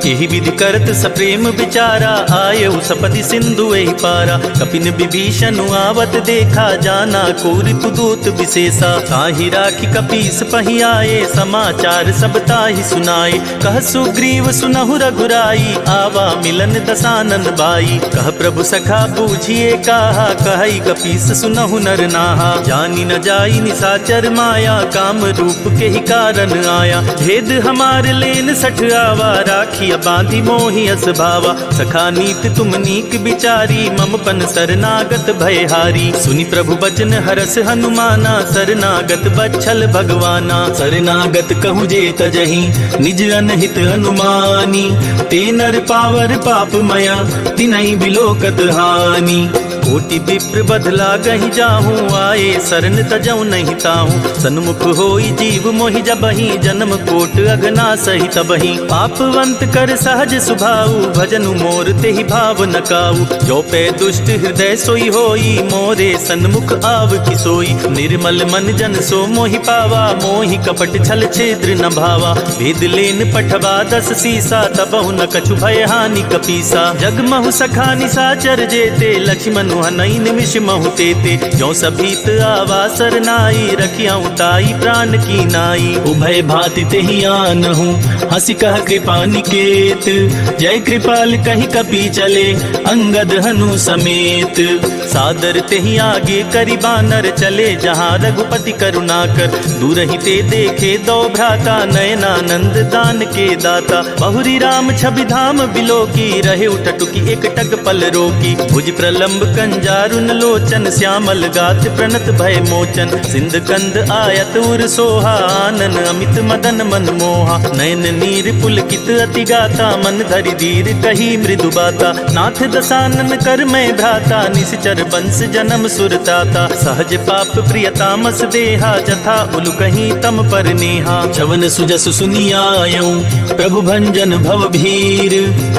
यही विधि करत सप्रेम विचारा, आयउ सपदि सिंधु एहि पारा। कपिन विभीषण आवत देखा, जाना को ऋतु दूत विशेषा। ताहि राखी कपीस पहि आए, समाचार सब ताहि सुनाए। कह सुग्रीव सुनहु रघुराई, आवा मिलन दसानन बाई। कह प्रभु सखा बूझिए काहा, कहई कपीस सुनहु नर नाहा। जानी न जाई निसाचर माया, काम रूप के ही कारण आया। भेद हमार लेन सठ आवा, राखिया बांधी मोहि अस भावा। सखा नीत तुम नीक बिचारी, मम पन शरनागत भयहारी। सुनि प्रभु बचन हरस हनुमाना, शरनागत बच्छल भगवाना। शरनागत कहूँ जे तजहि, निज अनहित हनुमानी। ते नर पावर पाप मया, तिनहि बिलोकत हानि। कोटि विप्र बदला गहि जाहूँ, आए शरण तजऊ नहीं ताहूँ। सन्मुख होई जीव मोहि जबहि, जन्म कोट अगना सही तबहि। पापवंत कर सहज सुभाऊ, भजनु मोर तेहि भाव न काऊ। जो पे दुष्ट हृदय सोई होई, मोरे सन्मुख आव कि सोई। निर्मल मन जन सो मोहि पावा, मोहि कपट छल छेद्र न भावा। भेद लेन पठवा 10 सीसा, तबहु न कछु भय हानि कपीसा। जगमहु सखा निसाचर जेते, लक्ष्मण हनई निमिष महु तेते। जो सभीत आवा सरनाई, रखियाऊं ताई प्राण की नाई। उभय भाति तेहि आनहु, हंसी कह कृपा निकेत। जय कृपाल कहि कपि चले, अंगद हनु समेत। सादर तेहि आगे करि बानर, चले जहाँ रघुपति करुणाकर। दूर ही ते देखे दो भ्राता, नयनानंद दान के दाता। बहुरी राम छवि धाम बिलोकी, रहे उठटुकी एक टक पल रोकी। भुज प्रलंब कंजारुन लोचन, श्यामल गात प्रणत भय मोचन। सिंध कंद आयत उर सोहा, आनन अमित मदन मन मोहा। नयन नीर पुलकित अति गाता, मन धरि धीर कही मृदु बाता। नाथ दसानन कर मैं भ्राता, निश्चर बंस जन्म सुरताता। सहज पाप प्रियतामस देहा, जथा उलु कहीं तम पर नेहा। चवन सुजस सुनियायऊं, प्रभु भंजन भव भीर।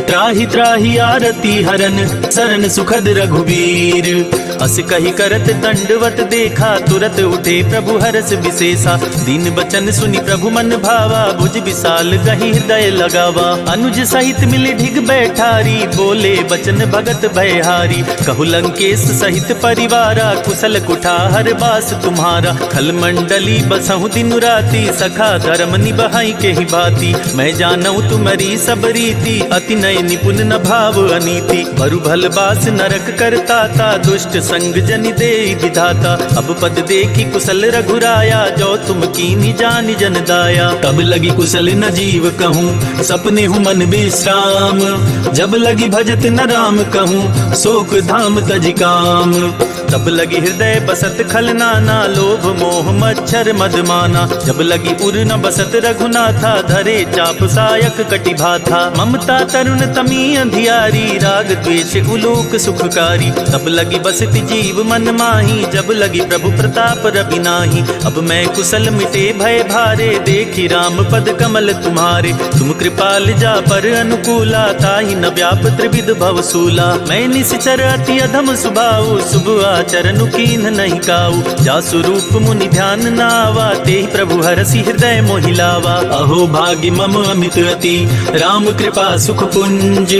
त्राहि त्राहि आरती हरन, सरन सुखद रघुबीर। अस कही करत दंडवत देखा, तुरत उठे प्रभु हरस विशेषा। दीन बचन सुनि प्रभु मन भावा, भुज विशाल गहि हृदय लगावा। अनुज सहित मिली ढिग बैठारी, बोले बचन भगत भयहारी। कहु लंकेश सहित परिवारा, कुशल कुठार बास तुम्हारा। खल मंडली बसहु दिन राति, सखा धर्म निबहाई के ही भांति। मैं जानऊ तुम्हारी सब रीति, अति नय निपुण न भाव अनीति। भरु भल बास नरक करताता, दुष्ट संग जनि दे विधाता। अब पद देखी कुशल रघुराया, जो तुम कीनी जानि जन दाया। तब लगी कुशल न जीव कहूँ, सपने हूँ मन विश्राम। जब लगी भजत न राम कहूँ, शोक धाम तज काम। तब लगी हृदय बसत खल नाना, लोभ मोह मच्छर मदमाना। जब लगी उर न बसत रघुनाथा, धरे चाप सायक कटि भाथा। ममता तरुण तमी अंधियारी, राग द्वेष उलोक सुखकारी। तब लगी बसति जीव मन माही, जब लगी प्रभु प्रताप रवि नाही। अब मैं कुशल मिटे भय भारे, देखी राम पद कमल तुम्हारे। तुम कृपाल जा पर अनुकूला, ताहि न व्याप त्रिविध भवसूला। मैं निश्चर अति अधम सुभाऊ, शुभ आचरण कीन नहीं काऊ। जासु रूप मुनि ध्यान नावा, तेहि प्रभु हरसि हृदय मोहि लावा। अहो भाग्य मम अमित अति, राम कृपा सुख पुंज।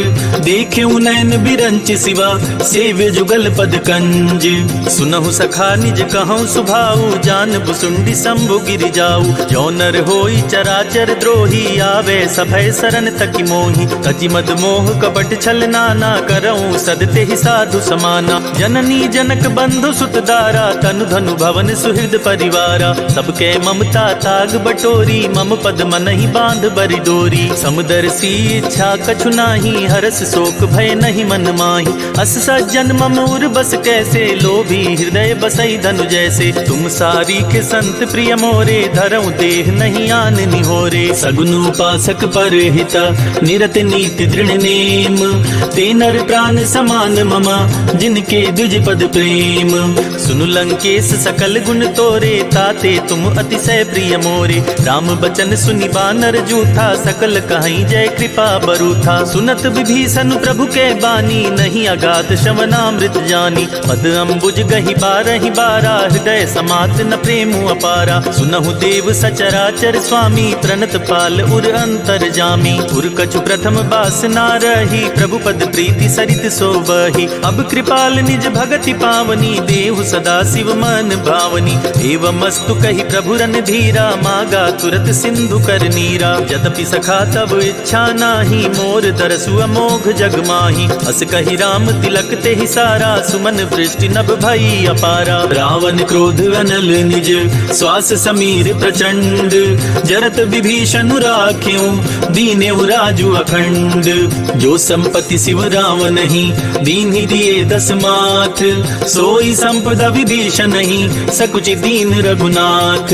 देखेउ नयन बिरंच सिवा, सेव्य जुगल पद कंज। सुनहु सखा निज कहूँ सुभाऊ, जान बुसुंडी शंभु गिरि जाऊ। जो नर होई चराचर द्रोही, आवे सभय शरण तकि मोहि। तजि मद मोह कपट छल नाना, करऊँ सदते ही साधु समाना। जननी जनक बंधु सुत दारा, तनु धनु भवन सुहृद परिवारा। सबके ममता ताग बटोरी, मम पद मनहि बांध बरि डोरी। समदर्शी इच्छा कछु नाही, हरस शोक भय नहीं मन माही। अस सज्जन मम उर बस कैसे, लोभी हृदय बसई धनु जैसे। तुम सारी के संत प्रिय मोरे, धरऊं देह नहीं आन निहोरे। सगुन उपासक पर हिता, निरत नीति दृढ़ नेम। ते नर प्राण समान ममा, जिनके द्विज पद प्रेम। सुनु लंकेश सकल गुण तोरे, ताते तुम अतिशय प्रिय मोरे। राम बचन सुनि बानर जूठा, सकल कहीं जय कृपा बरूथा। सुनत विभीषण प्रभु के बानी, नहीं अगाध श्रवणामृत जानी। पद अम्बुज गहि बारहि बारा, हृदय समात न प्रेमु अपारा। सुनहु देव सचराचर स्वामी, प्रणत पाल उर अंतर जामी। उर कछु प्रथम बास ना रही, प्रभु पद प्रीति सरित सोबहि। अब कृपाल निज भगति पावनी, देहु सदा शिव मन भावनी। एवं मस्तु कही प्रभु रन धीरा, मागा तुरत सिंधु कर नीरा। यद्यपि सखा तब इच्छा नाही, मोर दरसु अमोघ जग माही। अस कही राम तिलक ते ही सारा, सुमन वृष्टि नभ भई अपारा। रावण क्रोध अनल निज, श्वास समीर प्रचंड। जरत विभीषण राख्यों, दीनेउ राजु अखंड। जो संपत्ति शिव रावण ही, दीन ही दिए दस माथ। सोई संपदा विभीषण ही, सकुचि दीन रघुनाथ।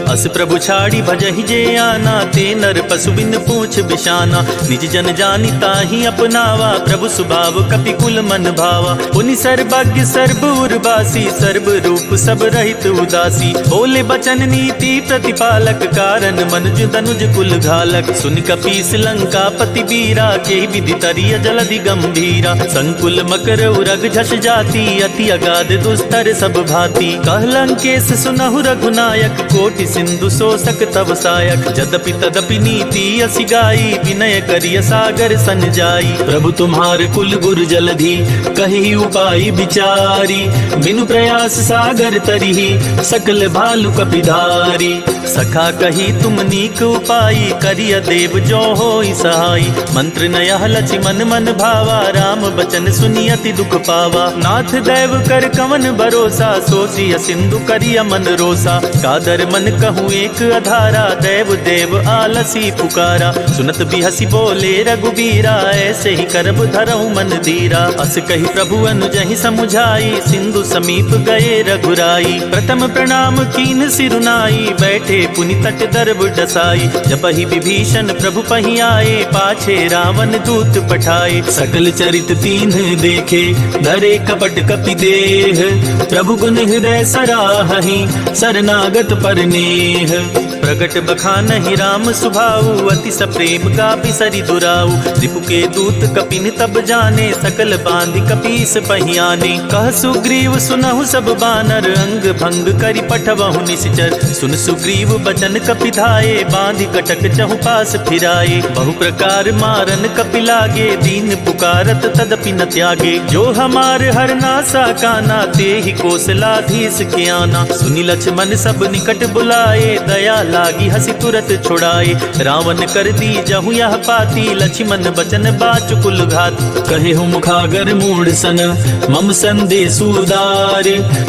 अस प्रभु छाड़ी भजहि जे आना, ते नर पशु बिन पूछ बिशाना। निज जन जानि ताहि अपनावा, प्रभु सुभाव कपि कुल मन भावा। पुनि सर्वज्ञ सर्व उर्वासी, सर्व रूप सब रहित उदासी। बोले बचन नीति प्रतिपालक, कारण मनुज तनुज कुल घालक। सुनि कपीस लंका पति बीरा, के विधि तरिय जलधि गंभीरा। संकुल मकर उरग झस जाति, अति अगाध दुस्तर सब भांति। कहलंकेश सुनहु रघुनायक, कोटि सिंधु शोषक तव सायक। यद्यपि तदपि नीति असि गाई, विनय करिय सागर सन जाई। प्रभु तुम्हार कुल गुर जलधि, कही उपाय विचारी। बिनु प्रयास सागर तरिहि, सकल भालु कपिधारी। सखा कही तुम नीक उपाय, करिय देव जो होई सहाई। मंत्र नयह लक्ष्मण मन भावा, राम बचन सुनि अति दुख पावा। नाथ दैव कर कवन भरोसा, सोचिय सिंधु करिय मन रोसा। कादर मन कहूँ एक अधारा, दैव देव आलसी पुकारा। सुनत बिहसी बोले रघुबीरा, ऐसे ही करब धरऊँ मन धीरा। अस कही प्रभु अनुजहि समुझाई, सिंधु समीप गए रघुराई। प्रथम प्रणाम कीन सिरुनाई, बैठे पुनि तट दर्भ डसाई। जपहि विभीषण प्रभु पहि आए, पाछे रावण दूत पठाए। सकल चरित तीन्ह देखे, धरे कपट कपि देह। प्रभु गुण हृदय सराहहि, शरणागत पर नेह। प्रगट बखानहि राम सुभाऊ, अति सप्रेम गापि सरि दुराऊ। रिपु के दूत कपिन तब जाने, सकल बांधि कपीस पहियाने। कह सुग्रीव सुनहु सब बानर, अंग भंग करि पठवहु निश्चर। सुन सुग्रीव बचन कपि धाये, बांधि कटक चहु पास फिराए। बहु प्रकार मारन कपि लागे, दीन पुकारत तदपि न त्यागे। जो हमार हर नासा काना, ते ही कौशलाधीश के आना। सुनि लक्ष्मण सब निकट बुलाए, दया लागी हसी तुरत छुड़ाए। रावण कर दी जहु यह पाती, लक्ष्मण बचन बाचुकुल घात। कहे हूँ मुखागर मूढ़ सन, मम संदेश उदार।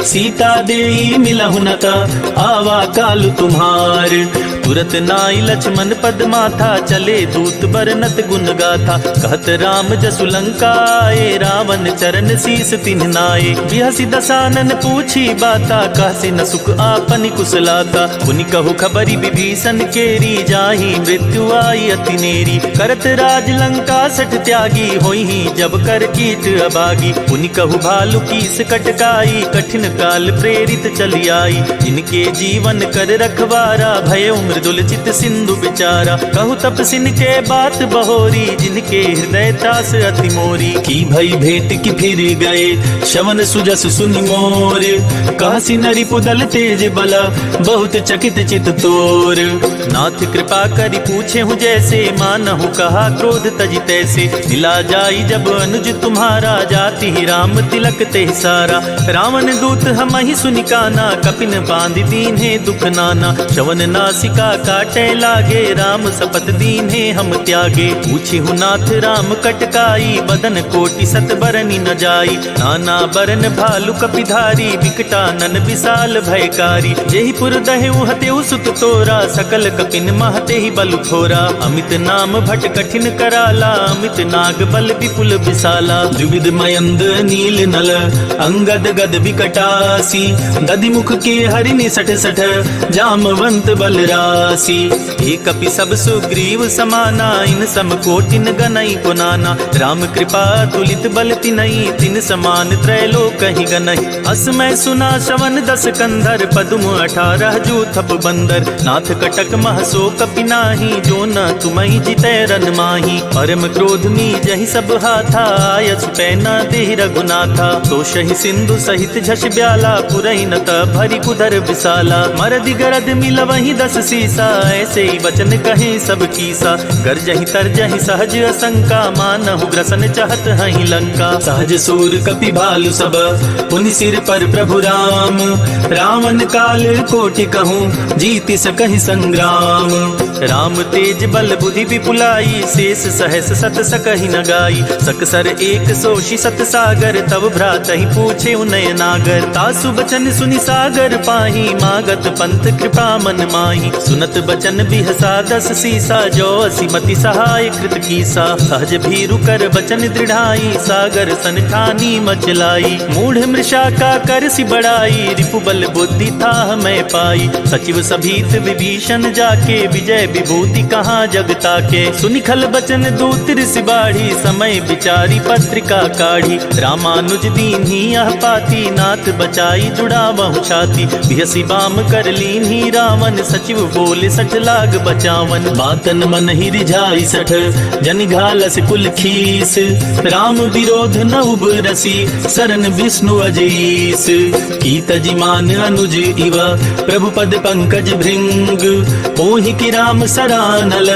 सीता देई मिलहु नता, आवा काल तुम्हार। तुरत नाई लक्ष्मण पद माथा, चले दूत बरनत गुण गाथा। कहत राम जसु लंका आए, रावण चरण शीस तिन्ह नाए। बिहसी दसानन पूछी बाता, कहसी न सुख आपनि कुशलाता। पुनि कहु खबरी विभीषण केरी, जाहि मृत्यु आई अति नेरी। करत राज लंका सठ त्यागी, होई जब कर कीट अभागी। पुनि कहु भालु कीस कटकाई, कठिन काल प्रेरित चली आई। इनके जीवन कर रखवारा, भय मृदुल चित सिंधु विचारा। कहु तपसिन के बात बहोरी, जिनके हृदय तास अति मोरी। की भई भेंट की फिर गए, शवन सुजस सुनि मोर। कहसी नरि पुदल तेज बला, बहुत चकित चित तोर। नाथ कृपा करि पूछे हूँ जैसे, मानहु कहा क्रोध तजि तैसे। मिला जाई जब अनुज तुम्हारा, जाति ही राम तिलक ते सारा। रावण दूत हमहि सुनि काना, कपिन बांधि दीन्हे दुख नाना। शवन नासिका काटे लागे, राम सपत दीन्हे हम त्यागे। पूछी हूँ नाथ राम कटकाई, बदन कोटि सत बरनि न जाई। नाना बरन भालु कपिधारी, विकटानन विशाल भयकारी। जेहि पुर दहेउ हतेउ सुत तोरा, सकल कपिन महते ही बल थोरा। अमित नाम भट कठिन कराला, अमित नाग बल विपुल विशाला। द्विविध मयंद नील नल, अंगद गद विकटासी। दधि मुख के हरिनि सठ सठ, जामवंत बलरासी। एक कपि सब सुग्रीव समाना, इन सम कोटिन गनई पुनाना। राम कृपा तुलित बल तिनई, तिन समान त्रैलोक ही गनई। असमय सुना श्रवण दस कंधर, पदुम 18 जूथप बंदर। नाथ कटक महसो कपि नाही, जो न तुमहि जितै रन माही। परम क्रोध में जहि सब हाथा, आयस पैना देहि रघुनाथा। तो शहि सिंधु सहित झस ब्याला, पुरहि न त भरि कुधर विशाला। मरदि गरद मिलवहि दस सीसा, ऐसे ही वचन कहे सब कीसा। गरजहि तरजहि सहज असंका, मानहु ग्रसन चाहत हहि लंका। सहज सूर कपि भालु सब, पुनि सिर पर प्रभु राम। रावण काल कोटि कहूँ जीति सकहि संग्राम। राम तेज बल बुद्धि विपुलाई शेष सहस सत सकहि न गाई। सकसर एक सोषि सत सागर तब भ्रातहि पूछे उनय नागर। तासु बचन सुनि सागर पाही मागत पंथ कृपा मन माही। सुनत बचन बिहसा दस सीसा जो असिमति सहाय कृत कीसा। सहज भीरु कर बचन दृढ़ाई सागर सन ठानी मचलाई। मूढ़ मृषा का कर सि बड़ाई रिपु बल बुद्धि था मैं पाई। सचिव सभीत विभीषण जाके विजय विभूति कहाँ जगता के। सुनि खल बचन दूत ऋषि बाढ़ी समय विचारी पत्रिका काढ़ी। रामानुज दीन्ही यह पाती नाथ बचाई जुड़ा बहु छाती। बिहसी बाम कर लीन्ही रावण सचिव बोले सठ लाग बचावन। बातन मन ही रिझाई सठ जन घालस कुल खीस। राम विरोध न उबरसी शरण विष्णु अजीस। की तजिमान अनुज इव प्रभु पद पंकज भृंग। ओहि की राम सरानल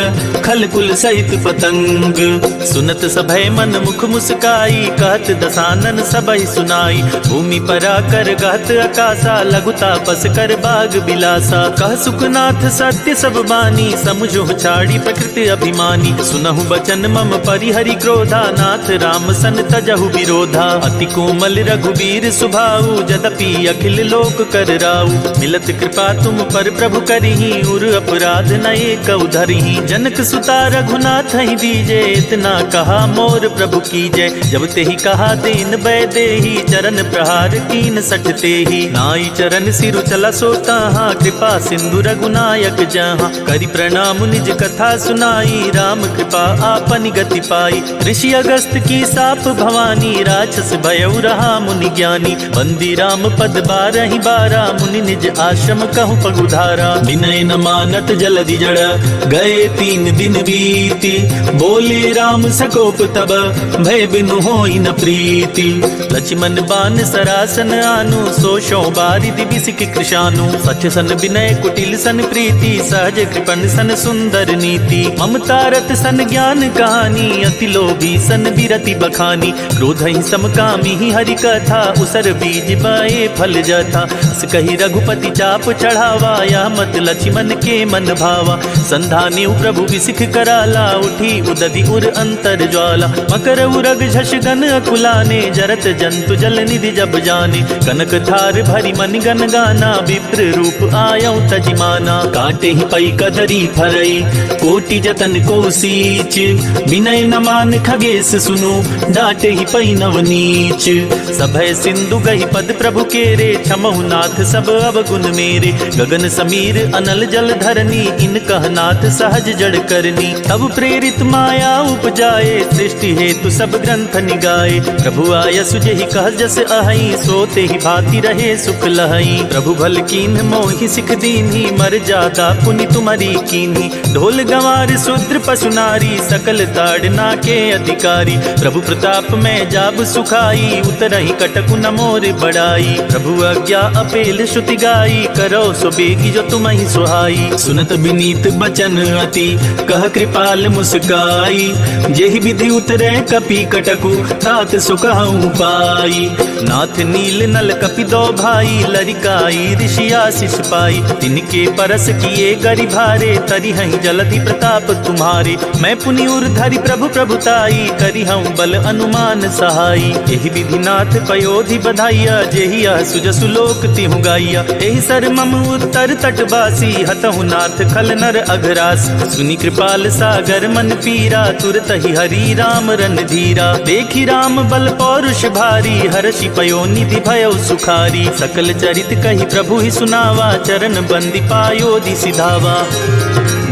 खल कुल सहित पतंग। सुनत सभय मन मुख मुस्काई कहत दसानन सबहि सुनाई। भूमि परा कर गहत आकाशा लघुता पस कर बाग बिलासा। कह सुखनाथ सत्य सब बानी समुझो छाड़ी प्रकृति अभिमानी। सुनहु बचन मम परिहरि क्रोधा नाथ राम सन तजहु विरोधा। अति कोमल रघुबीर सुभाऊ जदपि अखिल लोक कर राऊ। मिलत कृपा तुम पर प्रभु करिहि उर अपराध नये कउ धरिहि। जनक सुता रघुनाथ ही दीजे इतना कहा मोर प्रभु कीजय। जब तेहि कहा दीन बै देहि चरण प्रहार कीन सठते ही। नाई चरण सिरु चला सोताहा कृपा सिंधु रघुनायक जहाँ। करि प्रणाम निज कथा सुनाई राम कृपा आपन गति पाई। ऋषि अगस्त की साप भवानी राक्षस भयउ रहा मुनि ज्ञानी। बंदी राम पद बारहि बारा मुनि निज आश्रम कहु पगुधारा। विनय न मानत जलधि जड़ गए 3 दिन बीती। बोले राम सकोप तब भय बिनु होई न प्रीति। लक्ष्मण बान सरासन आनु सोशो बारिधि बिसिक कृशानु। सच सन विनय कुटिल सन प्रीति सहज कृपण सन सुंदर नीति। ममता रत सन ज्ञान कहानी अति लोभी सन विरति बखानी। क्रोध ही समकामी ही हरि कथा उसर बीज बाए फल जथा। कही रघुपति चाप चढ़ावा या मत लक्ष्मण के मन भावा। संधाने प्रभु विसिख कराला उठी उदधि उर अंतर ज्वाला। मकर उरग झष गन अकुलाने जरत जंतु जल निधि जब जाने। कनक थार भरी मन गन गाना विप्र रूप आयौ तजिमाना। काटे ही पई कदरी फरई कोटि जतन को सीच। विनय न मान खगेश सुनो डाटे ही पई नवनीच। सभय सिंधु गही पद प्रभु केरे क्षमहु नाथ सब अवगुण मेरे। गगन समीर अनल जल धरनी इन कहनाथ सहज जड़ करनी। तब प्रेरित माया उपजाए सृष्टि हेतु सब ग्रंथ निगाए। प्रभु आय सुजहि कह जस अहई सोते ही भांति रहे सुख लहई। प्रभु भल कीन मोहि सिख दीन्ही मर जादा पुनि तुम्हारी कीन्ही। ढोल गंवार शूद्र पशु नारी सकल ताड़ना के अधिकारी। प्रभु प्रताप में जाब सुखाई उतरहि कटकु न मोर बड़ाई। प्रभु आज्ञा अपेल श्रुति गाई करो सो बेगी जो तुम ही सुहाई। सुनत विनीत बचन अति कह कृपाल मुस्काई। जेहि विधि उतरे कपि कटकु तात सुखहु पाई। नाथ नील नल कपि दो भाई लरिकाई ऋषि आशीष पाई। तिनके परस किए गरि भारे तरिहहि जलधि प्रताप तुम्हारे। मैं पुनि उर धरि प्रभु प्रभुताई करिहउँ बल अनुमान सहाई। एहि विधि नाथ पयोधि बधाइया जेहि यह सुजसु लोक तिहु गाइया। एहि सर मम उत्तर तटवासी हतहु नाथ खल नर अघरास। सुनि कृपाल सागर मन पीरा तुरत ही हरि राम रन धीरा। देखि राम बल पौरुष भारी हर्षि पयो निधि भयउ सुखारी। सकल चरित कहि प्रभु ही सुनावा चरण बंदी पायोधि सिधावा।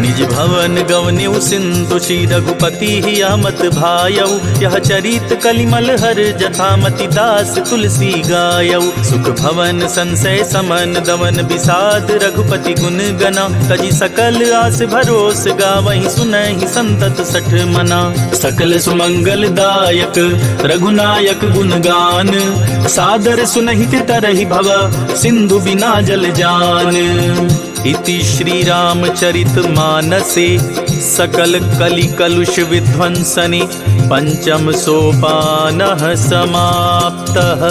निज भवन गवन्यु सिंधु श्री रघुपति ही अहमत भायऊ। यह चरित कलिमल हर जथामति दास तुलसी गायऊ। सुख भवन संशय समन दमन विषाद रघुपति गुण गना। तजी सकल आस भरोस गावहि सुनहि संतत सठ मना। सकल सुमंगल दायक रघुनायक गुणगान। सादर सुनहि तरहि भव सिंधु बिना जल जान। इति श्री रामचरित मानसे सकल कलि कलुष विध्वंसने पंचम सोपानः समाप्तः।